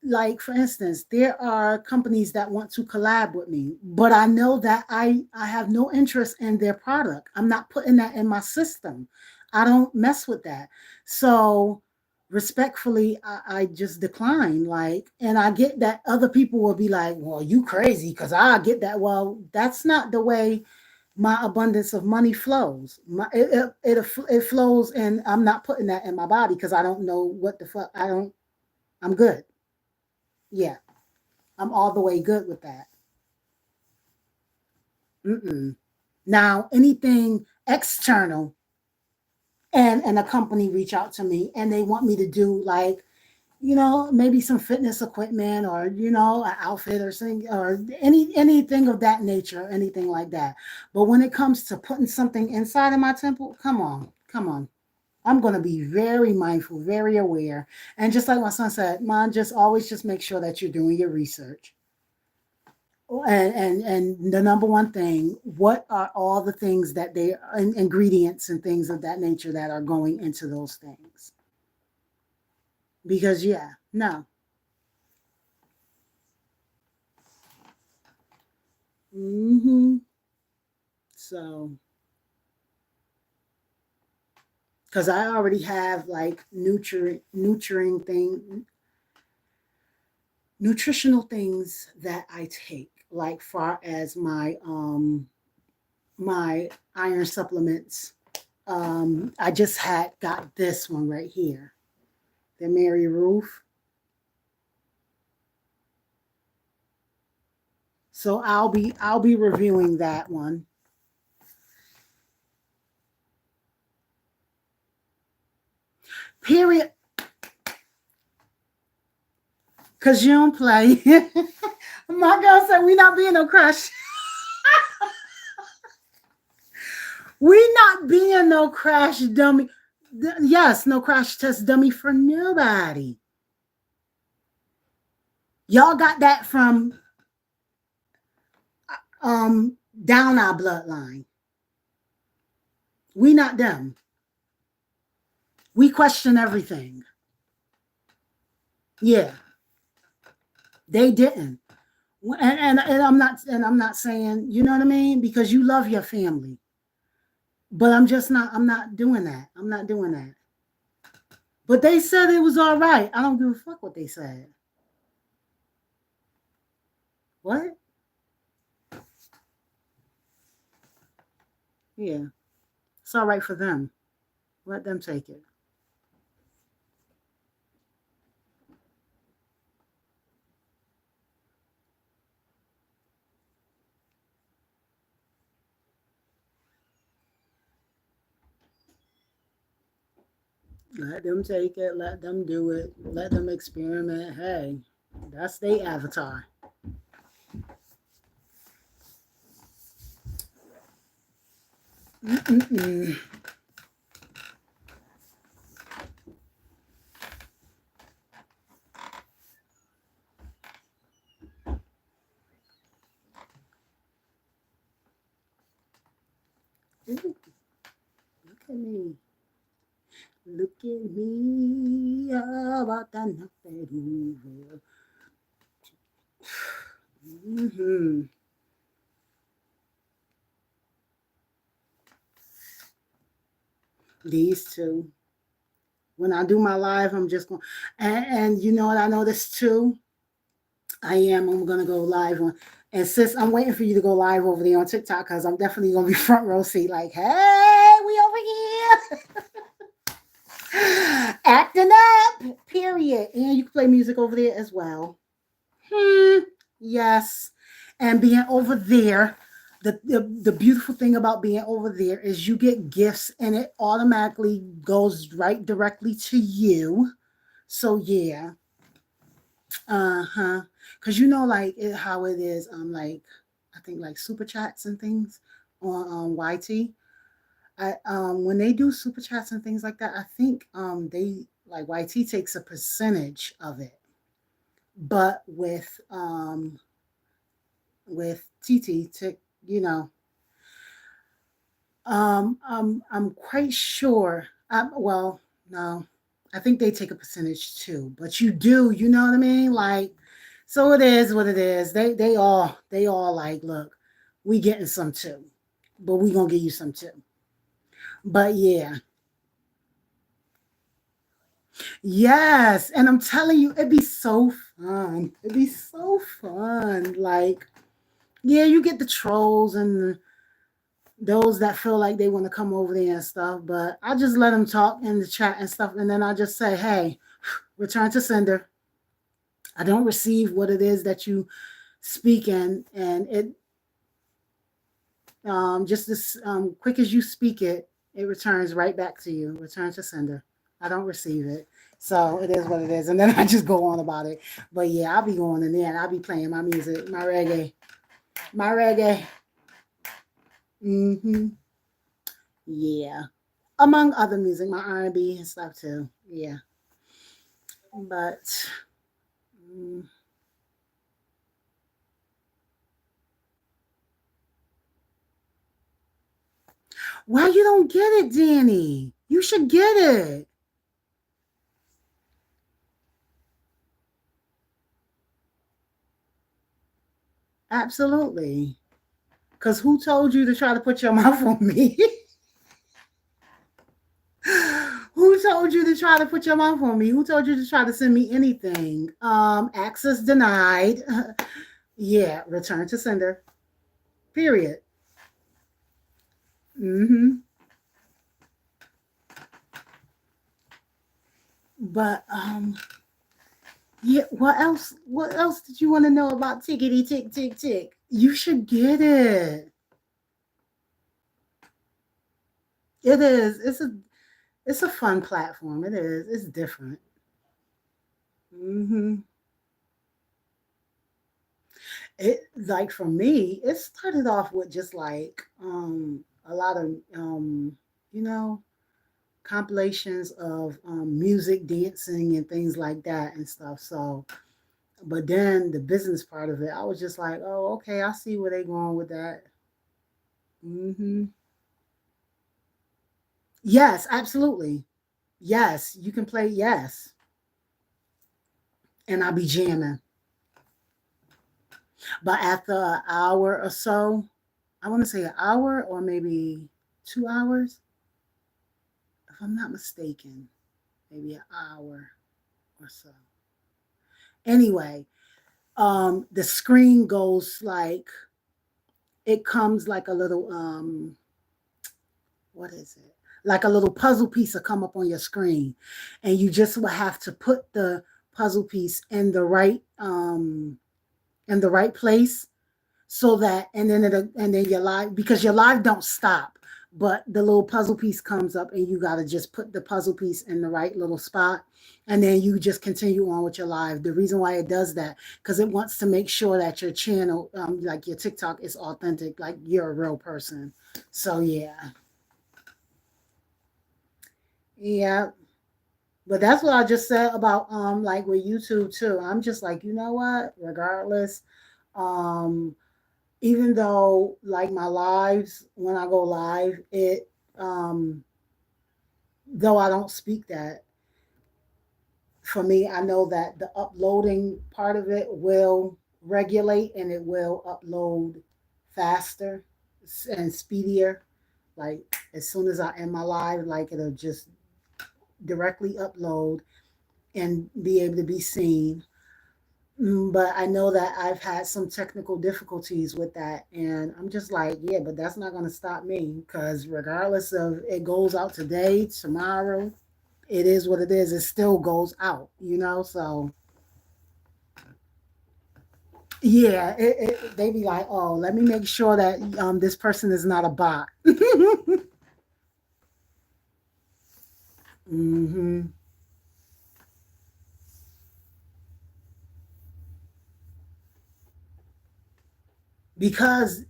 like for instance, there are companies that want to collab with me, but I know that I have no interest in their product. I'm not putting that in my system. I don't mess with that. So respectfully, I just decline. Like, and I get that other people will be like, well, you crazy, because I get that. Well, that's not the way my abundance of money flows. It flows, and I'm not putting that in my body because I don't know what the fuck. I'm good. Yeah, I'm all the way good with that. Mm-mm. Now, anything external, and a company reach out to me and they want me to do, like, maybe some fitness equipment, or an outfit or something, or anything of that nature, anything like that. But when it comes to putting something inside of my temple, come on, come on. I'm going to be very mindful, very aware. And just like my son said, Mom, just always just make sure that you're doing your research. And the number one thing, what are all the things that they ingredients and things of that nature that are going into those things? Because yeah, no. Mm-hmm. So, because I already have like nutritional things that I take, like far as my iron supplements. I just had got this one right here, the Mary Ruth. So I'll be reviewing that one. Period. Cause you don't play. My girl said we not being no crush. We not being no crash dummy. Yes, no crash test dummy for nobody. Y'all got that from down our bloodline. We not them. We question everything. Yeah, they didn't. And I'm not saying, you know what I mean, because you love your family. But I'm not doing that. I'm not doing that. But they said it was all right. I don't give a fuck what they said. What? Yeah. It's all right for them. Let them take it. Let them take it. Let them do it. Let them experiment. Hey, that's their avatar. Mm-mm-mm. Look at me. Look at me. How about that? Mm-hmm. These two. When I do my live, I'm just going. And you know what I noticed too? I'm gonna go live on. And sis, I'm waiting for you to go live over there on TikTok because I'm definitely gonna be front row seat. Like, hey, we over here, acting up. Period. And you can play music over there as well. Yes. And being over there, the beautiful thing about being over there is you get gifts and it automatically goes right directly to you. So yeah. Uh-huh. Cause you know like how it is, like I think like super chats and things on YT. When they do super chats and things like that, I think they like YT takes a percentage of it. But with TT to you know, I'm quite sure. Well, no, I think they take a percentage too. But you do, you know what I mean? Like, so it is what it is. They all like, look, we getting some too, but we gonna give you some too. But yeah, yes, and I'm telling you, it'd be so fun. It'd be so fun. Like, yeah, you get the trolls and those that feel like they want to come over there and stuff, but I just let them talk in the chat and stuff, and then I just say, hey, return to sender. I don't receive what it is that you speak in, and it just as quick as you speak it, it returns right back to you. Return to sender. I don't receive it. So it is what it is. And then I just go on about it. But yeah, I'll be going in there and I'll be playing my music, my reggae. My reggae. Mm-hmm. Yeah. Among other music, my R&B and stuff too. Yeah. But mm, why you don't get it, Danny? You should get it. Absolutely. Because who told you to try to put your mouth on me? Who told you to try to put your mouth on me? Who told you to try to send me anything? Access denied. Yeah, return to sender. Period. Mm-hmm. But yeah, what else? What else did you want to know about tickety tick tick tick? You should get it. It is. It's a It's a fun platform. It is. It's different. Hmm. It like for me, it started off with just like a lot of you know compilations of music, dancing, and things like that and stuff. So, but then the business part of it, I was just like, oh, okay, I see where they're going with that. Hmm. Yes, absolutely. Yes, you can play. Yes, and I'll be jamming. But after an hour or so, I want to say an hour or maybe 2 hours, if I'm not mistaken, maybe an hour or so. Anyway, the screen goes like it comes like a little what is it? Like a little puzzle piece will come up on your screen, and you just will have to put the puzzle piece in the right place so that and then your live because your live don't stop, but the little puzzle piece comes up and you got to just put the puzzle piece in the right little spot, and then you just continue on with your live. The reason why it does that because it wants to make sure that your channel like your TikTok is authentic, like you're a real person. So yeah. Yeah, but that's what I just said about like with YouTube too. I'm just like, you know what, regardless, um even though like my lives when I go live, it um though I don't speak that, for me I know that the uploading part of it will regulate and it will upload faster and speedier. Like as soon as I end my live, like it'll just directly upload and be able to be seen. But I know that I've had some technical difficulties with that. And I'm just like, yeah, but that's not going to stop me because regardless of it goes out today, tomorrow, it is what it is. It still goes out, you know? So, yeah, they be like, oh, let me make sure that this person is not a bot. Hmm. Because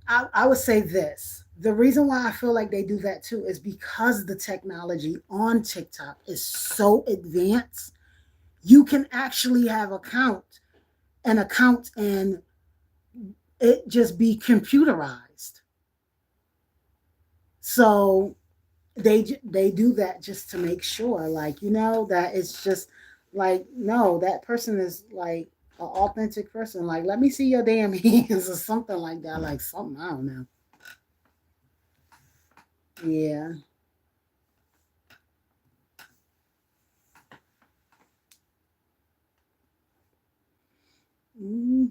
I would say this. The reason why I feel like they do that too is because the technology on TikTok is so advanced. You can actually have an account, and it just be computerized. So they do that just to make sure, like that it's just like no, that person is like an authentic person. Like let me see your damn hands or something like that. Like something I don't know. Yeah. Hmm.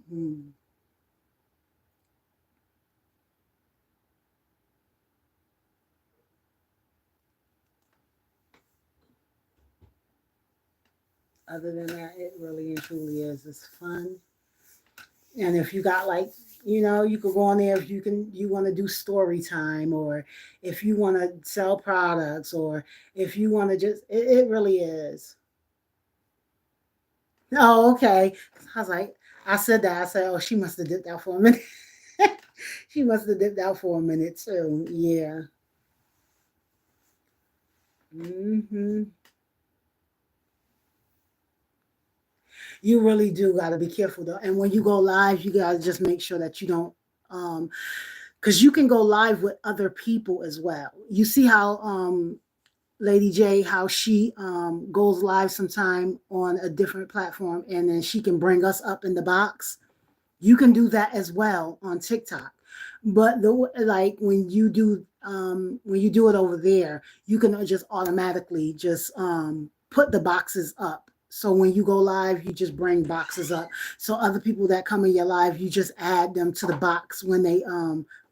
Other than that, it really and truly is. It's fun. And if you got like, you could go on there if you want to do story time, or if you want to sell products, or if you want to just, it really is. Oh, okay. I was like, I said that. I said, oh, she must have dipped out for a minute. She must have dipped out for a minute too. Yeah. Hmm. You really do got to be careful though. And when you go live, you got to just make sure that you don't, um, because you can go live with other people as well. You see how Lady J, how she goes live sometime on a different platform, and then she can bring us up in the box. You can do that as well on TikTok. But the like when you do it over there, you can just automatically just put the boxes up. So when you go live, you just bring boxes up. So other people that come in your live, you just add them to the box when they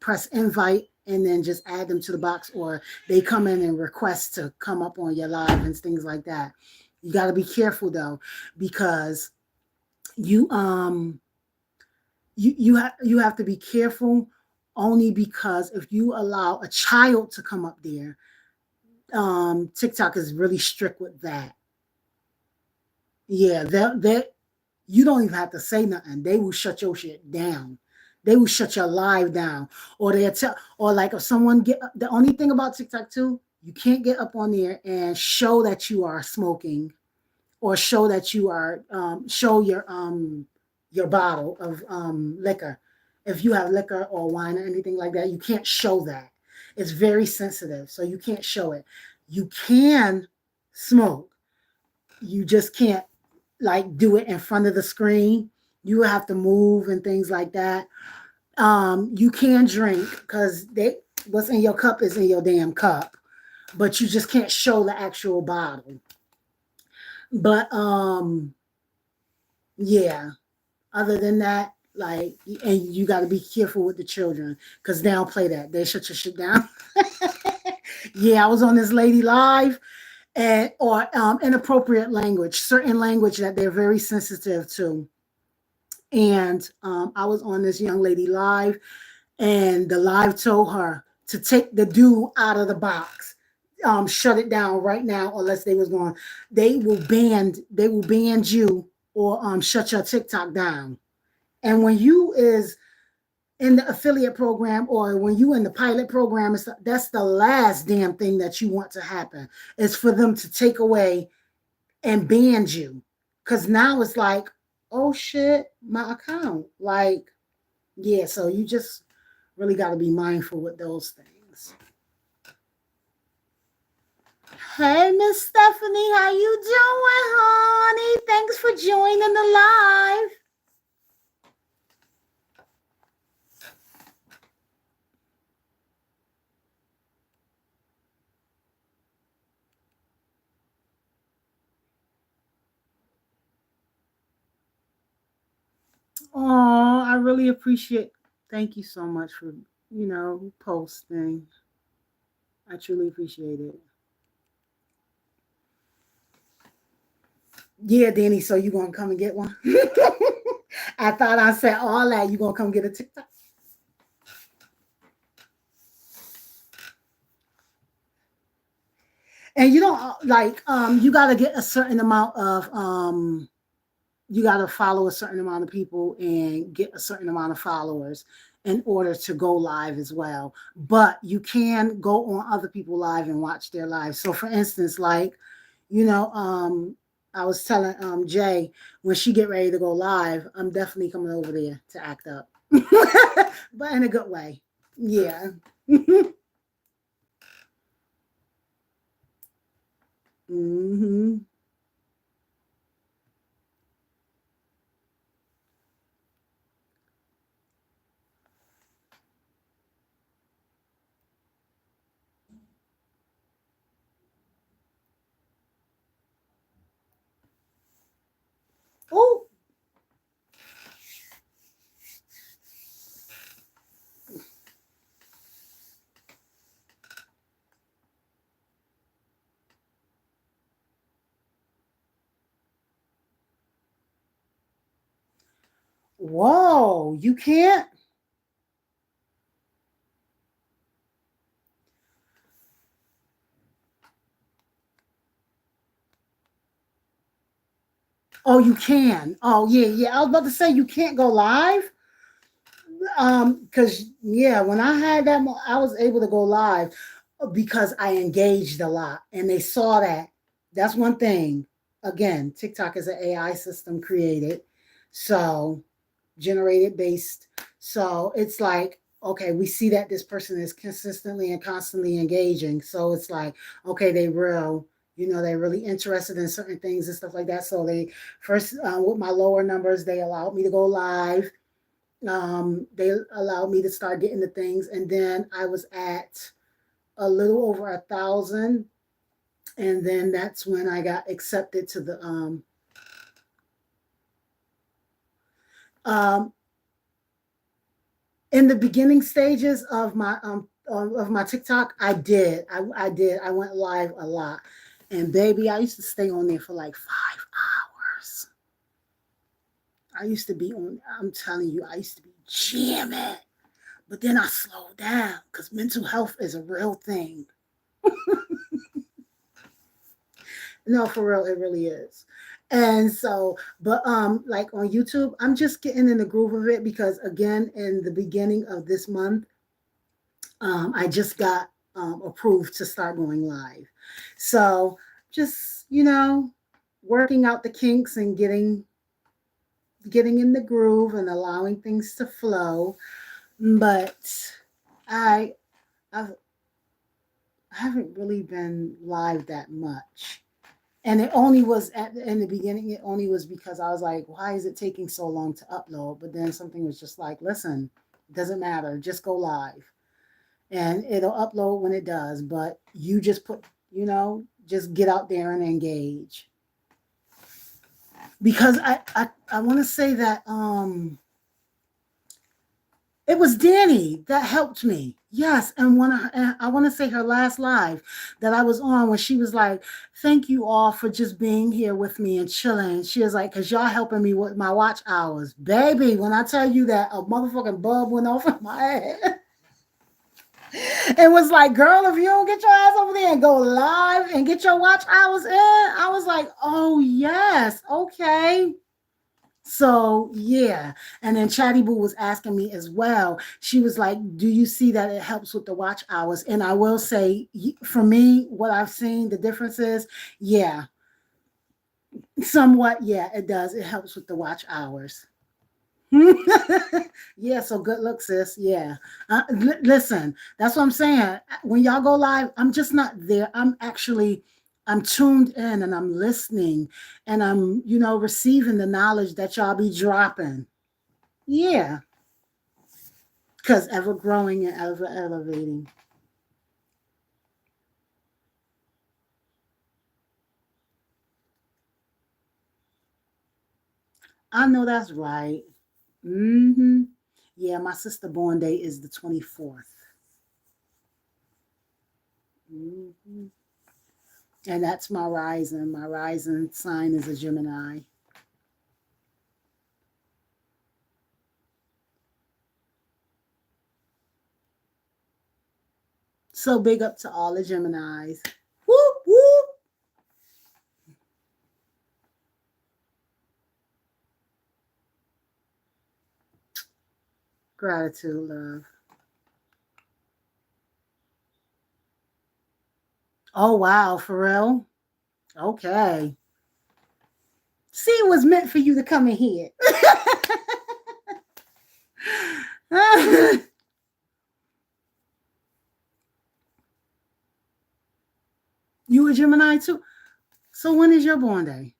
press invite, and then just add them to the box, or they come in and request to come up on your live and things like that. You got to be careful though, because you you have to be careful, only because if you allow a child to come up there, TikTok is really strict with that. Yeah, that you don't even have to say nothing. They will shut your shit down. They will shut your live down. Or they'll tell, or like if someone get the only thing about TikTok too, you can't get up on there and show that you are smoking or show that you are show your bottle of liquor. If you have liquor or wine or anything like that, you can't show that. It's very sensitive, so you can't show it. You can smoke. You just can't like do it in front of the screen. You have to move and things like that. You can drink because they what's in your cup is in your damn cup, but you just can't show the actual bottle. But yeah. Other than that, like, and you got to be careful with the children because they don't play that. They shut your shit down. Yeah, I was on this lady live and or inappropriate language, certain language that they're very sensitive to. And I was on this young lady live, and the live told her to take the dude out of the box, shut it down right now, unless they was going, they will ban you or shut your TikTok down. And when you is in the affiliate program or when you in the pilot program, that's the last damn thing that you want to happen is for them to take away and ban you. Because now it's like, oh shit, my account. Like, yeah, so you just really got to be mindful with those things. Hey, Miss Stephanie, how you doing, honey? Thanks for joining the live. Oh, I really appreciate. Thank you so much for posting. I truly appreciate it. Yeah, Danny. So you gonna come and get one? I thought I said all that. You gonna come get a TikTok? And you don't like you gotta get a certain amount of you gotta follow a certain amount of people and get a certain amount of followers in order to go live as well. But you can go on other people live and watch their lives. So for instance, like, you know, I was telling Jay when she get ready to go live, I'm definitely coming over there to act up. But in a good way. Yeah. Hmm. Oh, whoa, you can't? Oh, you can. Oh, yeah, yeah. I was about to say you can't go live. Because yeah, when I had that, I was able to go live because I engaged a lot, and they saw that. That's one thing. Again, TikTok is an AI system created, so generated based. So it's like, okay, we see that this person is consistently and constantly engaging. So it's like, okay, they real. They're really interested in certain things and stuff like that. So they first, with my lower numbers, they allowed me to go live. They allowed me to start getting the things, and then I was at a little over 1,000, and then that's when I got accepted to the um in the beginning stages of my TikTok. I did. I went live a lot, and baby, I used to stay on there for like 5 hours. I used to be on. I'm telling you, I used to be jamming. But then I slowed down because mental health is a real thing. No, for real, it really is. And so, but like on YouTube, I'm just getting in the groove of it because again, in the beginning of this month, I just got approved to start going live. So just, working out the kinks and getting in the groove and allowing things to flow. But I I've, I haven't really been live that much. And it only was in the beginning, it only was because I was like, why is it taking so long to upload? But then something was just like, listen, it doesn't matter, just go live. And it'll upload when it does. But you just just get out there and engage. Because I want to say that it was Danny that helped me. Yes, and I want to say her last live that I was on when she was like, "Thank you all for just being here with me and chilling." She was like, "Cause y'all helping me with my watch hours, baby." When I tell you that a motherfucking bulb went off in my head, it was like, "Girl, if you don't get your ass over there and go live and get your watch hours in," I was like, "Oh yes, okay." So yeah, and then Chatty Boo was asking me as well. She was like, "Do you see that it helps with the watch hours?" And I will say, for me, what I've seen, the difference is, yeah, somewhat, yeah, it does. It helps with the watch hours. Yeah, so good luck, sis. Yeah, listen, that's what I'm saying. When y'all go live, I'm just not there. I'm tuned in and I'm listening and I'm, receiving the knowledge that y'all be dropping. Yeah, because ever growing and ever elevating. I know that's right. Mm-hmm. Yeah, my sister born day is the 24th. Mm-hmm. And that's my rising. My rising sign is a Gemini. So big up to all the Geminis. Whoop, whoop. Gratitude, love. Oh, wow, for real? Okay. See, it was meant for you to come in here. You a Gemini too? So when is your born day?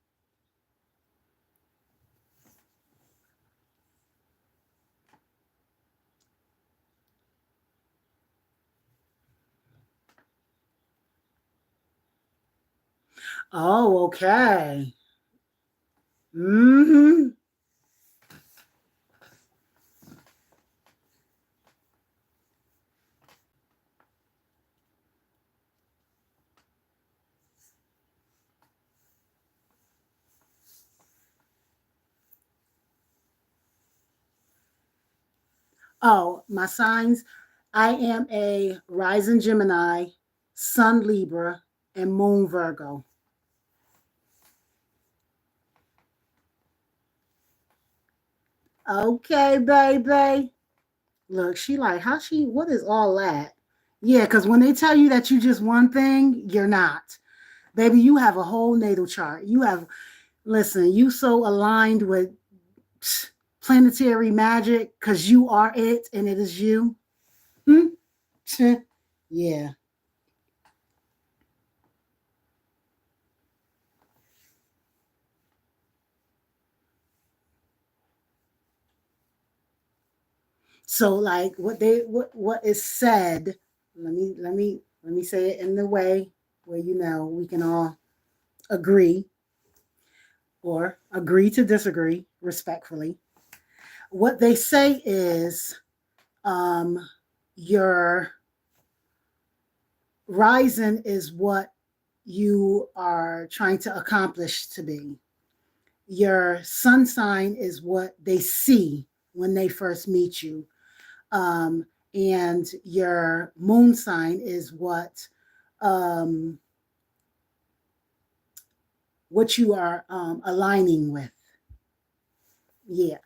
Oh, okay. Mm-hmm. Oh, my signs. I am a rising Gemini, Sun Libra, and Moon Virgo. Okay, baby. Look, she like, what is all that? Yeah, because when they tell you that you just one thing, you're not. Baby, you have a whole natal chart. Listen, you so aligned with planetary magic because you are it and it is you. Hmm? Yeah. So like what is said, let me say it in the way where we can all agree or agree to disagree respectfully. What they say is um your rising is what you are trying to accomplish to be. Your sun sign is what they see when they first meet you. Um, and your moon sign is what um, what you are aligning with. Yeah.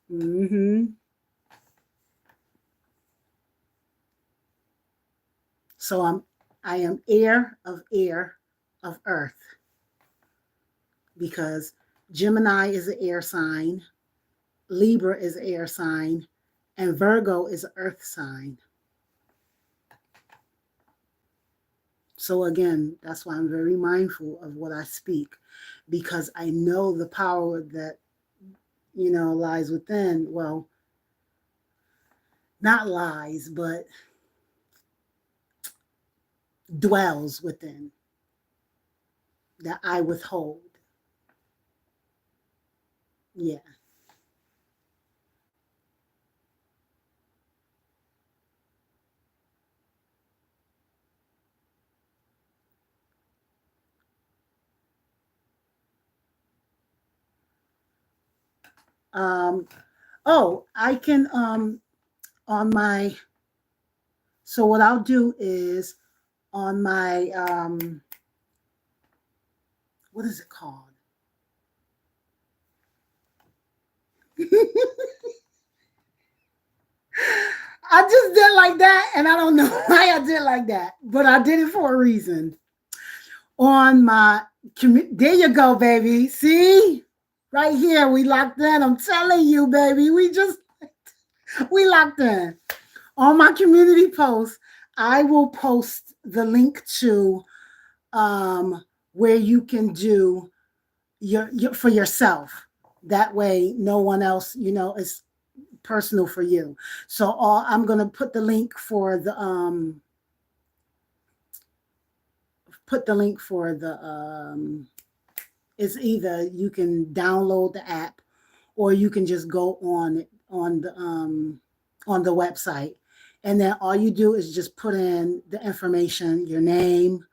Hmm. So I am air of earth because Gemini is an air sign, Libra is an air sign, and Virgo is an earth sign. So again, that's why I'm very mindful of what I speak because I know the power that lies within. Well, not lies, but dwells within that I withhold. Yeah. Um, oh, I can on my so what I'll do is on my what is it called? I just did like that, and I don't know why I did like that, but I did it for a reason. On my there you go, baby. See, right here, we locked in. I'm telling you, baby, we locked in. On my community post, I will post the link to where you can do your for yourself. That way, no one else, is personal for you. So I'm gonna put the link for the it's either you can download the app or you can just go on the website, and then all you do is just put in the information, your name,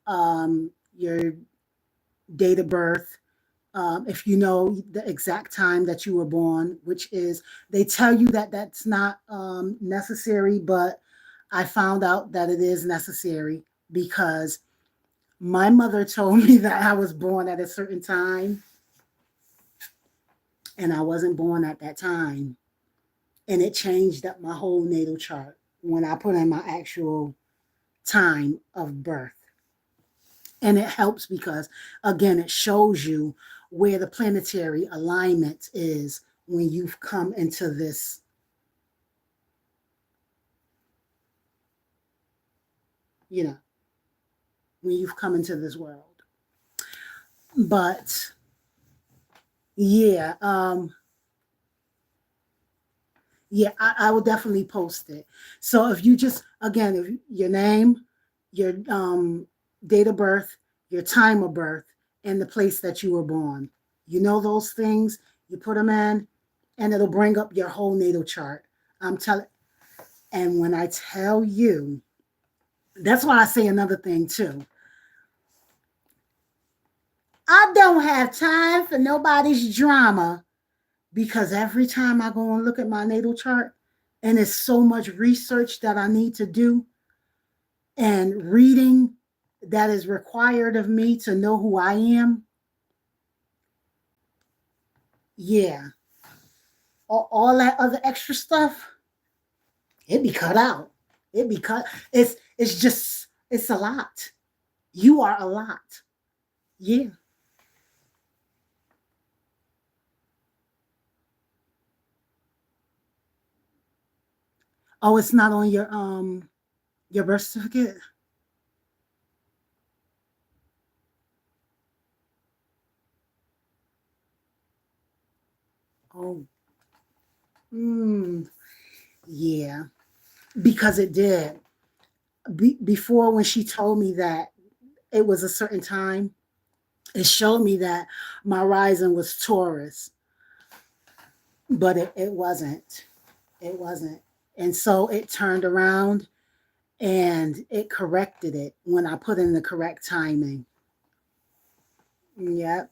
your date of birth, if you know the exact time that you were born, which is, they tell you that that's not necessary, but I found out that it is necessary because my mother told me that I was born at a certain time and I wasn't born at that time. And it changed up my whole natal chart when I put in my actual time of birth. And it helps because, again, it shows you where the planetary alignment is when you've come into this, you know, when you've come into this world. But yeah, yeah, I will definitely post it. So if you just, again, if your name, your date of birth, your time of birth, and the place that you were born, those things, you put them in, and it'll bring up your whole natal chart. I'm telling, and when I tell you, that's why I say another thing too. I don't have time for nobody's drama because every time I go and look at my natal chart, and it's so much research that I need to do and reading that is required of me to know who I am. Yeah, all that other extra stuff, it be cut out. It be cut. It's just it's a lot. You are a lot. Yeah. Oh, it's not on your birth certificate. Oh, mm, yeah, because it did. Before, when she told me that it was a certain time, it showed me that my rising was Taurus, but it wasn't. It wasn't. And so it turned around and it corrected it when I put in the correct timing. Yep.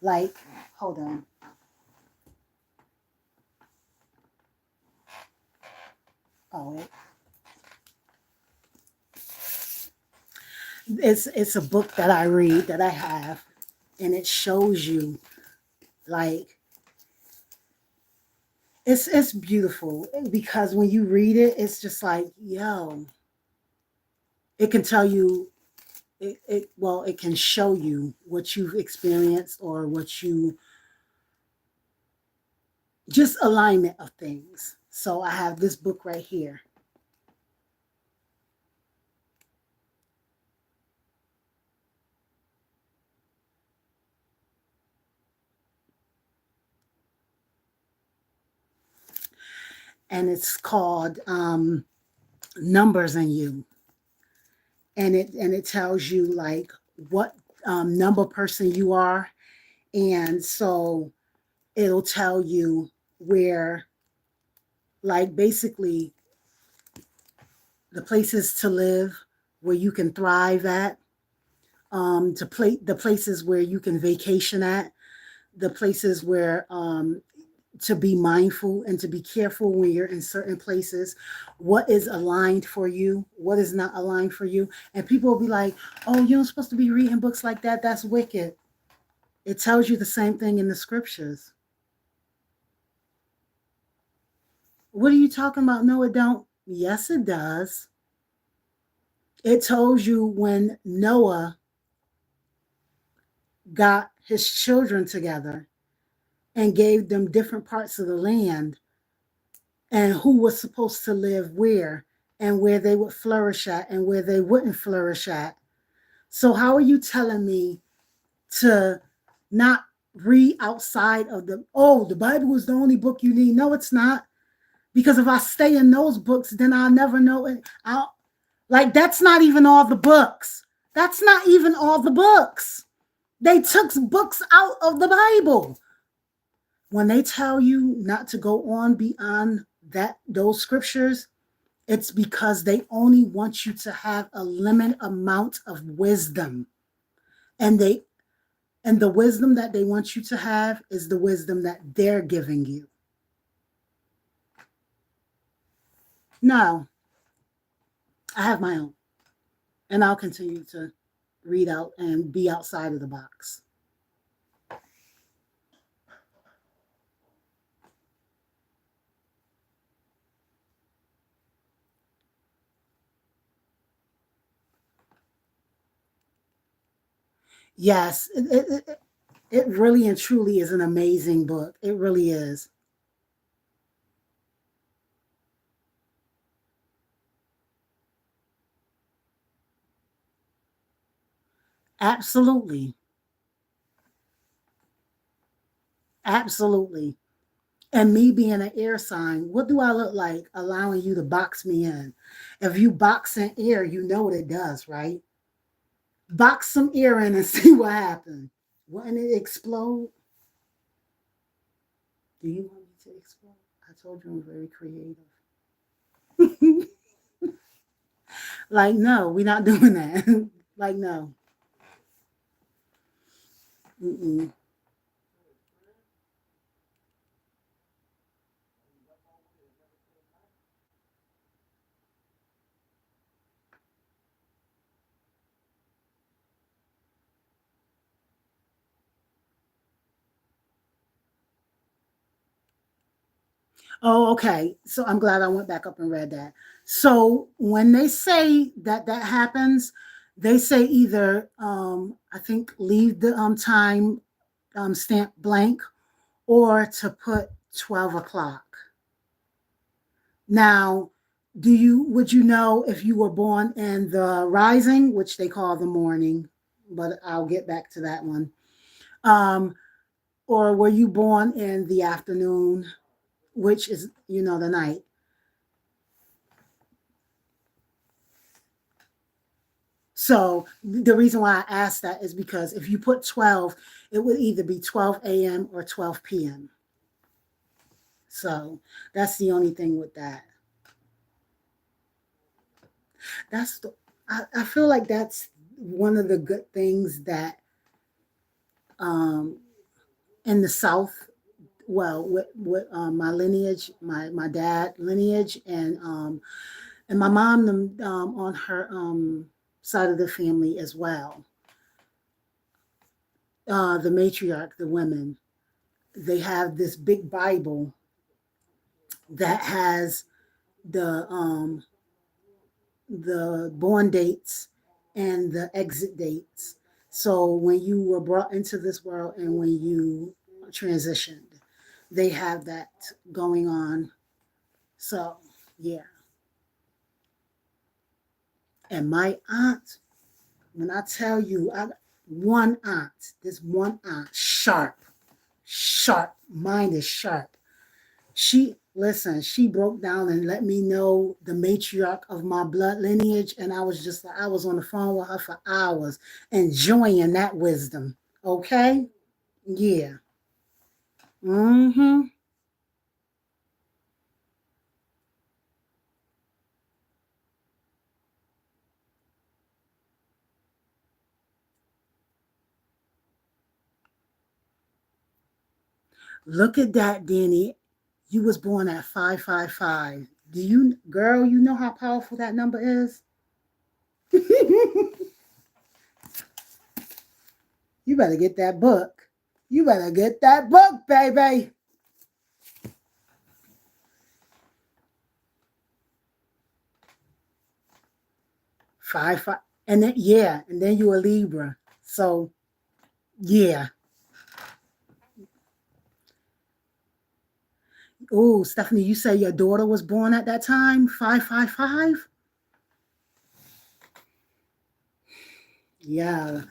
Like, hold on. It's a book that I read that I have, and it shows you like it's beautiful because when you read it, it's just like, yo, it can tell you it can show you what you've experienced or what you just alignment of things. So I have this book right here. And it's called Numbers in You. And it tells you like what number person you are. And so it'll tell you where, like, basically the places to live where you can thrive at, to play the places where you can vacation at, the places where to be mindful and to be careful when you're in certain places, what is aligned for you, what is not aligned for you. And people will be like, oh, you're not supposed to be reading books like that. That's wicked. It tells you the same thing in the scriptures. What are you talking about? No, it don't. Yes, it does. It tells you when Noah got his children together and gave them different parts of the land and who was supposed to live where and where they would flourish at and where they wouldn't flourish at. So, how are you telling me to not read outside of the Bible is the only book you need? No, it's not. Because if I stay in those books, then I'll never know it. Like, that's not even all the books. That's not even all the books. They took books out of the Bible. When they tell you not to go on beyond those scriptures, it's because they only want you to have a limited amount of wisdom. And the wisdom that they want you to have is the wisdom that they're giving you. No, I have my own. And I'll continue to read out and be outside of the box. Yes, it really and truly is an amazing book. It really is. Absolutely. Absolutely. And me being an air sign, what do I look like allowing you to box me in? If you box in air, you know what it does, right? Box some air in and see what happens. Wouldn't it explode? Do you want me to explode? I told you I'm very creative. Like, no, we're not doing that. Like, no. Mm-mm. Oh, okay. So I'm glad I went back up and read that. So when they say that that happens, they say either I think leave the time stamp blank or to put 12 o'clock. Now, would you know if you were born in the rising, which they call the morning, but I'll get back to that one. Um, or were you born in the afternoon, which is, the night? So the reason why I asked that is because if you put 12, it would either be 12 a.m. or 12 p.m. So that's the only thing with that. That's I feel like that's one of the good things that um, in the South, well, with my lineage, my dad lineage, and my mom on her side of the family as well. The matriarch, the women, they have this big Bible that has the um, the born dates and the exit dates. So when you were brought into this world and when you transitioned, they have that going on. So yeah. And my aunt, when I tell you, I one aunt, this one aunt, sharp, sharp, mind is sharp. She listen, she broke down and let me know the matriarch of my blood lineage, and I was just like I was on the phone with her for hours, enjoying that wisdom. Okay, yeah. Mm-hmm. Look at that, Danny. You was born at 555. Do you, girl? You know how powerful that number is. You better get that book. You better get that book, baby. Five, five, and then yeah, and then you a Libra. So yeah. Oh, Stephanie, you say your daughter was born at that time? 555? Yeah.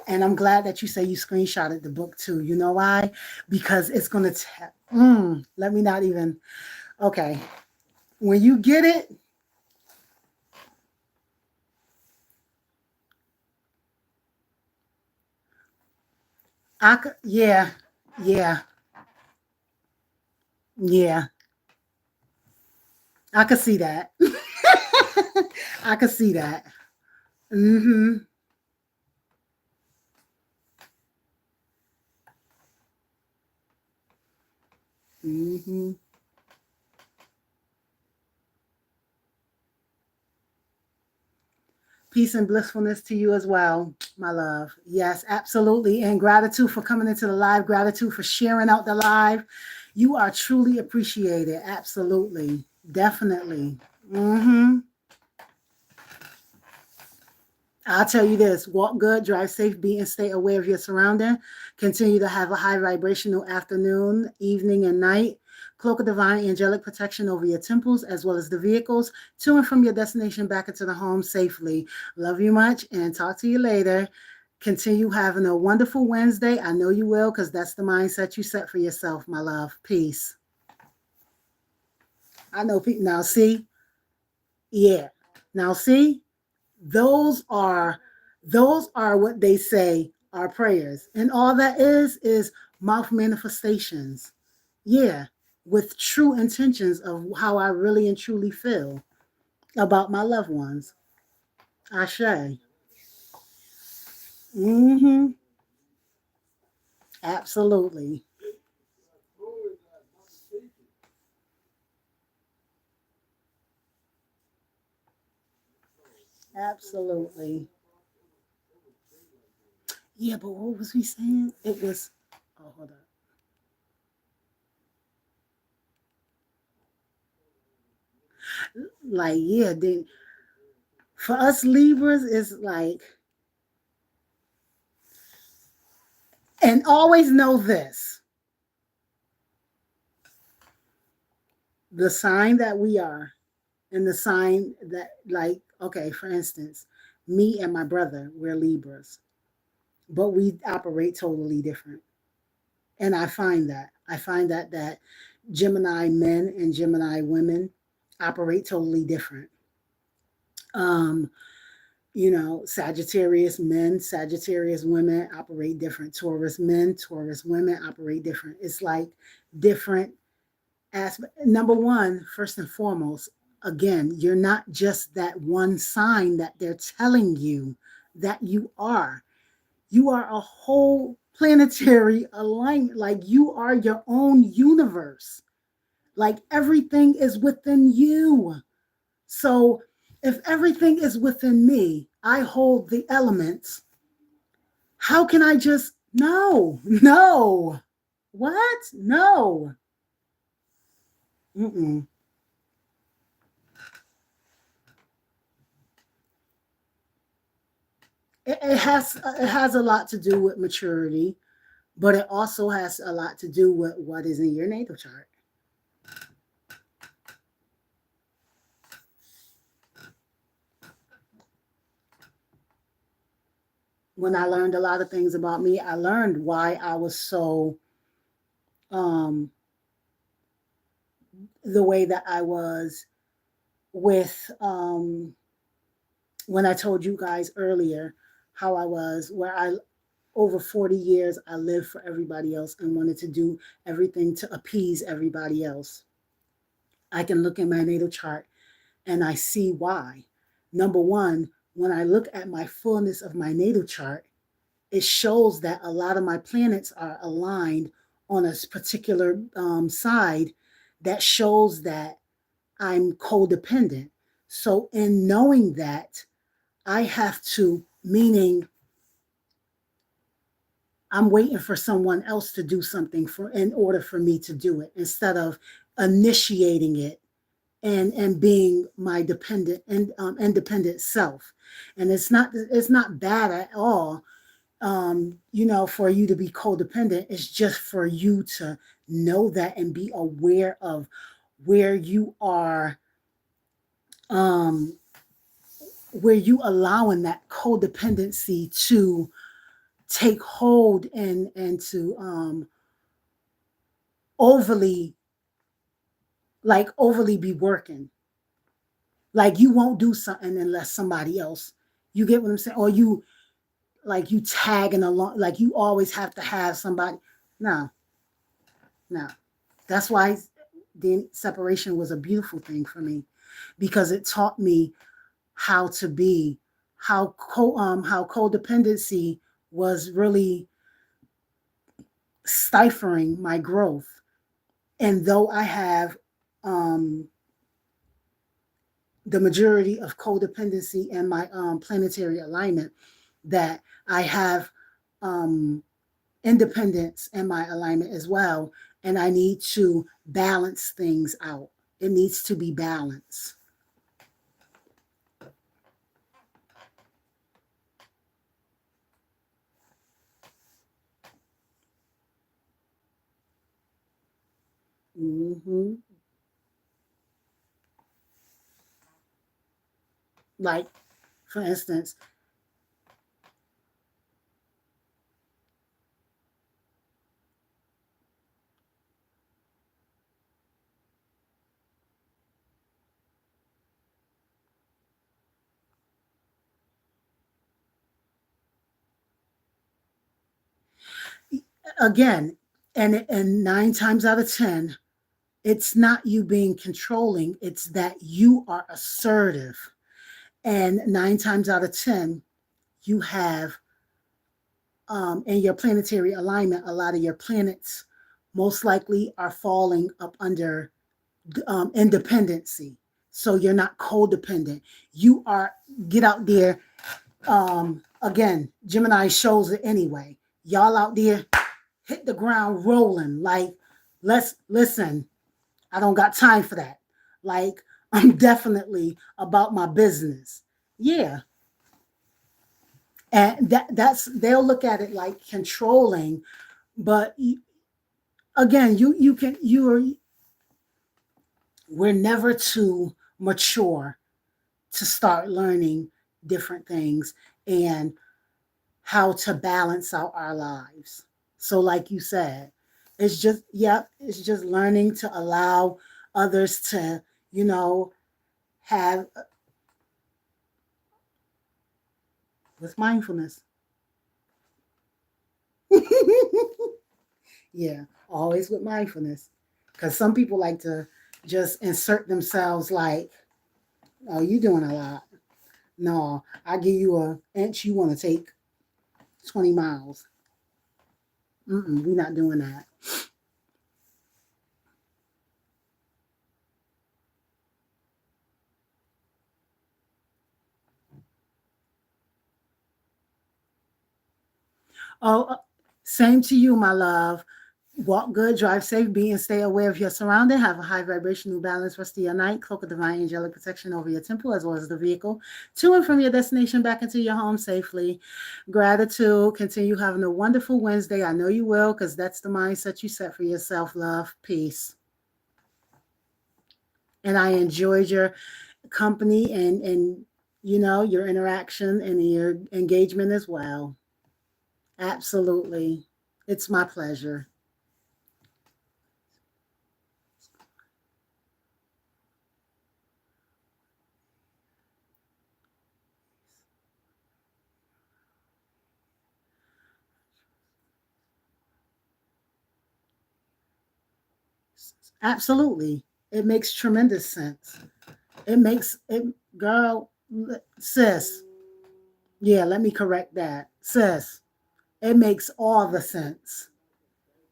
And I'm glad that you say you screenshotted the book too. You know why? Because it's gonna let me not even okay. When you get it, yeah, yeah, yeah. I could see that. I could see that. Mm-hmm. Mm-hmm. Peace and blissfulness to you as well, my love. Yes, absolutely. And gratitude for coming into the live, gratitude for sharing out the live. You are truly appreciated. Absolutely. Definitely. Mm-hmm. I'll tell you this, walk good, drive safe, be and stay aware of your surrounding. Continue to have a high vibrational afternoon, evening, and night. Cloak of divine angelic protection over your temples as well as the vehicles to and from your destination back into the home safely. Love you much and talk to you later. Continue having a wonderful Wednesday. I know you will because that's the mindset you set for yourself, my love. Peace. I know people now see, yeah. Now see, those are what they say are prayers, and all that is mouth manifestations, yeah, with true intentions of how I really and truly feel about my loved ones. Ashe. Mm-hmm. Absolutely. Absolutely. Yeah, but what was we saying? It was, oh, hold on. Like, yeah, for us Libras, it's like, and always know this, the sign that we are and the sign that, like, okay, for instance, me and my brother, we're Libras, but we operate totally different. And I find that Gemini men and Gemini women operate totally different. um Sagittarius men, Sagittarius women operate different. Taurus men, Taurus women operate different. It's like different aspect. Number one, first and foremost, again, you're not just that one sign that they're telling you that you are. You are a whole planetary alignment. Like you are your own universe. Like everything is within you. So If everything is within me, I hold the elements. How can I just, no, no. What? No. Mm-mm. It has a lot to do with maturity, but it also has a lot to do with what is in your natal chart. When I learned a lot of things about me, I learned why I was so um the way that I was with when I told you guys earlier how I was, where I over 40 years I lived for everybody else and wanted to do everything to appease everybody else. I can look in my natal chart and I see why. Number one, when I look at my fullness of my natal chart, it shows that a lot of my planets are aligned on a particular side that shows that I'm codependent. So, in knowing that, I have to, meaning I'm waiting for someone else to do something for in order for me to do it instead of initiating it and being my dependent and independent self. And it's not bad at all, for you to be codependent. It's just for you to know that and be aware of where you are, um, where you allowing that codependency to take hold and to overly overly be working. Like you won't do something unless somebody else. You get what I'm saying? Or you tagging along, like you always have to have somebody. No, no. That's why the separation was a beautiful thing for me, because it taught me how to be, how codependency was really stifling my growth. And though I have um, the majority of codependency in my planetary alignment, that I have um, independence in my alignment as well. And I need to balance things out. It needs to be balanced. Hmm. Like, for instance, again, and 9 times out of 10, it's not you being controlling, it's that you are assertive. And 9 times out of 10, you have in your planetary alignment, a lot of your planets most likely are falling up under independency. So you're not codependent. You are, get out there. Again, Gemini shows it anyway. Y'all out there, hit the ground rolling. Like, let's listen. I don't got time for that. Like, I'm definitely about my business. Yeah. And that's they'll look at it like controlling, but again, you can you're we're never too mature to start learning different things and how to balance out our lives. So, like you said, it's just, yeah, it's just learning to allow others to, you know, have with mindfulness. Yeah, always with mindfulness. Because some people like to just insert themselves like, oh, you doing a lot. No, I give you an inch, you want to take 20 miles. We're not doing that. Oh, same to you, my love. Walk good, drive safe, be and stay aware of your surrounding. Have a high vibrational balance rest of your night. Cloak of divine angelic protection over your temple as well as the vehicle. To and from your destination back into your home safely. Gratitude. Continue having a wonderful Wednesday. I know you will because that's the mindset you set for yourself, love. Peace. And I enjoyed your company and your interaction and your engagement as well. Absolutely. It's my pleasure. Absolutely. It makes tremendous sense. It makes it, girl, sis. Yeah, let me correct that. Sis, it makes all the sense.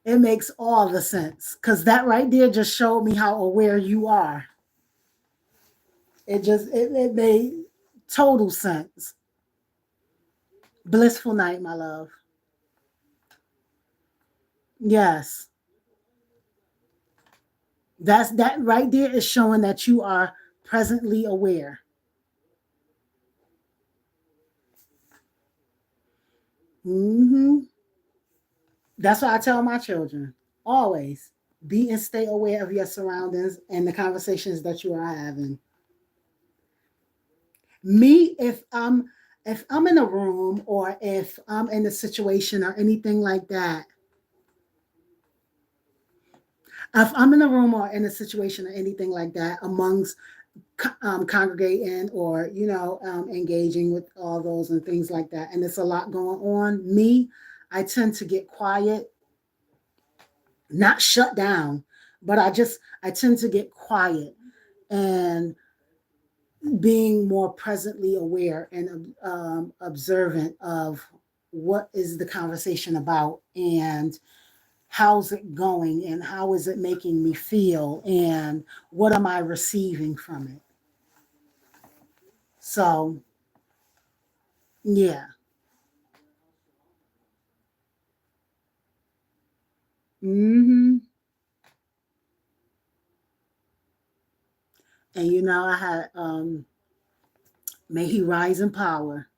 It makes all the sense. Because that right there just showed me how aware you are. It made total sense. Blissful night, my love. Yes. That right there is showing that you are presently aware. Hmm. That's what I tell my children. Always be and stay aware of your surroundings and the conversations that you are having. Me, if I'm in a room or if I'm in a situation or anything like that, if I'm in a room or in a situation or anything like that amongst congregating or engaging with all those and things like that, and it's a lot going on, me, I tend to get quiet, not shut down, but I tend to get quiet and being more presently aware and observant of what is the conversation about and how's it going and how is it making me feel and what am I receiving from it. So yeah. Hmm. And I had may he rise in power,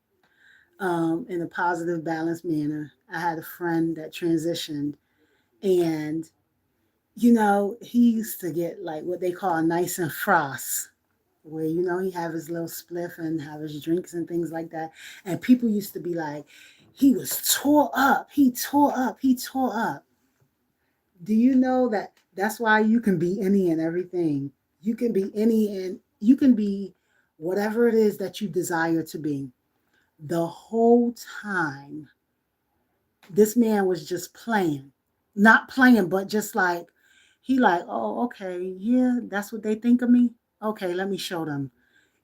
in a positive balanced manner. I had a friend that transitioned, and he used to get like what they call nice and frost, where he have his little spliff and have his drinks and things like that. And people used to be like, he was tore up, he tore up, he tore up. Do you know that that's why you can be any and everything? You can be any and you can be whatever it is that you desire to be. The whole time, this man was just playing, not playing, but just like, oh, okay, yeah, that's what they think of me. Okay, let me show them.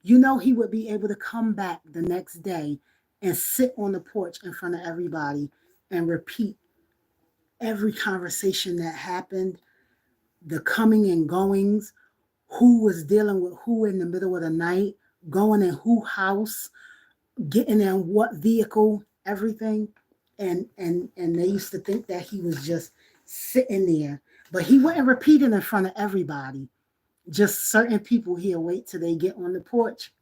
He would be able to come back the next day and sit on the porch in front of everybody and repeat every conversation that happened, the coming and goings, who was dealing with who in the middle of the night, going in who house, getting in what vehicle, everything. And they used to think that he was just sitting there. But he wouldn't repeat it in front of everybody. Just certain people he'll wait till they get on the porch.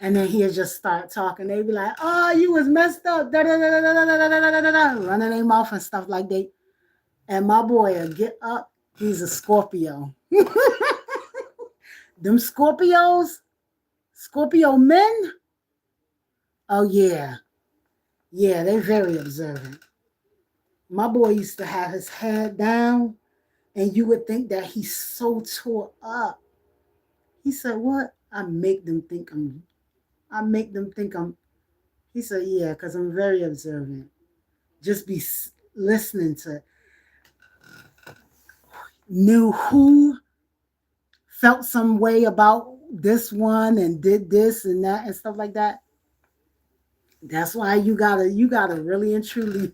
And then he'll just start talking. They'd be like, oh, you was messed up. Da, da, da, da, da, da, da, da, da, da, running their mouth and stuff like that. And my boy will get up. He's a Scorpio. Them Scorpios, Scorpio men, oh yeah. Yeah, they're very observant. My boy used to have his head down, and you would think that he's so tore up. He said, what? I make them think I'm, he said, yeah, because I'm very observant. Just be listening to, knew who felt some way about this one and did this and that and stuff like that. That's why you gotta really and truly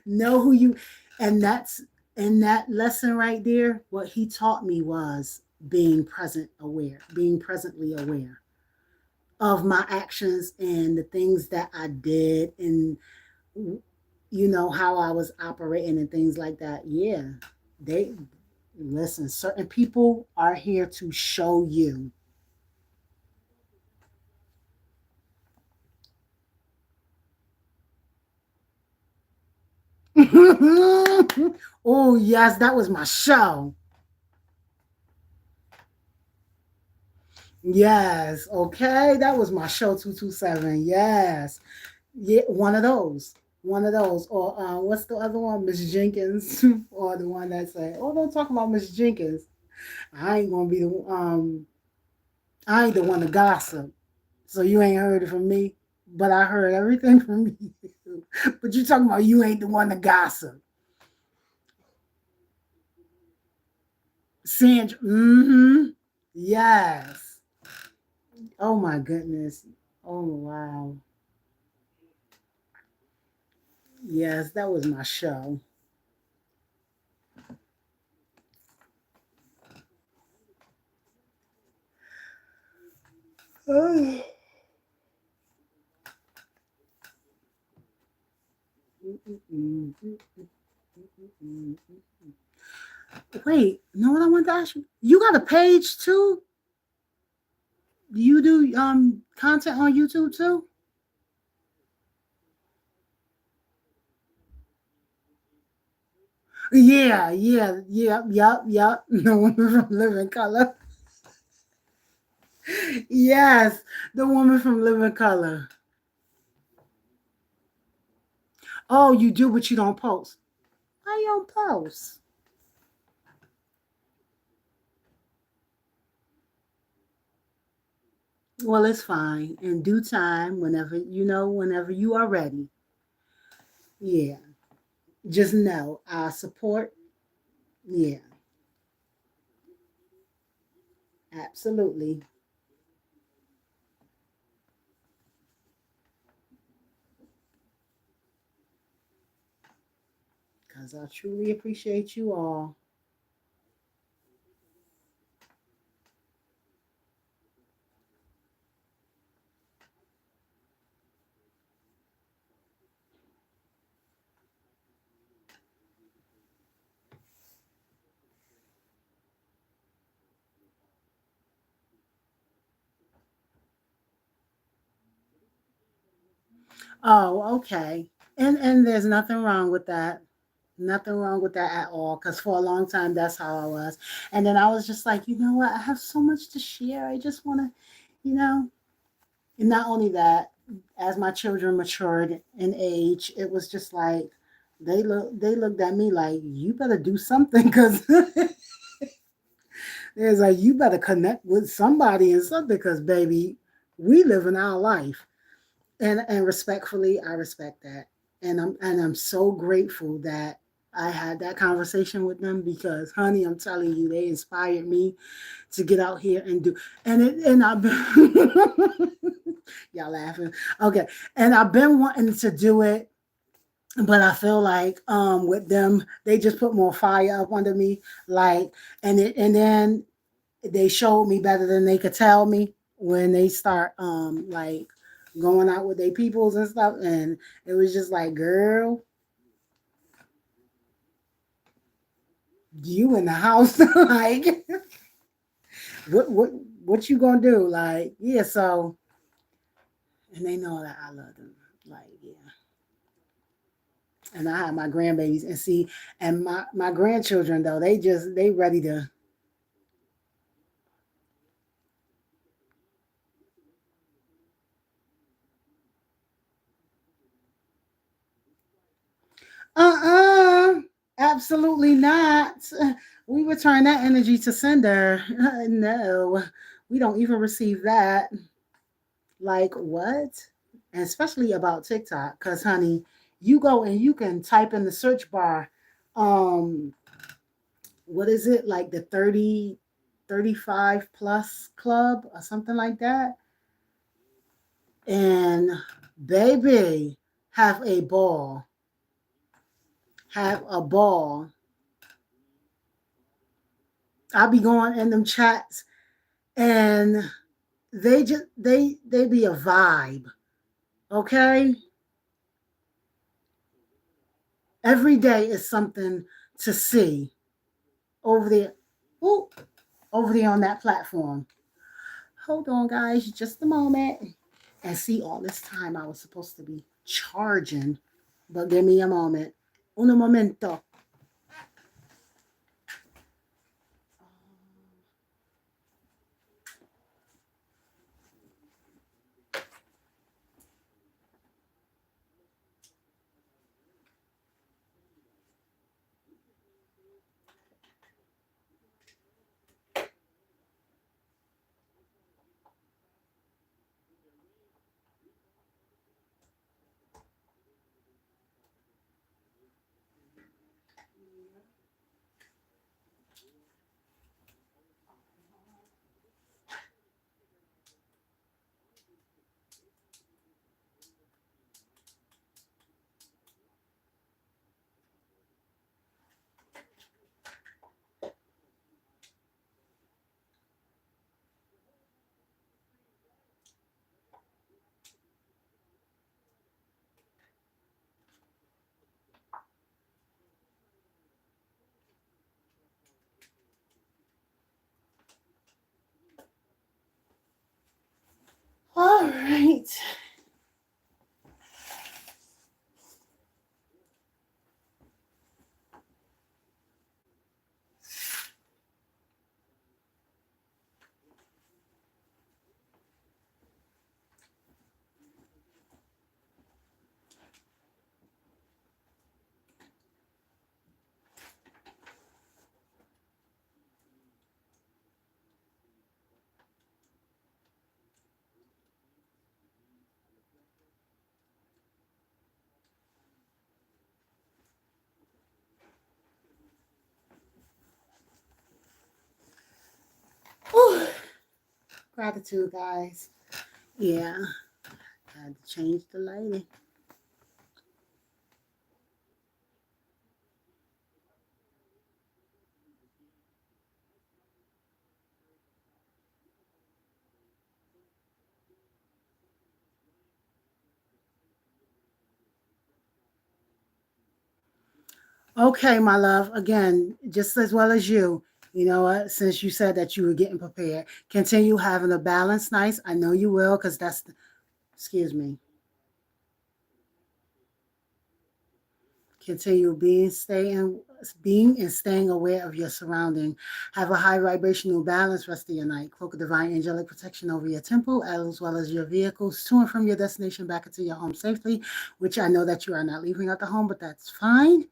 know who you, and that's in that lesson right there, what he taught me was being presently aware of my actions and the things that I did and how I was operating and things like that. Yeah, they listen. Certain people are here to show you. Oh yes, that was my show. Yes, okay, that was my show 227. Yes, yeah, one of those. One of those. Or what's the other one? Miss Jenkins. Or the one that say, "Oh, don't talk about Miss Jenkins. I ain't gonna be the I ain't the one to gossip. So you ain't heard it from me, but I heard everything from you. But you talking about you ain't the one to gossip." Sandra. Mm-hmm. Yes. Oh my goodness. Oh wow. Yes, that was my show. Wait, know what I want to ask you? You got a page too? You do content on YouTube too? Yeah, yeah, yeah, yep, yep. The woman from Living Color. Yes, the woman from Living Color. Oh, you do, but you don't post. Why you don't post? Well, it's fine. In due time, whenever you are ready. Yeah. Just know our support. Yeah, absolutely. Because I truly appreciate you all. Oh, okay. And there's nothing wrong with that. Nothing wrong with that at all. Because for a long time, that's how I was. And then I was just like, you know what? I have so much to share. I just want to, you know. And not only that, as my children matured in age, it was just like they looked at me like, you better do something, because it's like you better connect with somebody and something, because baby, we live in our life. And respectfully, I respect that. And I'm so grateful that I had that conversation with them, because honey, I'm telling you, they inspired me to get out here and do. And I've been y'all laughing. Okay. And I've been wanting to do it, but I feel like with them, they just put more fire up under me. Like, and then they showed me better than they could tell me when they start like going out with their peoples and stuff. And it was just like, girl, you in the house. Like, what what you gonna do? Like, yeah, so, and they know that I love them. Like, yeah. And I have my grandbabies, and see, and my grandchildren though, they ready to. Uh-uh. Absolutely not. We return that energy to sender. No, we don't even receive that. Like, what? And especially about TikTok, because honey, you go and you can type in the search bar, um, what is it, like the 35 plus club or something like that? And baby, have a ball. Have a ball. I'll be going in them chats, and they be a vibe. Okay? Every day is something to see over there. Ooh, over there on that platform. Hold on, guys, just a moment. And see, all this time I was supposed to be charging, but give me a moment. Un momento. All right. Whew. Gratitude, guys. Yeah, had to change the lighting. Okay, my love. Again, just as well as you. You know what? Since you said that you were getting prepared, continue having a balanced night. I know you will, because excuse me. Continue being and staying aware of your surrounding. Have a high vibrational balance rest of your night. Cloak of divine angelic protection over your temple as well as your vehicles to and from your destination back into your home safely, which I know that you are not leaving out the home, but that's fine.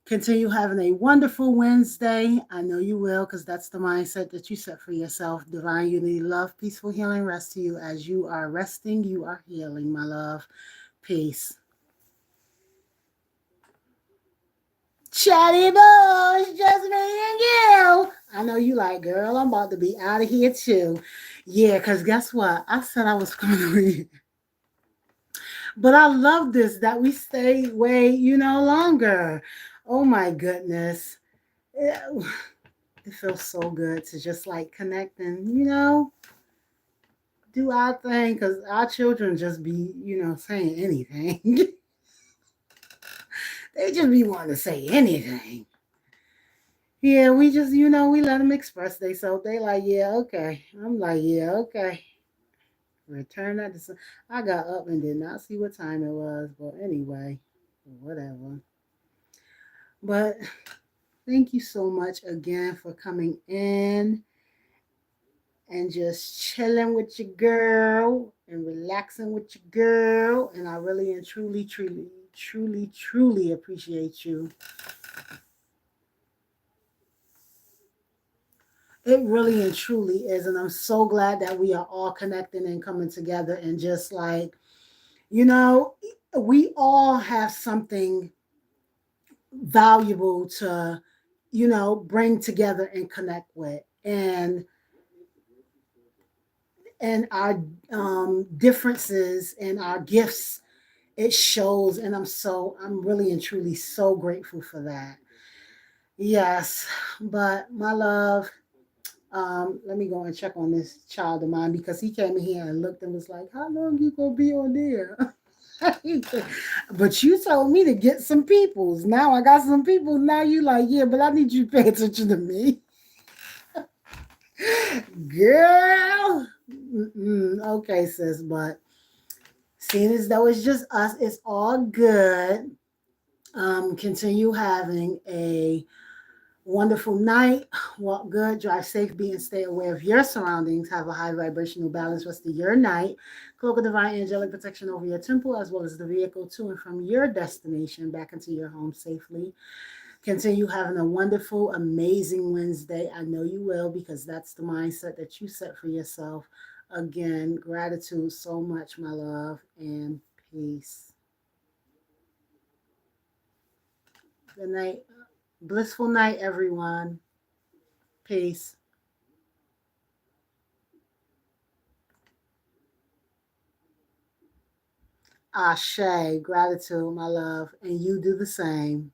Continue having a wonderful Wednesday. I know you will, because that's the mindset that you set for yourself. Divine unity, love, peaceful healing, rest to you. As you are resting, you are healing, my love. Peace. Chatty boys, just me and you. I know you like, girl, I'm about to be out of here too. Yeah, because guess what? I said I was coming to read. But I love this that we stay way, longer. Oh my goodness. It feels so good to just like connect and, do our thing because our children just be, saying anything. They just be wanting to say anything. Yeah, we just, we let them express themselves. They like, yeah, okay. I'm like, yeah, okay. Return that to some. I got up and did not see what time it was, but anyway, whatever. But thank you so much again for coming in and just chilling with your girl and relaxing with your girl. And I really and truly, truly, truly, truly appreciate you. It really and truly is. And I'm so glad that we are all connecting and coming together and just like, you know, we all have something valuable to, bring together and connect with. And our differences and our gifts, it shows. And I'm really and truly so grateful for that. Yes. But my love, let me go and check on this child of mine because he came in here and looked and was like, how long you gonna be on there? But you told me to get some peoples. Now I got some people. Now you like, yeah, but I need you to pay attention to me. Girl. Okay, sis, but seeing as though it's just us, it's all good. Continue having a wonderful night. Walk good, drive safe, be and stay aware of your surroundings. Have a high vibrational balance rest of your night. Cloak of divine angelic protection over your temple as well as the vehicle to and from your destination back into your home safely. Continue having a wonderful, amazing Wednesday. I know you will because that's the mindset that you set for yourself. Again, gratitude so much, my love, and peace. Good night. Blissful night, everyone. Peace. Ashe, gratitude, my love, and you do the same.